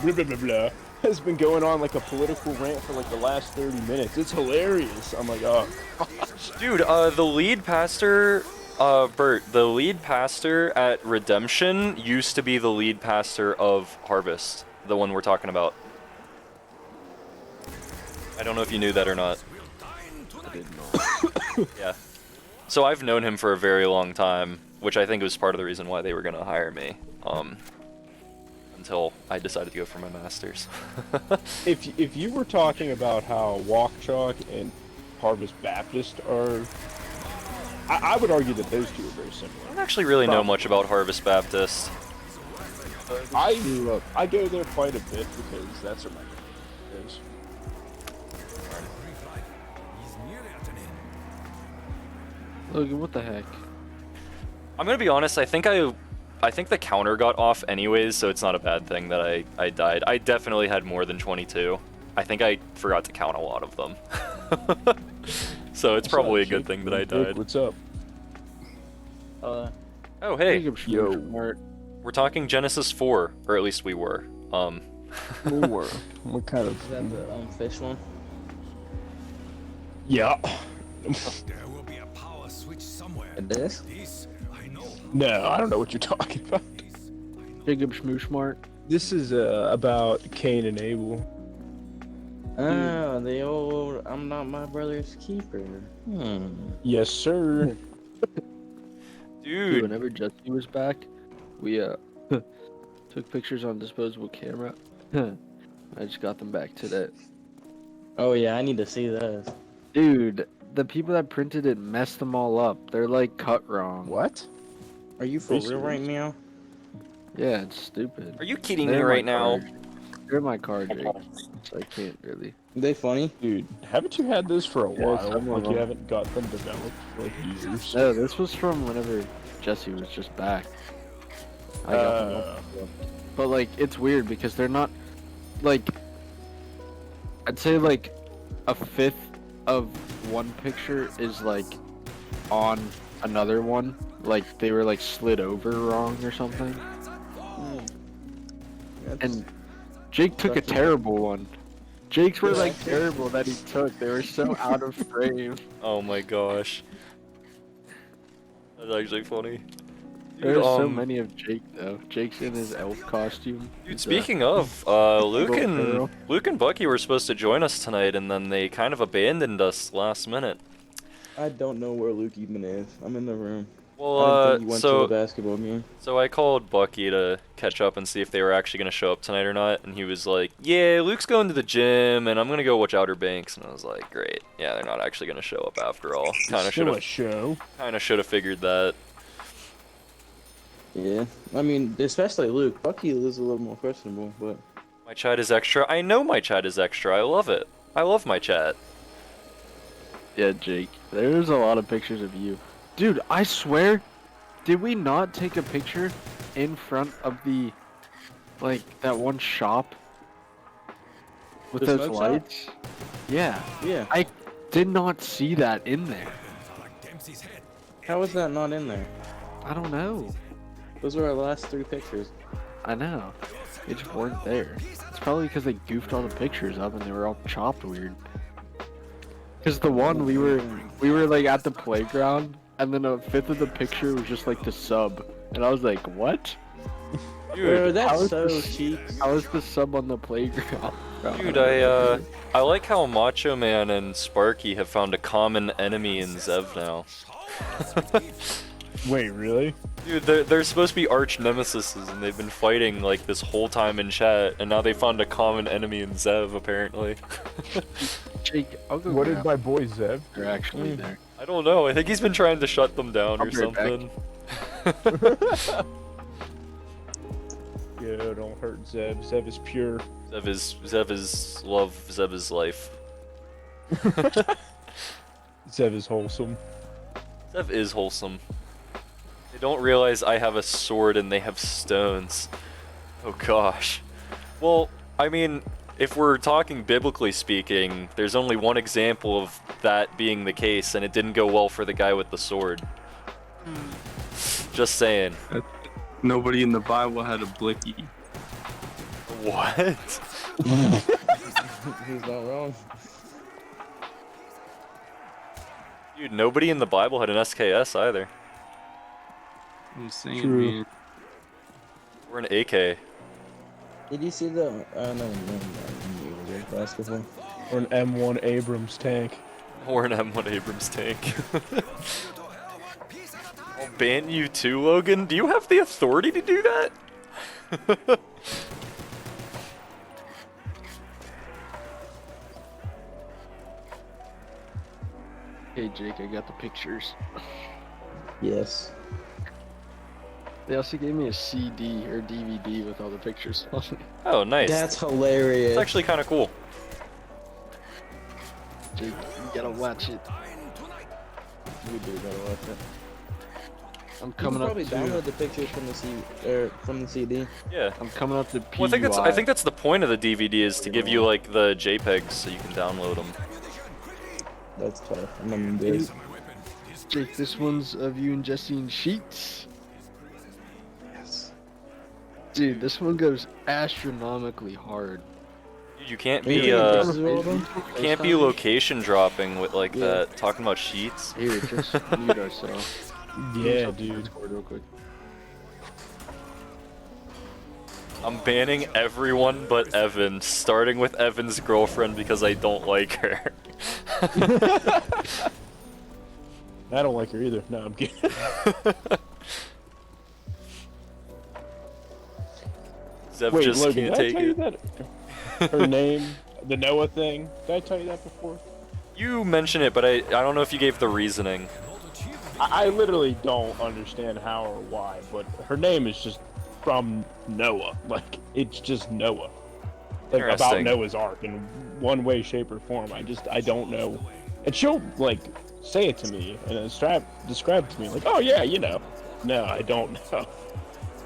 blah blah blah blah has been going on like a political rant for like the last 30 minutes. It's hilarious. I'm like, oh. Dude, the lead pastor, Bert, the lead pastor at Redemption used to be the lead pastor of Harvest, the one we're talking about. I don't know if you knew that or not. I didn't know. Yeah. So I've known him for a very long time, which I think was part of the reason why they were gonna hire me. Until I decided to go for my master's. If you were talking about how Walk Chalk and Harvest Baptist are, I would argue that those two are very I similar. don't actually really know much about Harvest Baptist. I go there quite a bit because that's where my family is. He's nearly at an end. Logan, what the heck? I'm gonna be honest, I think the counter got off anyways, so it's not a bad thing that I died. I definitely had more than 22. I think I forgot to count a lot of them. So it's probably a good thing that I died. What's up? Oh, hey, Jacob Yo. Schwartz. we're talking Genesis 4, or at least we were. What kind of? Is that the fish one? Yeah. There will be a power switch somewhere. This? This I know. No, I don't know what you're talking about. This I know. Jacob Schmooshmart. This is about Cain and Abel. Oh, the old I'm not my brother's keeper. Yes, sir. Dude, Dude, whenever Jesse was back, we took pictures on disposable camera. I just got them back today. Oh yeah, I need to see those. Dude, the people that printed it messed them all up. They're like cut wrong. What? Are you for real right now? Yeah, it's stupid. are you kidding me They're right my now? card. They're my card, Jake. So I can't really. They funny? Dude, haven't you had those for a Yeah, while? some of Like you them. haven't got them developed for like years. No, this was from whenever Jesse was just back. I got them all. But like, it's weird because they're not like. I'd say like a fifth of one picture is like on another one. Like they were like slid over wrong or something. And Jake took a terrible one. Jake's were like terrible that he took. They were so out of frame. Oh my gosh. That's actually funny. There's so many of Jake though. Jake's in his elf costume. Dude, He's, speaking of, Luke little and girl. Luke and Bucky were supposed to join us tonight, and then they kind of abandoned us last minute. I don't know where Luke even is. I'm in the room. I Well, didn't think he went to so a basketball game. so I called Bucky to catch up and see if they were actually gonna show up tonight or not, and he was like, "Yeah, Luke's going to the gym, and I'm gonna go watch Outer Banks." And I was like, "Great, yeah, they're not actually gonna show up after all." Kind of should Still a have, show. figured that. Yeah, I mean, especially Luke. Bucky is a little more questionable, but My chat is extra. I know my chat is extra. I love it. I love my chat. Yeah, Jake. There's a lot of pictures of you. Dude, I swear, did we not take a picture in front of the, like, that one shop? With The those smoke shop? lights? Yeah. yeah. I did not see that in there. Are like Dempsey's head. How is that not in there? I don't know. Those were our last 3 pictures. I know. They just weren't there. It's probably because they goofed all the pictures up and they were all chopped weird. Because the one we were like at the playground, and then a fifth of the picture was just like the sub, and I was like, what? Bro, Dude, that's how is so this- cheap. How is the sub on the playground? dude, I like how Macho Man and Sparky have found a common enemy in Zev now. Wait, really? Dude, they're supposed to be arch nemesises, and they've been fighting like this whole time in chat, and now they found a common enemy in Zev, apparently. Jake, I'll go What did grab. my boy Zev? They're actually there. I don't know, I think he's been trying to shut them down I'll or be right back. something. Yeah, don't hurt Zev. Zev is pure. Zev is love, Zev is life. Zev is wholesome. Zev is wholesome. They don't realize I have a sword and they have stones. Oh gosh. Well, I mean, if we're talking biblically speaking, there's only one example of that being the case, and it didn't go well for the guy with the sword. Just saying. Nobody in the Bible had a blicky. What? He's not wrong. Dude, nobody in the Bible had an SKS either. I'm saying, True. man. Or an AK. Did you see the? No, basketball. Or an M1 Abrams tank. Or an M1 Abrams tank. I'll ban you too, Logan? Do you have the authority to do that? Hey Jake, I got the pictures. Yes. They also gave me a CD or DVD with all the pictures on it. Oh, nice. That's hilarious. It's actually kind of cool. Jake, you gotta watch it. We do gotta watch it. I'm You can coming up probably to. download the pictures from the CD. Yeah. I'm coming up to PUI. Well, I think that's the point of the DVD is to give you like the JPEGs so you can download them. That's tough. I'm gonna do it. Jake, this one's of you ingesting sheets. Yes. Dude, this one goes astronomically hard. Dude, you can't Are you be taking uh, pictures of all of them? you can't be location dropping with like Yeah. that. Talking about sheets. Here, just mute ourselves. Yeah, dude. Discord real quick. I'm banning everyone but Evan, starting with Evan's girlfriend because I don't like her. I don't like her either. No, I'm kidding. Zev Wait, just Logan, can't did I take tell you it. that? Her name, the Noah thing. Did I tell you that before? You mention it, but I don't know if you gave the reasoning. I literally don't understand how or why, but her name is just from Noah. Like, it's just Noah. Like, about Interesting. Noah's Ark in one way, shape, or form. I don't know. And she'll, like, say it to me and describe it to me. Like, oh, yeah, you know. No, I don't know.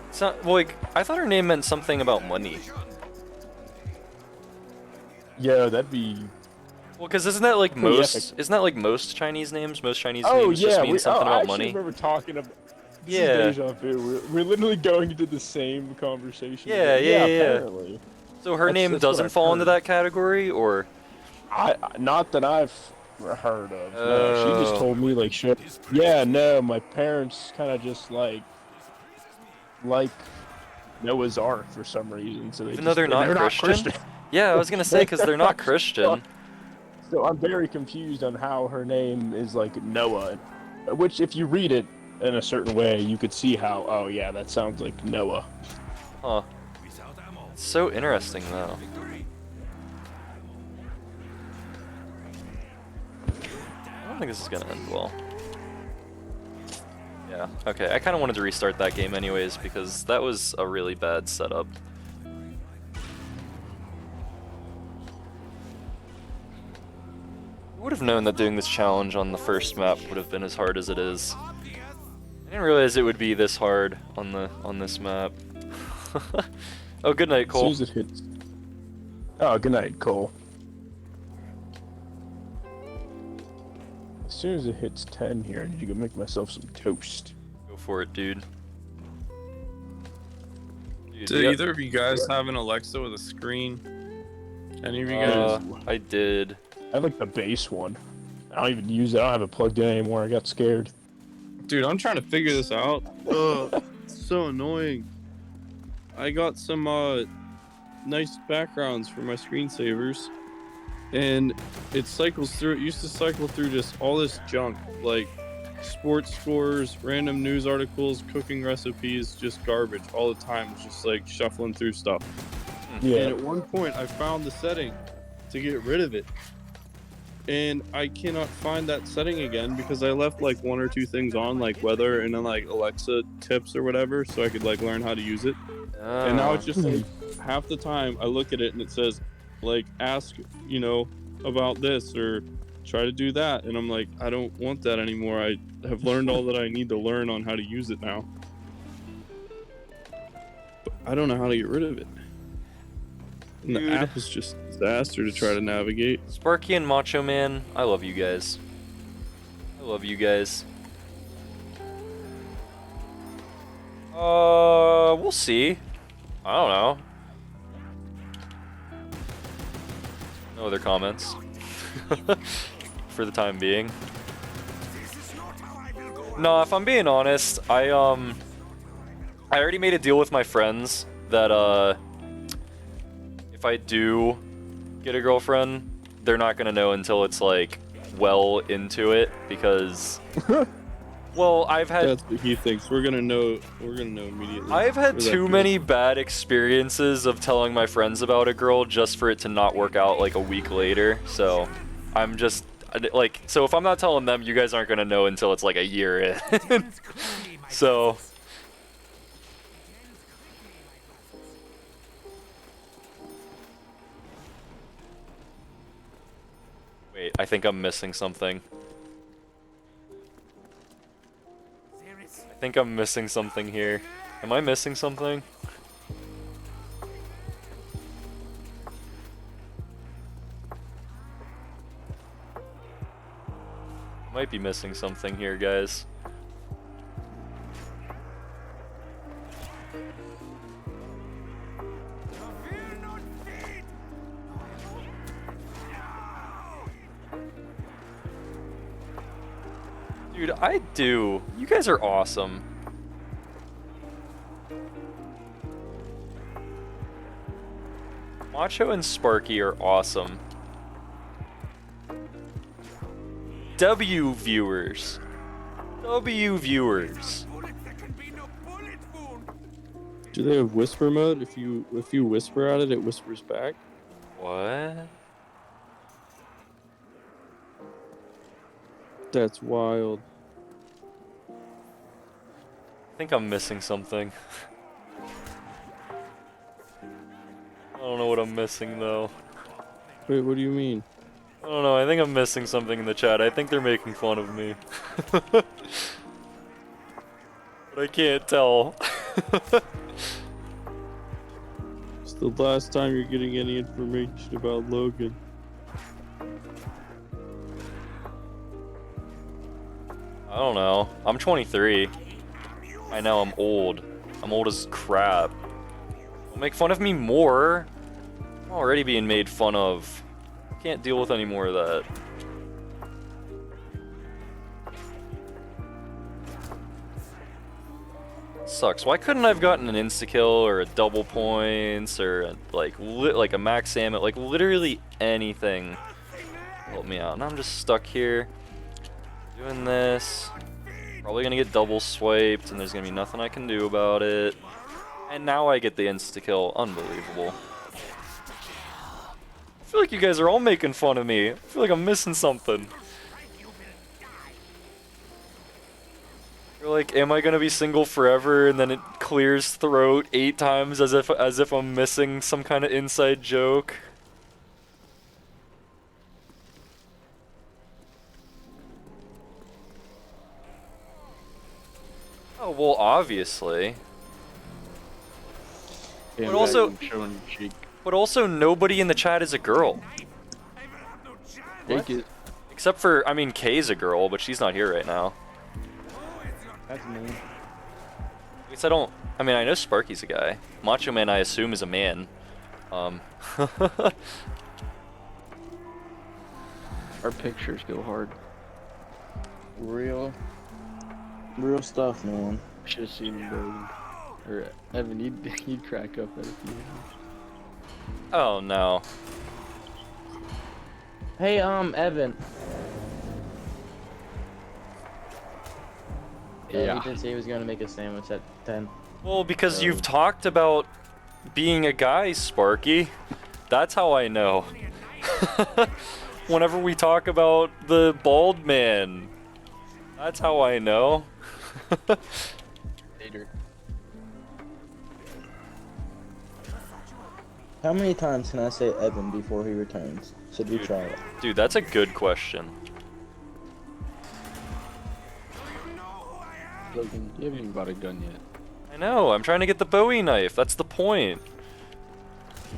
It's not well, like I thought her name meant something about money. Yeah, that'd be... Well, because isn't that like Pretty most? epic. Isn't that like most Chinese names? Most Chinese Oh, names yeah. just mean something I about actually money. remember talking about... This Yeah. is deja vu. We're literally going into the same conversation. Yeah, again. yeah. Apparently. So her That's- name that's what doesn't I've fall into heard. that category, or Not that I've heard of. No, she Oh. just told me like, shit. Yeah, no, my parents kind of just like Noah's Ark for some reason. So they Even though just, they're not Christian? Yeah, I was gonna say because they're not Christian. So I'm very confused on how her name is like Noah, which if you read it in a certain way, you could see how. Oh yeah, that sounds like Noah. Huh. It's so interesting though. I don't think this is gonna end well. Yeah. Okay. I kind of wanted to restart that game anyways because that was a really bad setup. I would have known that doing this challenge on the first map would have been as hard as it is. I didn't realize it would be this hard on this map. Oh, good night, As soon Cole. as it hits. Oh, good night, Cole. As soon as it hits 10 here, I need to go make myself some toast. Go for it, dude. Dude, Do yeah, either of you guys have an Alexa with a screen? Any of you guys? I did. I have like the base one. I don't even use it. I don't have it plugged in anymore. I got scared. Dude, I'm trying to figure this out. Ugh, it's so annoying. I got some nice backgrounds for my screensavers, and it cycles through. It used to cycle through just all this junk, like sports scores, random news articles, cooking recipes, just garbage all the time. It's just like shuffling through stuff. Yeah. And at one point, I found the setting to get rid of it. And I cannot find that setting again because I left like 1 or 2 things on, like weather and then like Alexa tips or whatever, so I could like learn how to use it. And now it's just like half the time I look at it and it says, like, ask, you know, about this or try to do that. And I'm like, I don't want that anymore. I have learned all that I need to learn on how to use it now. But I don't know how to get rid of it. And Dude. the app is just a disaster to try to navigate. Sparky and Macho Man, I love you guys. I love you guys. We'll see. I don't know. No other comments. For the time being. No, if I'm being honest, I already made a deal with my friends that if I do get a girlfriend, they're not gonna know until it's like well into it because well, I've had That's what he thinks. We're gonna know immediately. I've had We're that too good. many bad experiences of telling my friends about a girl just for it to not work out like a week later. So I'm just like, so if I'm not telling them, you guys aren't gonna know until it's like a year in. So wait, I think I'm missing something. I think I'm missing something here. Am I missing something? Might be missing something here, guys. Dude, I do. You guys are awesome. Macho and Sparky are awesome. W viewers. W viewers. Do they have whisper mode? If you whisper at it, it whispers back. What? That's wild. I think I'm missing something. I don't know what I'm missing though. Wait, what do you mean? I don't know, I think I'm missing something in the chat. I think they're making fun of me. But I can't tell. It's the last time you're getting any information about Logan. I don't know. I'm 23. I know I'm old. I'm old as crap. Don't make fun of me more. I'm already being made fun of. Can't deal with any more of that. Sucks. Why couldn't I have gotten an insta-kill or a double points or a, like a max ammo, like literally anything help me out. And I'm just stuck here doing this. Probably gonna get double swiped and there's gonna be nothing I can do about it. And now I get the insta-kill. Unbelievable. I feel like you guys are all making fun of me. I feel like I'm missing something. You're like, am I gonna be single forever? And then it clears throat 8 times as if I'm missing some kind of inside joke. Oh well, obviously. Damn, But also- showing cheek. But also, nobody in the chat is a girl. Take it. Except for, I mean, Kay's a girl, but she's not here right now. That's me. At least I don't, I mean, I know Sparky's a guy. Macho Man, I assume, is a man. Our pictures go hard. Real stuff, man. Should have seen Logan. Or Evan, he'd crack up at a few. Oh no. Hey, Evan. Yeah, he did say he was gonna make a sandwich at 10. Well, because So- you've talked about being a guy, Sparky. That's how I know. Whenever we talk about the bald man, that's how I know. Later. How many times can I say Evan before he returns? Should we Dude. try it? Dude, that's a good question. Logan, you haven't even bought a gun yet. I know, I'm trying to get the Bowie knife. That's the point.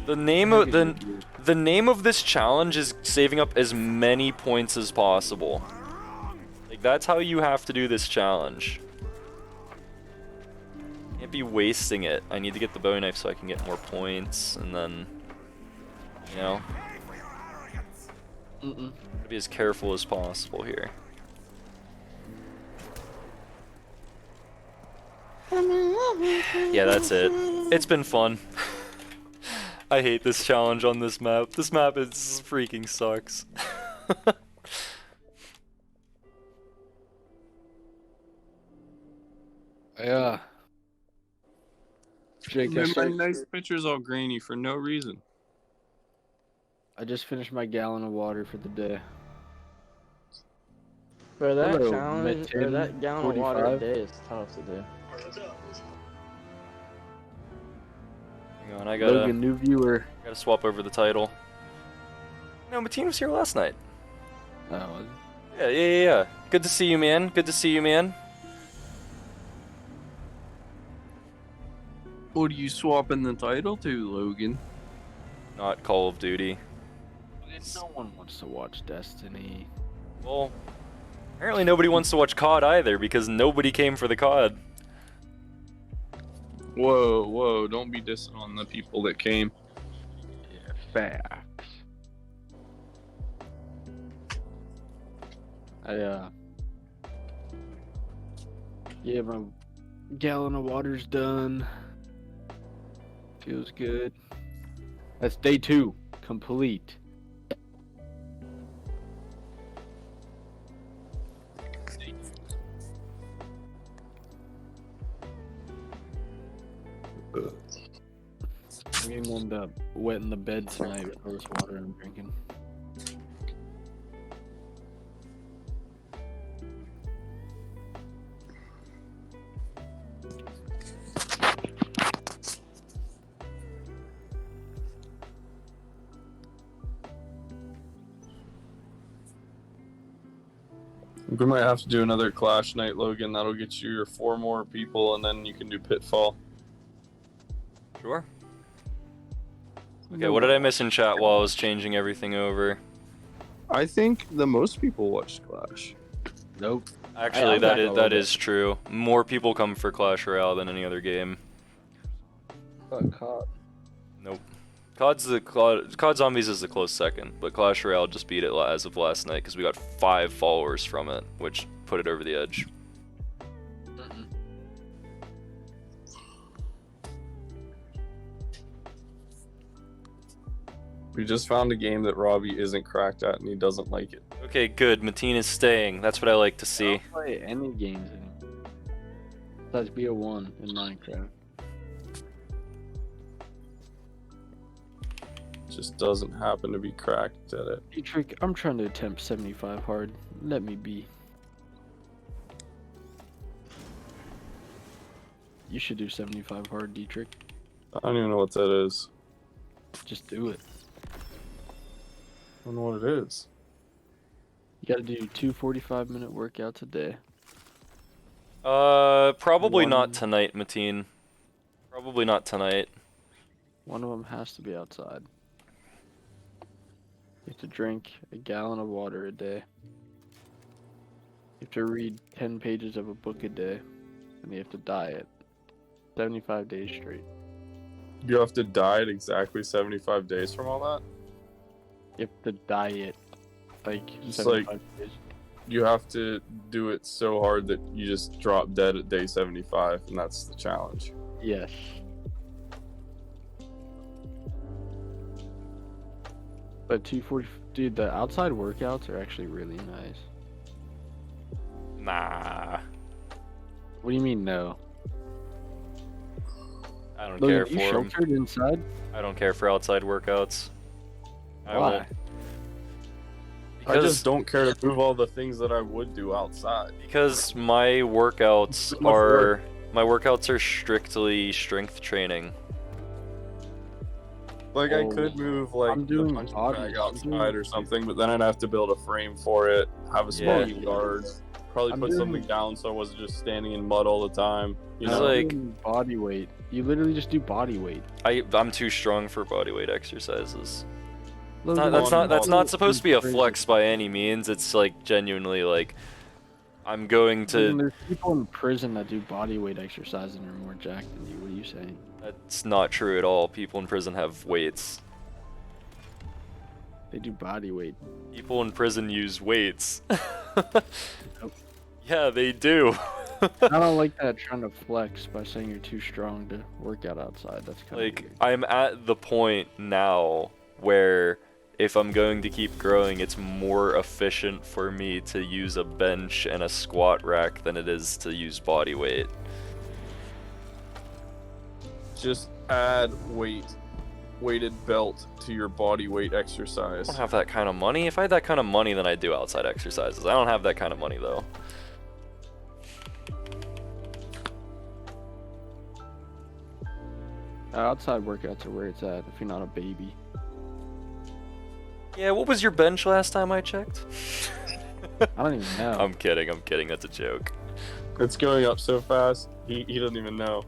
The name of the name of this challenge is saving up as many points as possible. Like that's how you have to do this challenge. Can't be wasting it. I need to get the Bowie knife so I can get more points, and then, you know, Mm-mm. gotta be as careful as possible here. Yeah, that's it. It's been fun. I hate this challenge on this map. This map is freaking sucks. Yeah. Jake, Made my nice pictures all grainy for no reason. I just finished my gallon of water for the day. For that Hello, challenge, or Metin that gallon of water a 45. day is tough to do. Hang on, I gotta Logan, new viewer. swap over the title. No, Mateen was here last night. Oh, Yeah. Good to see you, man. Good to see you, man. What are you swapping the title to, Logan? Not Call of Duty. no one wants to watch Destiny. Well, apparently nobody wants to watch COD either because nobody came for the COD. Whoa, don't be dissing on the people that came. Yeah, facts. Yeah, my gallon of water's done. Feels good. That's day 2, complete. I'm getting warmed up, wetting the bed tonight with all this water I'm drinking. We might have to do another Clash night, Logan. That'll get you your 4 more people, and then you can do Pitfall. Sure. Okay, what did I miss in chat while I was changing everything over? I think the most people watched Clash. Nope. Actually, I'm that back a is little that bit. is true. More people come for Clash Royale than any other game. Caught. Nope. COD Zombies is the close second, but Clash Royale just beat it as of last night because we got 5 followers from it, which put it over the edge. We just found a game that Robbie isn't cracked at, and he doesn't like it. Okay, good. Mateen is staying. That's what I like to I see. don't play any games anymore. Besides BO1 in Minecraft. Just doesn't happen to be cracked at it. Dietrich, I'm trying to attempt 75 hard. Let me be. You should do 75 hard, Dietrich. I don't even know what that is. Just do it. I don't know what it is. You gotta do 2 45-minute workouts a day. Probably not One. tonight, Mateen. Probably not tonight. One of them has to be outside. You have to drink a gallon of water a day. You have to read 10 pages of a book a day. And you have to diet 75 days straight. You have to diet exactly 75 days from all that? You have to diet like Just 75 days. You have to do it so hard that you just drop dead at day 75, and that's the challenge. Yes. But 240, dude, the outside workouts are actually really nice. Nah. What do you mean no? I don't Logan, care are you for them. sheltered inside? I don't care for outside workouts. I Why? won't. I just don't care to move all the things that I would do outside. Because my workouts Too much work. are strictly strength training. Like I could move like I'm doing the punching body- bag I'm doing- outside or something, but then I'd have to build a frame for it, have a small Yeah. yard, probably I'm put doing- something down so I wasn't just standing in mud all the time. You It's know, like- doing body weight. You literally just do body weight. I'm too strong for bodyweight exercises. Logan, That's not supposed to be a crazy. flex by any means. It's like genuinely like I'm going Logan, to. there's people in prison that do body weight exercises and are more jacked than you. What are you saying? That's not true at all. People in prison have weights. They do body weight. People in prison use weights. Yeah, they do. I don't like that trying to flex by saying you're too strong to work out outside. That's kind Like of weird. I'm at the point now where if I'm going to keep growing, it's more efficient for me to use a bench and a squat rack than it is to use body weight. just add weighted belt to your body weight I exercise. don't have that kind of money. If I had that kind of money, then I'd do outside exercises. I don't have that kind of money though. Outside workouts are where it's at if you're not a baby. Yeah, what was your bench last time I checked? I don't even know. I'm kidding. That's a joke. It's going up so fast, he doesn't even know.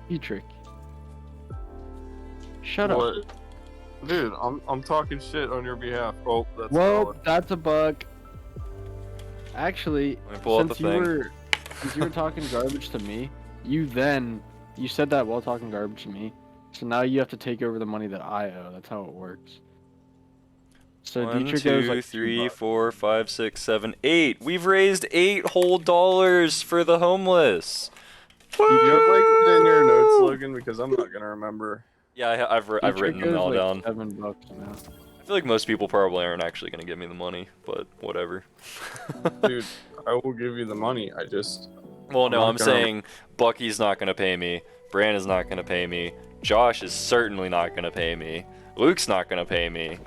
You trick. Shut up. What? Dude, I'm talking shit on your behalf. Oh, that's Well, valid. that's a bug. Actually, Let me pull up since the you thing. were since you were talking garbage to me, you said that while talking garbage to me. So now you have to take over the money that I owe. That's how it works. So 1, Dietrich 2, owes like 3, $2. 4, 5, 6, 7, 8. We've raised $8 whole for the homeless. You have like it in your notes, Woo! Logan, because I'm not gonna remember. Yeah, I've Dietrich written them owes, all like, down. $7 now. I feel like most people probably aren't actually gonna give me the money, but whatever. Dude, I will give you the money. I just Well, no, not I'm gonna- saying Bucky's not gonna pay me. Bran is not gonna pay me. Josh is certainly not gonna pay me. Luke's not gonna pay me.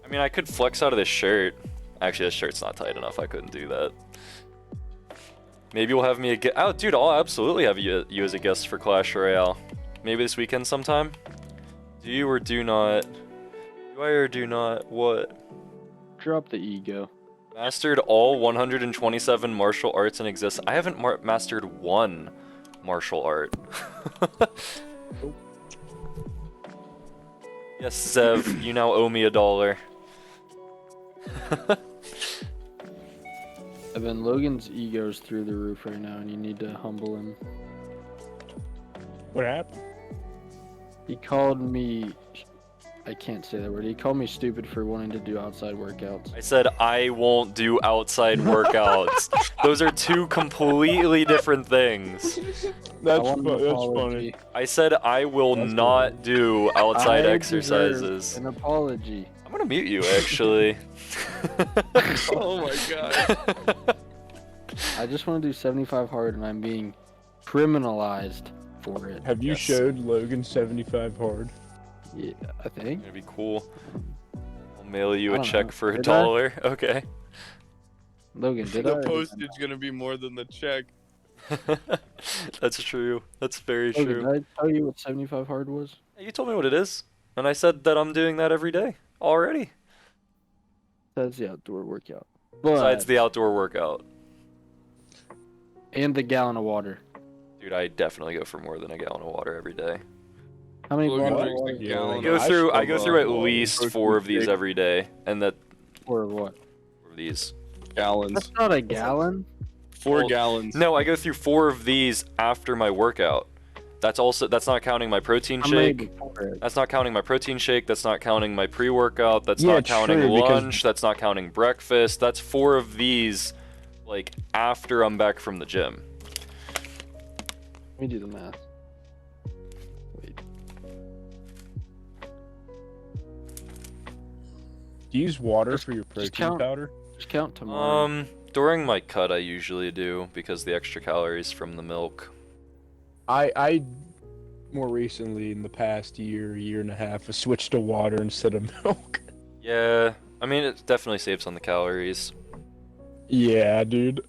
I mean, I could flex out of this shirt. Actually, this shirt's not tight enough. I couldn't do that. Maybe we'll have me a guest. Oh, dude, I'll absolutely have you as a guest for Clash Royale. Maybe this weekend sometime. Do you or do not? Do I or do not? What? Drop the ego. Mastered all 127 martial arts in existence. I haven't mastered one martial art. Yes, Zev, you now owe me $1. Evan, Logan's ego's through the roof right now, and you need to humble him. What happened? He called me. I can't say that word. He called me stupid for wanting to do outside workouts. I said I won't do outside workouts. Those are two completely different things. That's, I want an that's apology. funny. I said I will That's not do outside I exercises. deserve an apology. I'm gonna mute you actually. Oh my god. I just want to do 75 hard, and I'm being criminalized for it. Have you Yes. showed Logan 75 hard? Yeah, I think. It'd be cool. I'll mail you I a don't check know. for Did I? $1. Okay. Logan, did I? The or did I postage not? gonna be more than the check. That's true. That's very Logan, true. did I tell you what 75 hard was? You told me what it is, and I said that I'm doing that every day already. That's the outdoor workout. But, Besides the outdoor workout. and the gallon of water. Dude, I definitely go for more than a gallon of water every day. How many Logan gallons of drinks water? a Yeah, gallon I of go I through still at love least protein 4 of these shake. every day, and that Or what? of these. Gallons. That's not a gallon. 4 Well, gallons. No, I go through 4 of these after my workout. That's not counting my protein How many shake. before it? That's not counting my protein shake. That's not counting my pre-workout. That's Yeah, not counting true, because- lunch. That's not counting breakfast. That's 4 of these, like, after I'm back from the gym. Let me do the math. Wait. Do you use water Just- for your just protein count. powder? Just count tomorrow. During my cut, I usually do because the extra calories from the milk. I more recently in the past year and a half, have switched to water instead of milk. Yeah, I mean it definitely saves on the calories. Yeah, dude.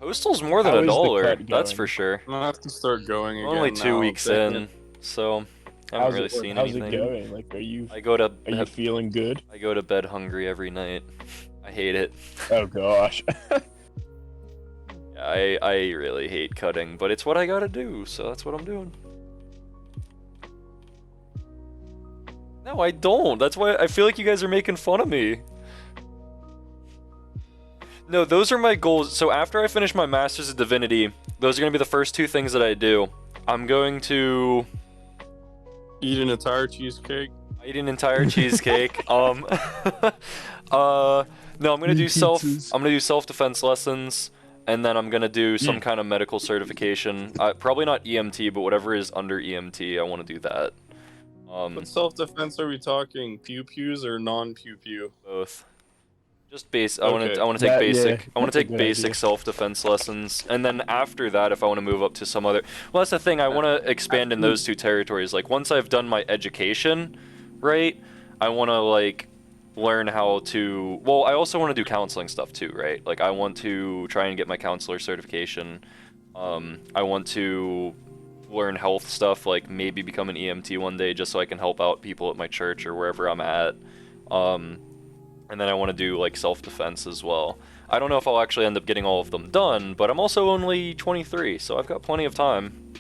Postal's more than How a is the dollar, cut that's going? for sure. I'm gonna have to start going again. Only 2 now. weeks Dang in, it. so I haven't How's really it, seen how's anything. it going? Like, are you I go to feeling good? I go to bed hungry every night. I hate it. Oh gosh. I really hate cutting, but it's what I gotta do, so that's what I'm doing. No, I don't. That's why I feel like you guys are making fun of me. No, those are my goals. So after I finish my Masters of Divinity, those are gonna be the first 2 things that I do. I'm going to Eat an entire cheesecake. eat an entire cheesecake. No, I'm gonna do self-defense lessons, and then I'm gonna do some kind of medical certification. Probably not EMT, but whatever is under EMT, I want to do that. What self-defense are we talking? Pew-pews or non-pew-pew? Both. Just base. I want Okay. to take That- basic. yeah, I want that's to a take good basic idea. self-defense lessons, and then after that, if I want to move up to some other. Well, that's the thing. I want to expand in those 2 territories. Like once I've done my education, right? I want to like learn how to. Well, I also want to do counseling stuff too, right? Like I want to try and get my counselor certification. I want to learn health stuff, like maybe become an EMT one day, just so I can help out people at my church or wherever I'm at. And then I want to do like self-defense as well. I don't know if I'll actually end up getting all of them done, but I'm also only 23, so I've got plenty of time.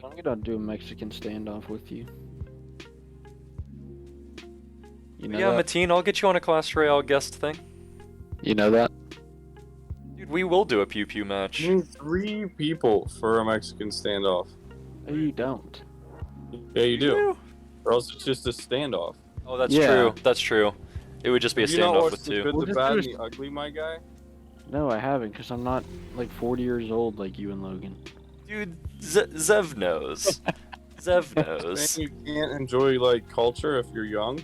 I'm gonna do a Mexican standoff with you. You know Yeah, that? Mateen, I'll get you on a Clash Royale guest thing. You know that? Dude, we will do a pew pew match. You need 3 people for a Mexican standoff. No, you don't. Yeah, you do. Or else it's just a standoff. Oh, that's Yeah. true. That's true. It would just be a Have you not standoff watched with The 2. Good, We'll the just Bad, do and a- the Ugly, my guy? No, I haven't, because I'm not like 40 years old like you and Logan. Dude, Zev knows. Zev knows. Saying you can't enjoy like culture if you're young.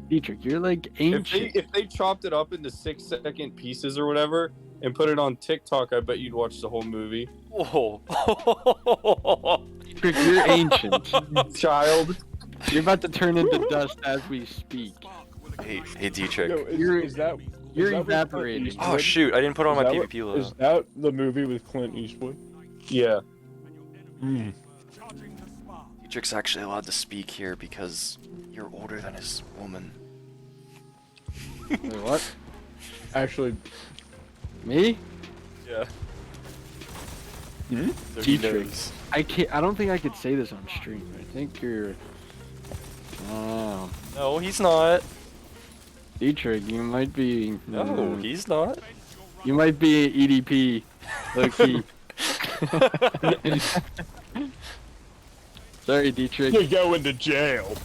Dietrich, you're like ancient. If they chopped it up into 6-second pieces or whatever and put it on TikTok, I bet you'd watch the whole movie. Oh. Dietrich, you're ancient. Child. You're about to turn into dust as we speak. Hey, Dietrich. Yo, You're- is that You're is that with Clint evaporating. Eastwood? Oh shoot, I didn't put on my Is that PvP what- logo. Is that the movie with Clint Eastwood? Yeah. Dietrich's actually allowed to speak here because you're older than his woman. Wait, what? Actually, Me? Yeah. Hmm? Dietrich. I can't. I don't think I could say this on stream. I think you're. Oh, No, he's not. Dietrich, you might be. No, he's not. You might be EDP, low key. Sorry, Dietrich. you're going to jail.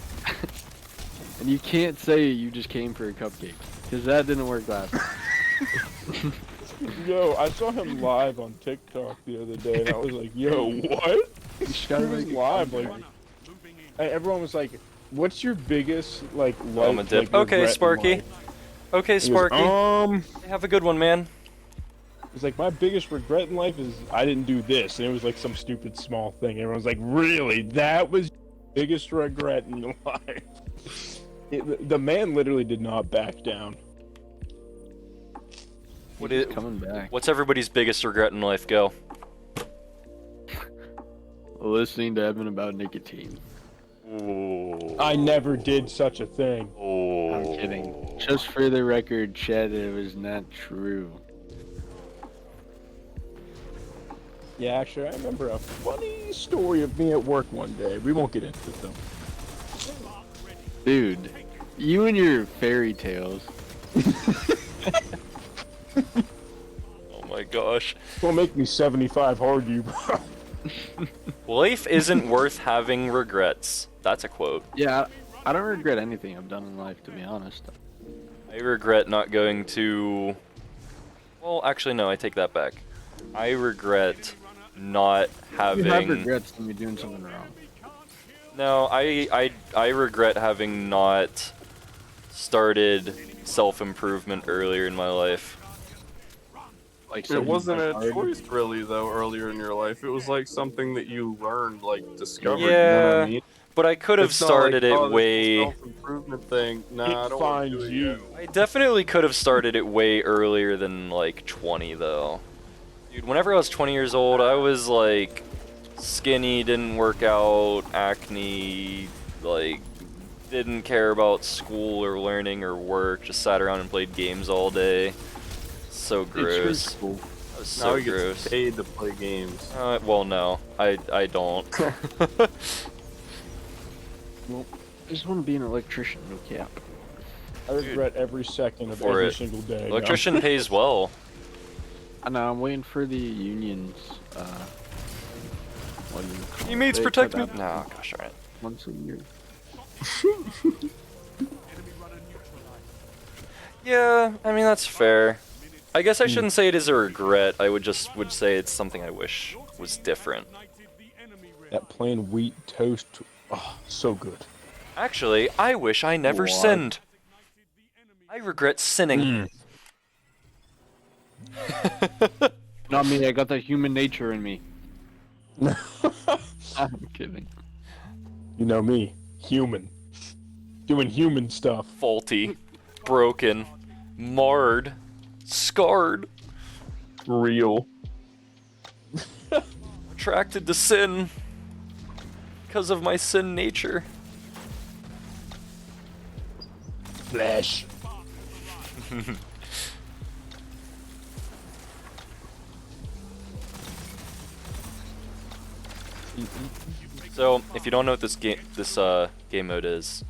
And you can't say you just came for a cupcake, because that didn't work last time. Yo, I saw him live on TikTok the other day, and I was like, "Yo, what?" You just He gotta was make it live, fun. like, and everyone was like, "What's your biggest like Oh, my life?" dip. Like, Okay, regret in Sparky. life?" Okay, He goes, Sparky. Have a good one, man. It's like my biggest regret in life is I didn't do this, and it was like some stupid small thing. Everyone's like, "Really? That was your biggest regret in your life?" The man literally did not back down. What He's is? coming back? What's everybody's biggest regret in life? Go. Listening to Evan about nicotine. Ooh. I never did such a thing. Oh. I'm kidding. Just for the record, Chad, it was not true. Yeah, actually, I remember a funny story of me at work one day. We won't get into it though. Dude, you and your fairy tales. Oh my gosh. Don't make me 75 hard, you bro. Life isn't worth having regrets. That's a quote. Yeah, I don't regret anything I've done in life, to be honest. I regret not going to. Well, actually, no, I take that back. I regret not You have having. regrets when you're doing something wrong. No, I regret having not started self-improvement earlier in my life. Like It wasn't a hard. choice really though earlier in your life. It was like something that you learned, like discovered. You know Yeah, what I mean? but I could have It's not started like, it oh, way. self-improvement thing. Nah, I It don't want to finds do it you. yet. I definitely could have started it way earlier than like 20 though. Dude, whenever I was 20 years old, I was like skinny, didn't work out, acne, like didn't care about school or learning or work, just sat around and played games all day. So It's gross. cool. That was Now so he gets gross. paid to play games. Well, no, I don't. I just want to be an electrician, no cap. I regret every second of For every it. single day. now. Electrician pays well. I know, I'm waiting for the unions, what do you call it? Teammates They protect put me. out No, gosh, alright. once a year. Yeah, I mean that's fair. I guess I shouldn't say it is a regret. I would say it's something I wish was different. That plain wheat toast, oh, so good. Actually, I wish I never What? sinned. I regret sinning. Not me, I got that human nature in me. I'm kidding. You know me, human, doing human stuff. Faulty, broken, marred, scarred, Real. attracted to sin because of my sin nature. Flesh. So, if you don't know what this game mode is,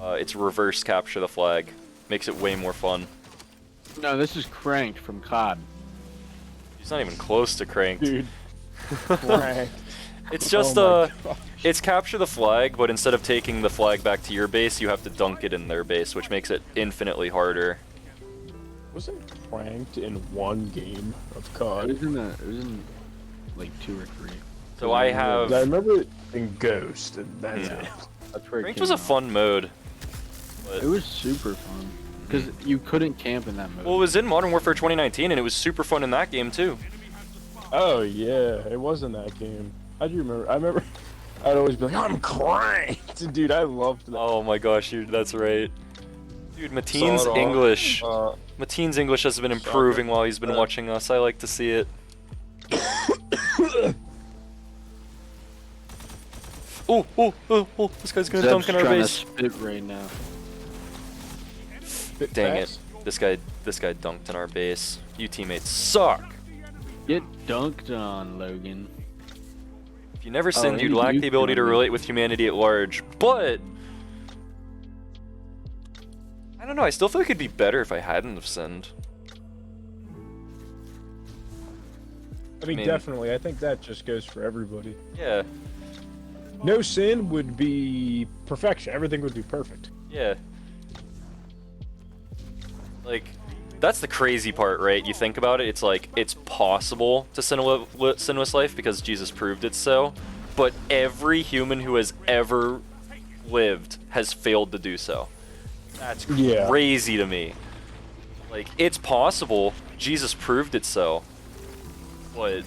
it's reverse capture the flag. Makes it way more fun. No, this is Cranked from COD. It's not even close to cranked. Dude. Crank. It's just Oh my God. it's capture the flag, but instead of taking the flag back to your base, you have to dunk it in their base, which makes it infinitely harder. Wasn't pranked in one game of It COD? was in like 2 or 3. So I have. I remember it in Ghost, and that's Yeah. it. That's where it Ranked came was a out. fun mode. It was super fun. Because you couldn't camp in that mode. Well, it was in Modern Warfare 2019, and it was super fun in that game too. Oh yeah, it was in that game. I do remember. I remember. I'd always be like, "I'm cranked," dude. I loved that. Oh my gosh, dude, that's right. Dude, Mateen's Saw it all. English. Uh, Mateen's English has been improving while he's been watching us. I like to see it. Oh, this guy's gonna Zeb's dunk in our trying base. to spit right now. Bit Dang fast. it. This guy dunked in our base. You teammates suck. Get dunked on, Logan. If you never sinned, you'd maybe lack you the ability to can. relate with humanity at large. But I don't know, I still feel like it'd be better if I hadn't have sinned. I mean, mean- definitely. I think that just goes for everybody. Yeah, No sin would be perfection. Everything would be perfect. yeah. Like, that's the crazy part, right? You think about it, it's like, it's possible to sin a sinless life because Jesus proved it so, but every human who has ever lived has failed to do so. That's Yeah. crazy to me. Like, it's possible, Jesus proved it so, but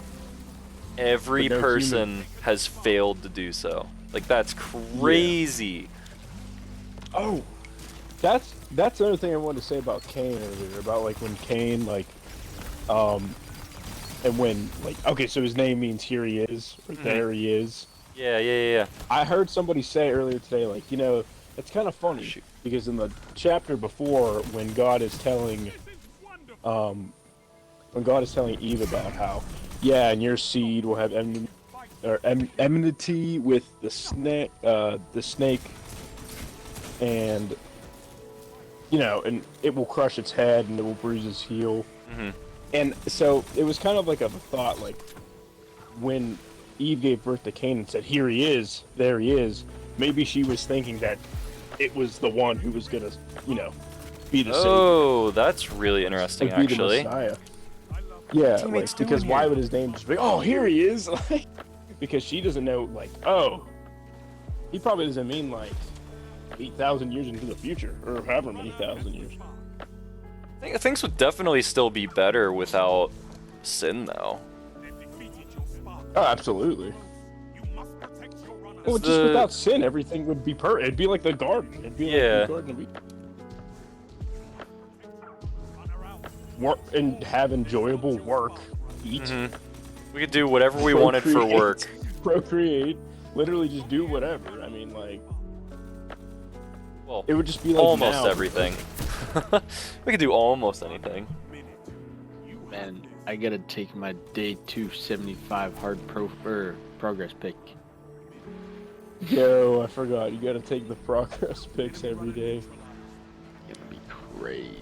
every But no person human. has failed to do so. Like, that's crazy. Oh, that's another thing I wanted to say about Cain earlier. About like when Cain and when like okay, so his name means here he is or there he is. Yeah. I heard somebody say earlier today, like, it's kind of funny Shoot. because in the chapter before, when God is telling Eve about how, yeah, and your seed will have enmity with the snake, and and it will crush its head and it will bruise its heel. Mhm. And so it was kind of like a thought, like when Eve gave birth to Cain and said, "Here he is, there he is." Maybe she was thinking that it was the one who was gonna, be the Oh, that's really interesting, savior, like, be the actually. Messiah. Yeah, teammates like, because doing why here? would his name just be, "Oh, here he is"? Like, because she doesn't know, like, oh, He probably doesn't mean like 8,000 years into the future, or however many thousand years. I think things would definitely still be better without sin, though. Oh, absolutely. Well, just without sin, everything would be It'd be like the garden. It'd be Yeah. like the garden of Eden. Work and have enjoyable work. Eat. Mhm. We could do whatever we wanted for Procreate. work. Procreate. Literally just do whatever. I mean, like, Well, it would just be like almost now. everything. We could do almost anything. Man, I gotta take my day 275 hard progress pick. Yo, I forgot. You gotta take the progress pics every day. It's gonna be crazy.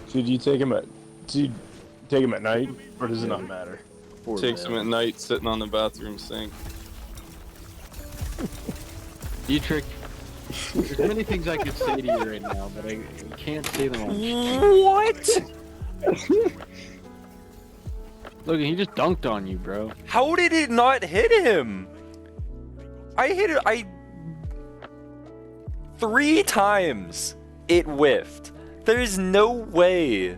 So do you take them at night, or does it not matter? Poor Takes man. him at night sitting on the bathroom sink. Dietrich, there's many things I could say to you right now, but I can't say them on What? Look, he just dunked on you, bro. How did it not hit him? I hit it. 3 times it whiffed. There's no way.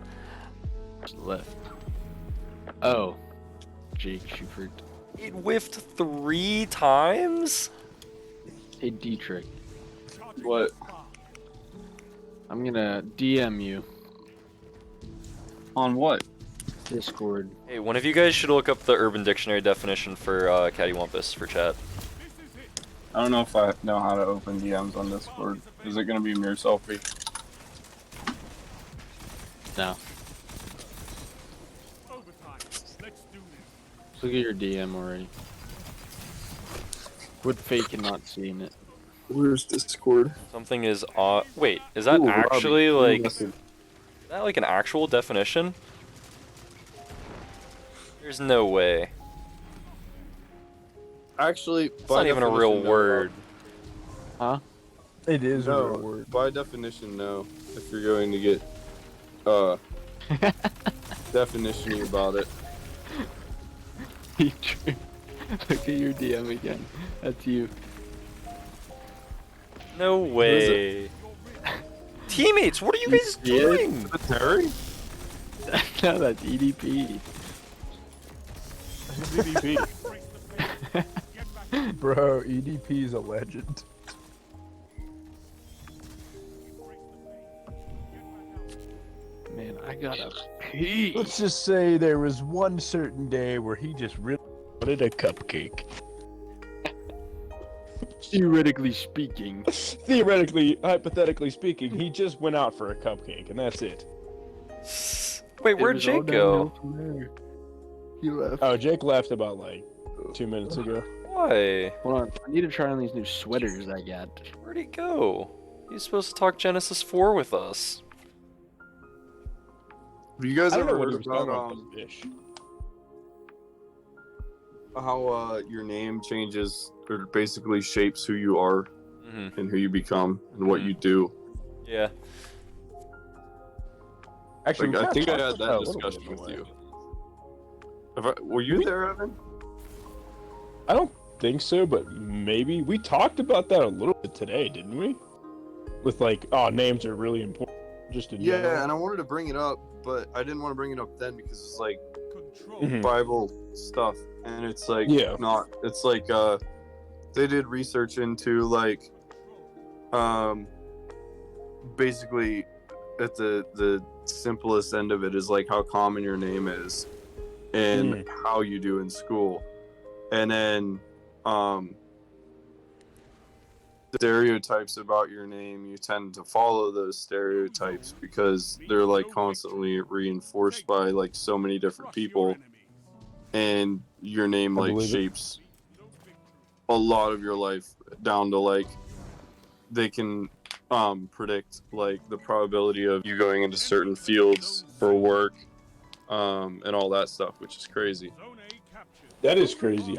Just left. Oh. Jake Schubert. It whiffed 3 times? Hey, Dietrich. What? I'm gonna DM you. On what? Discord. Hey, one of you guys should look up the Urban Dictionary definition for cattywampus for chat. I don't know if I know how to open DMs on Discord. Is it gonna be mere selfie? No. Look at your DM already. Quit faking not seeing it. Where's Discord? Something is wait, is that Ooh, actually Robbie. like is that like an actual definition? There's no way. Actually, It's not even a real word. Huh? It is No, a real word. by definition, no. If you're going to get definition about it. Dietrich. Look at your DM again. That's you. No way. Teammates, what are you guys Yeah. doing? Terry? No, that's EDP. EDP. Bro, EDP is a legend. Man, I gotta pee. Let's just say there was one certain day where he just really wanted a cupcake. Theoretically speaking. Theoretically, hypothetically speaking, he just went out for a cupcake, and that's it. Wait, It where'd was all Jake go? downhill from there. He left. Oh, Jake left about like 2 minutes ago. Why? Hold on, I need to try on these new sweaters I got. Where'd he go? He's supposed to talk Genesis 4 with us. Have you guys I don't know ever what he heard was talking about about. Ish. how your name changes or basically shapes who you are Mm-hmm. and who you become and what you do? Yeah. Actually, Like, we I kinda think I talked had about that a little bit discussion in a with way. you. Were you there, Evan? I don't think so, but maybe we talked about that a little bit today, didn't we? With like, oh, names are really important. Just in Yeah, general. and I wanted to bring it up, but I didn't want to bring it up then because it's like Mhm. Bible stuff, and it's like Yeah. not. It's like they did research into like basically at the simplest end of it is like how common your name is and how you do in school, and then stereotypes about your name, you tend to follow those stereotypes because they're like constantly reinforced by like so many different people, and your name I like believe it. shapes a lot of your life down to like they can predict like the probability of you going into certain fields for work and all that stuff, which is crazy. That is crazy.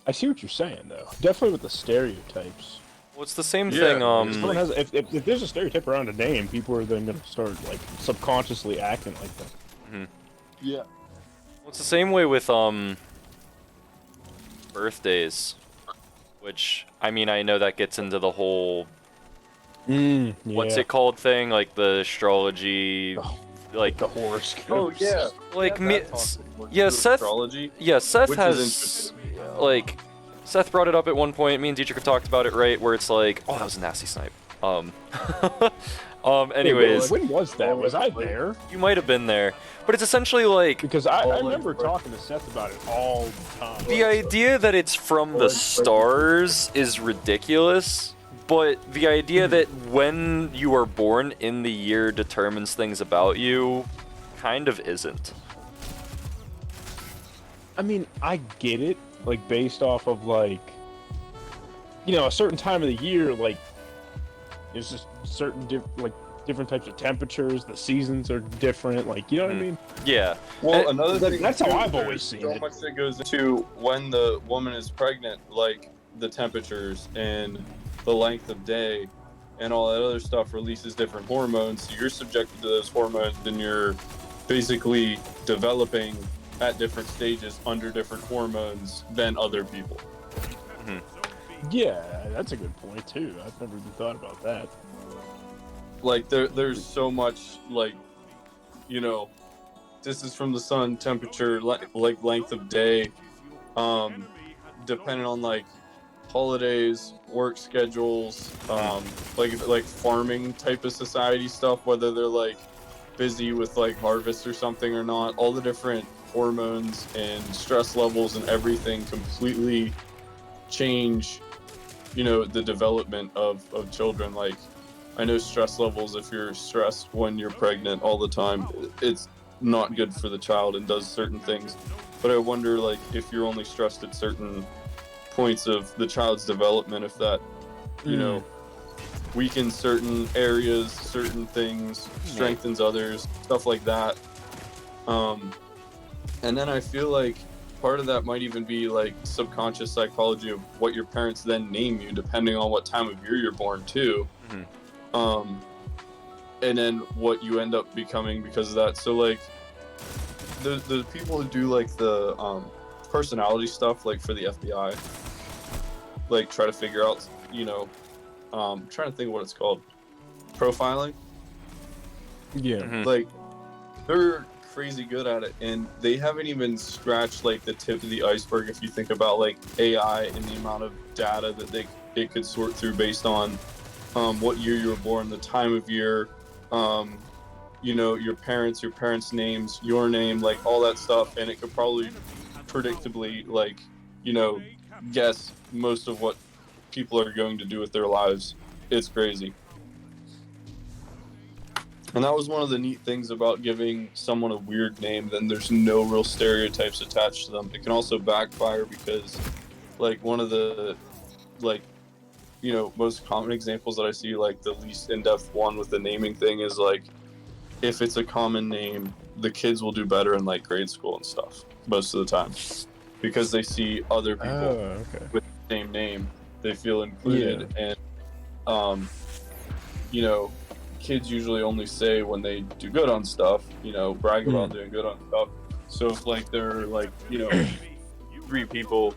I see what you're saying, though. Definitely with the stereotypes. Well, it's the same Yeah, thing. If, someone has, if there's a stereotype around a name, people are then going to start like subconsciously acting like that. Yeah. Well, it's the same way with birthdays, which I mean I know that gets into the whole what's it called thing, like the astrology, like the horoscope. Oh yeah. like Yeah, me, that talk yeah, to Seth. astrology, Yeah, Seth which is has interesting. like Seth brought it up at one point. Me and Dietrich have talked about it, right? Where it's like, oh, that was a nasty snipe. Anyways, When was that? Was I there? you might have been there, but it's essentially like Because I remember talking to Seth about it all the time. the idea that it's from the stars is ridiculous, but the idea that when you are born in the year determines things about you kind of isn't. I mean, I get it, like based off of like, you know, a certain time of the year, like there's just certain different types of temperatures. The seasons are different. Like, you know what I mean? Yeah. Well, another thing that's how too, I've there's always seen so it. much that goes into when the woman is pregnant, like the temperatures and the length of day and all that other stuff releases different hormones. So you're subjected to those hormones and you're basically developing at different stages under different hormones than other people. Yeah, that's a good point too. I've never even thought about that. Like there's so much, like, you know, distance from the sun, temperature, like length of day, depending on like holidays, work schedules, like farming type of society stuff, whether they're like busy with like harvest or something or not. All the different hormones and stress levels and everything completely change, you know, the development of children. Like, I know stress levels, if you're stressed when you're pregnant all the time, it's not good for the child and does certain things. But I wonder, like, if you're only stressed at certain points of the child's development, if that, you know, weakens certain areas, certain things, strengthens others, stuff like that. And then I feel like part of that might even be like subconscious psychology of what your parents then name you, depending on what time of year you're born too. And then what you end up becoming because of that. So like the people who do like the personality stuff, like for the FBI, like try to figure out, you know, I'm trying to think of what it's called, profiling. Yeah. Like, they're crazy good at it, and they haven't even scratched like the tip of the iceberg if you think about like AI and the amount of data that it could sort through based on what year you were born, the time of year, you know, your parents' names, your name, like all that stuff, and it could probably predictably, like, you know, guess most of what people are going to do with their lives. It's crazy. And that was one of the neat things about giving someone a weird name. Then there's no real stereotypes attached to them. It can also backfire because, like, one of the, like, you know, most common examples that I see, like the least in-depth one with the naming thing is like, if it's a common name, the kids will do better in like grade school and stuff most of the time because they see other people with the same name, they feel included. And you know, kids usually only say when they do good on stuff, you know, brag about doing good on stuff. So if like there are like, you know, 3 people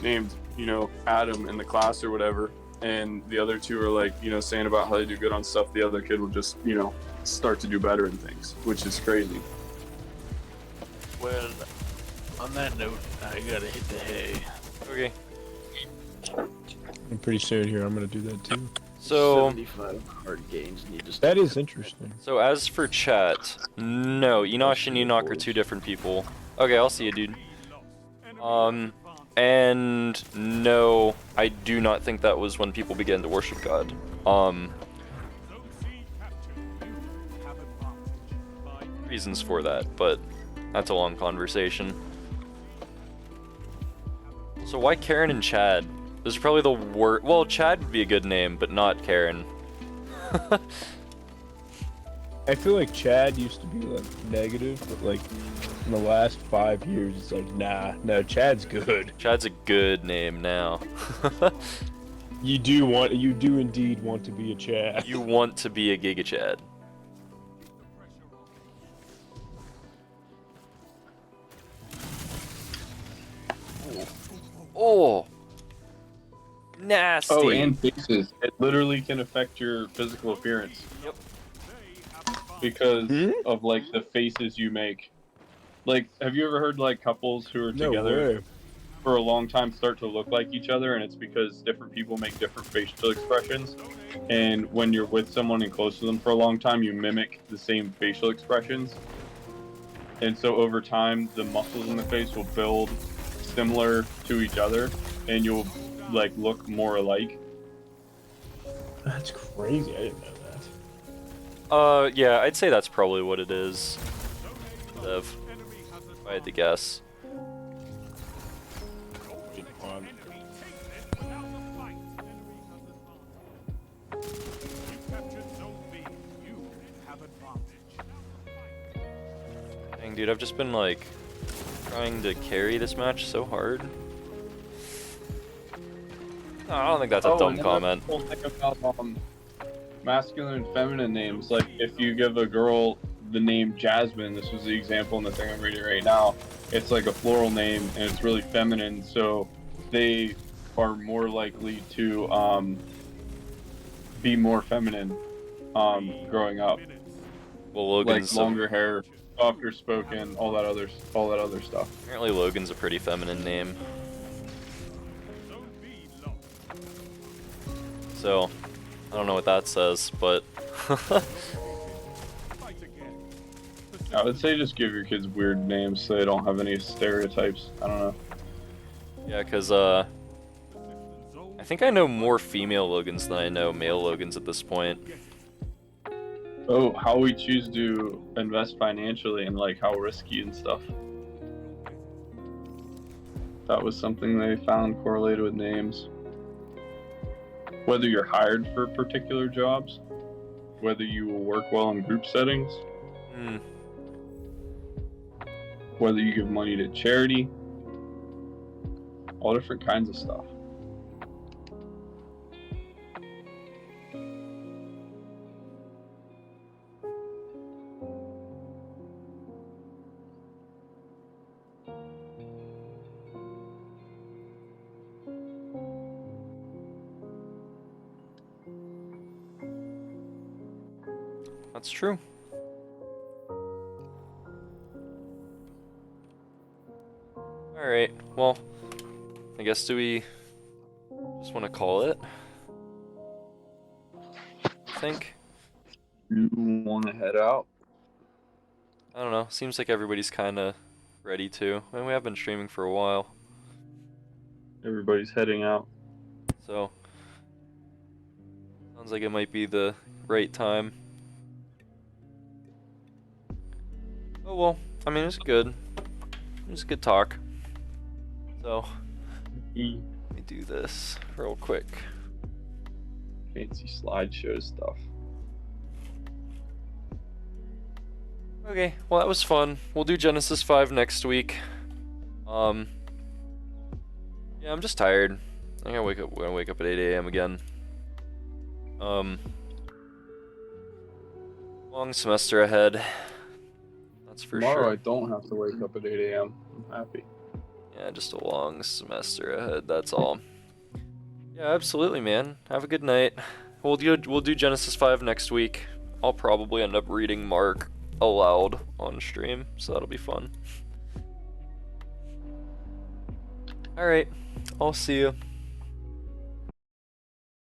named, you know, Adam in the class or whatever, and the other 2 are like, you know, saying about how they do good on stuff, the other kid will just, you know, start to do better in things, which is crazy. Well, on that note, I gotta hit the hay. Okay. I'm pretty soon here. I'm gonna do that too. So 75 hard gains need to That is interesting. So as for chat, no, Enosh and Enoch are 2 different people. Okay, I'll see you, dude. And no, I do not think that was when people began to worship God. Reasons for that, but that's a long conversation. So why Karen and Chad? This is probably the worst. Well, Chad would be a good name, but not Karen. I feel like Chad used to be like negative, but like in the last 5 years, it's like, nah, no, Chad's good. Chad's a good name now. You do indeed want to be a Chad. You want to be a Giga Chad. Oh, nasty. Oh, and faces. It literally can affect your physical appearance. Yep. Because of like the faces you make. Like, have you ever heard like couples who are No together way. for a long time start to look like each other, and it's because different people make different facial expressions. And when you're with someone and close to them for a long time, you mimic the same facial expressions. And so over time, the muscles in the face will build similar to each other, and you'll like look more alike. That's crazy. I didn't know that. Yeah, I'd say that's probably what it is. If I had to guess. Dang, dude, I've just been like trying to carry this match so hard. No, I don't think that's a dumb and then comment. the whole thing about masculine and feminine names. Like, if you give a girl the name Jasmine, this was the example in the thing I'm reading right now. It's like a floral name, and it's really feminine, so they are more likely to be more feminine growing up. Well, Logan's Like longer hair, softer spoken, all that other stuff. apparently Logan's a pretty feminine name. So, I don't know what that says, but I would say just give your kids weird names so they don't have any stereotypes. I don't know. yeah, because I think I know more female Logans than I know male Logans at this point. Oh, how we choose to invest financially and like how risky and stuff. That was something they found correlated with names. Whether you're hired for particular jobs, whether you will work well in group settings, Hmm. whether you give money to charity, all different kinds of stuff. That's true. Alright, well, I guess do we just want to call it? I think. You want to head out? I don't know, seems like everybody's kind of ready to. I mean, we have been streaming for a while, Everybody's heading out. so sounds like it might be the right time. Oh well, I mean, it's good. It was a good talk. So, let me do this real quick. Fancy slideshow stuff. Okay, well that was fun. We'll do Genesis 5 next week. Yeah, I'm just tired. I'm gonna wake up at 8 a.m. again. Long semester ahead. That's for Tomorrow I sure. don't have to wake up at 8 a.m. I'm happy. Yeah, just a long semester ahead, that's all. Yeah, absolutely, man. Have a good night. We'll do Genesis 5 next week. I'll probably end up reading Mark aloud on stream, so that'll be fun. Alright, I'll see you.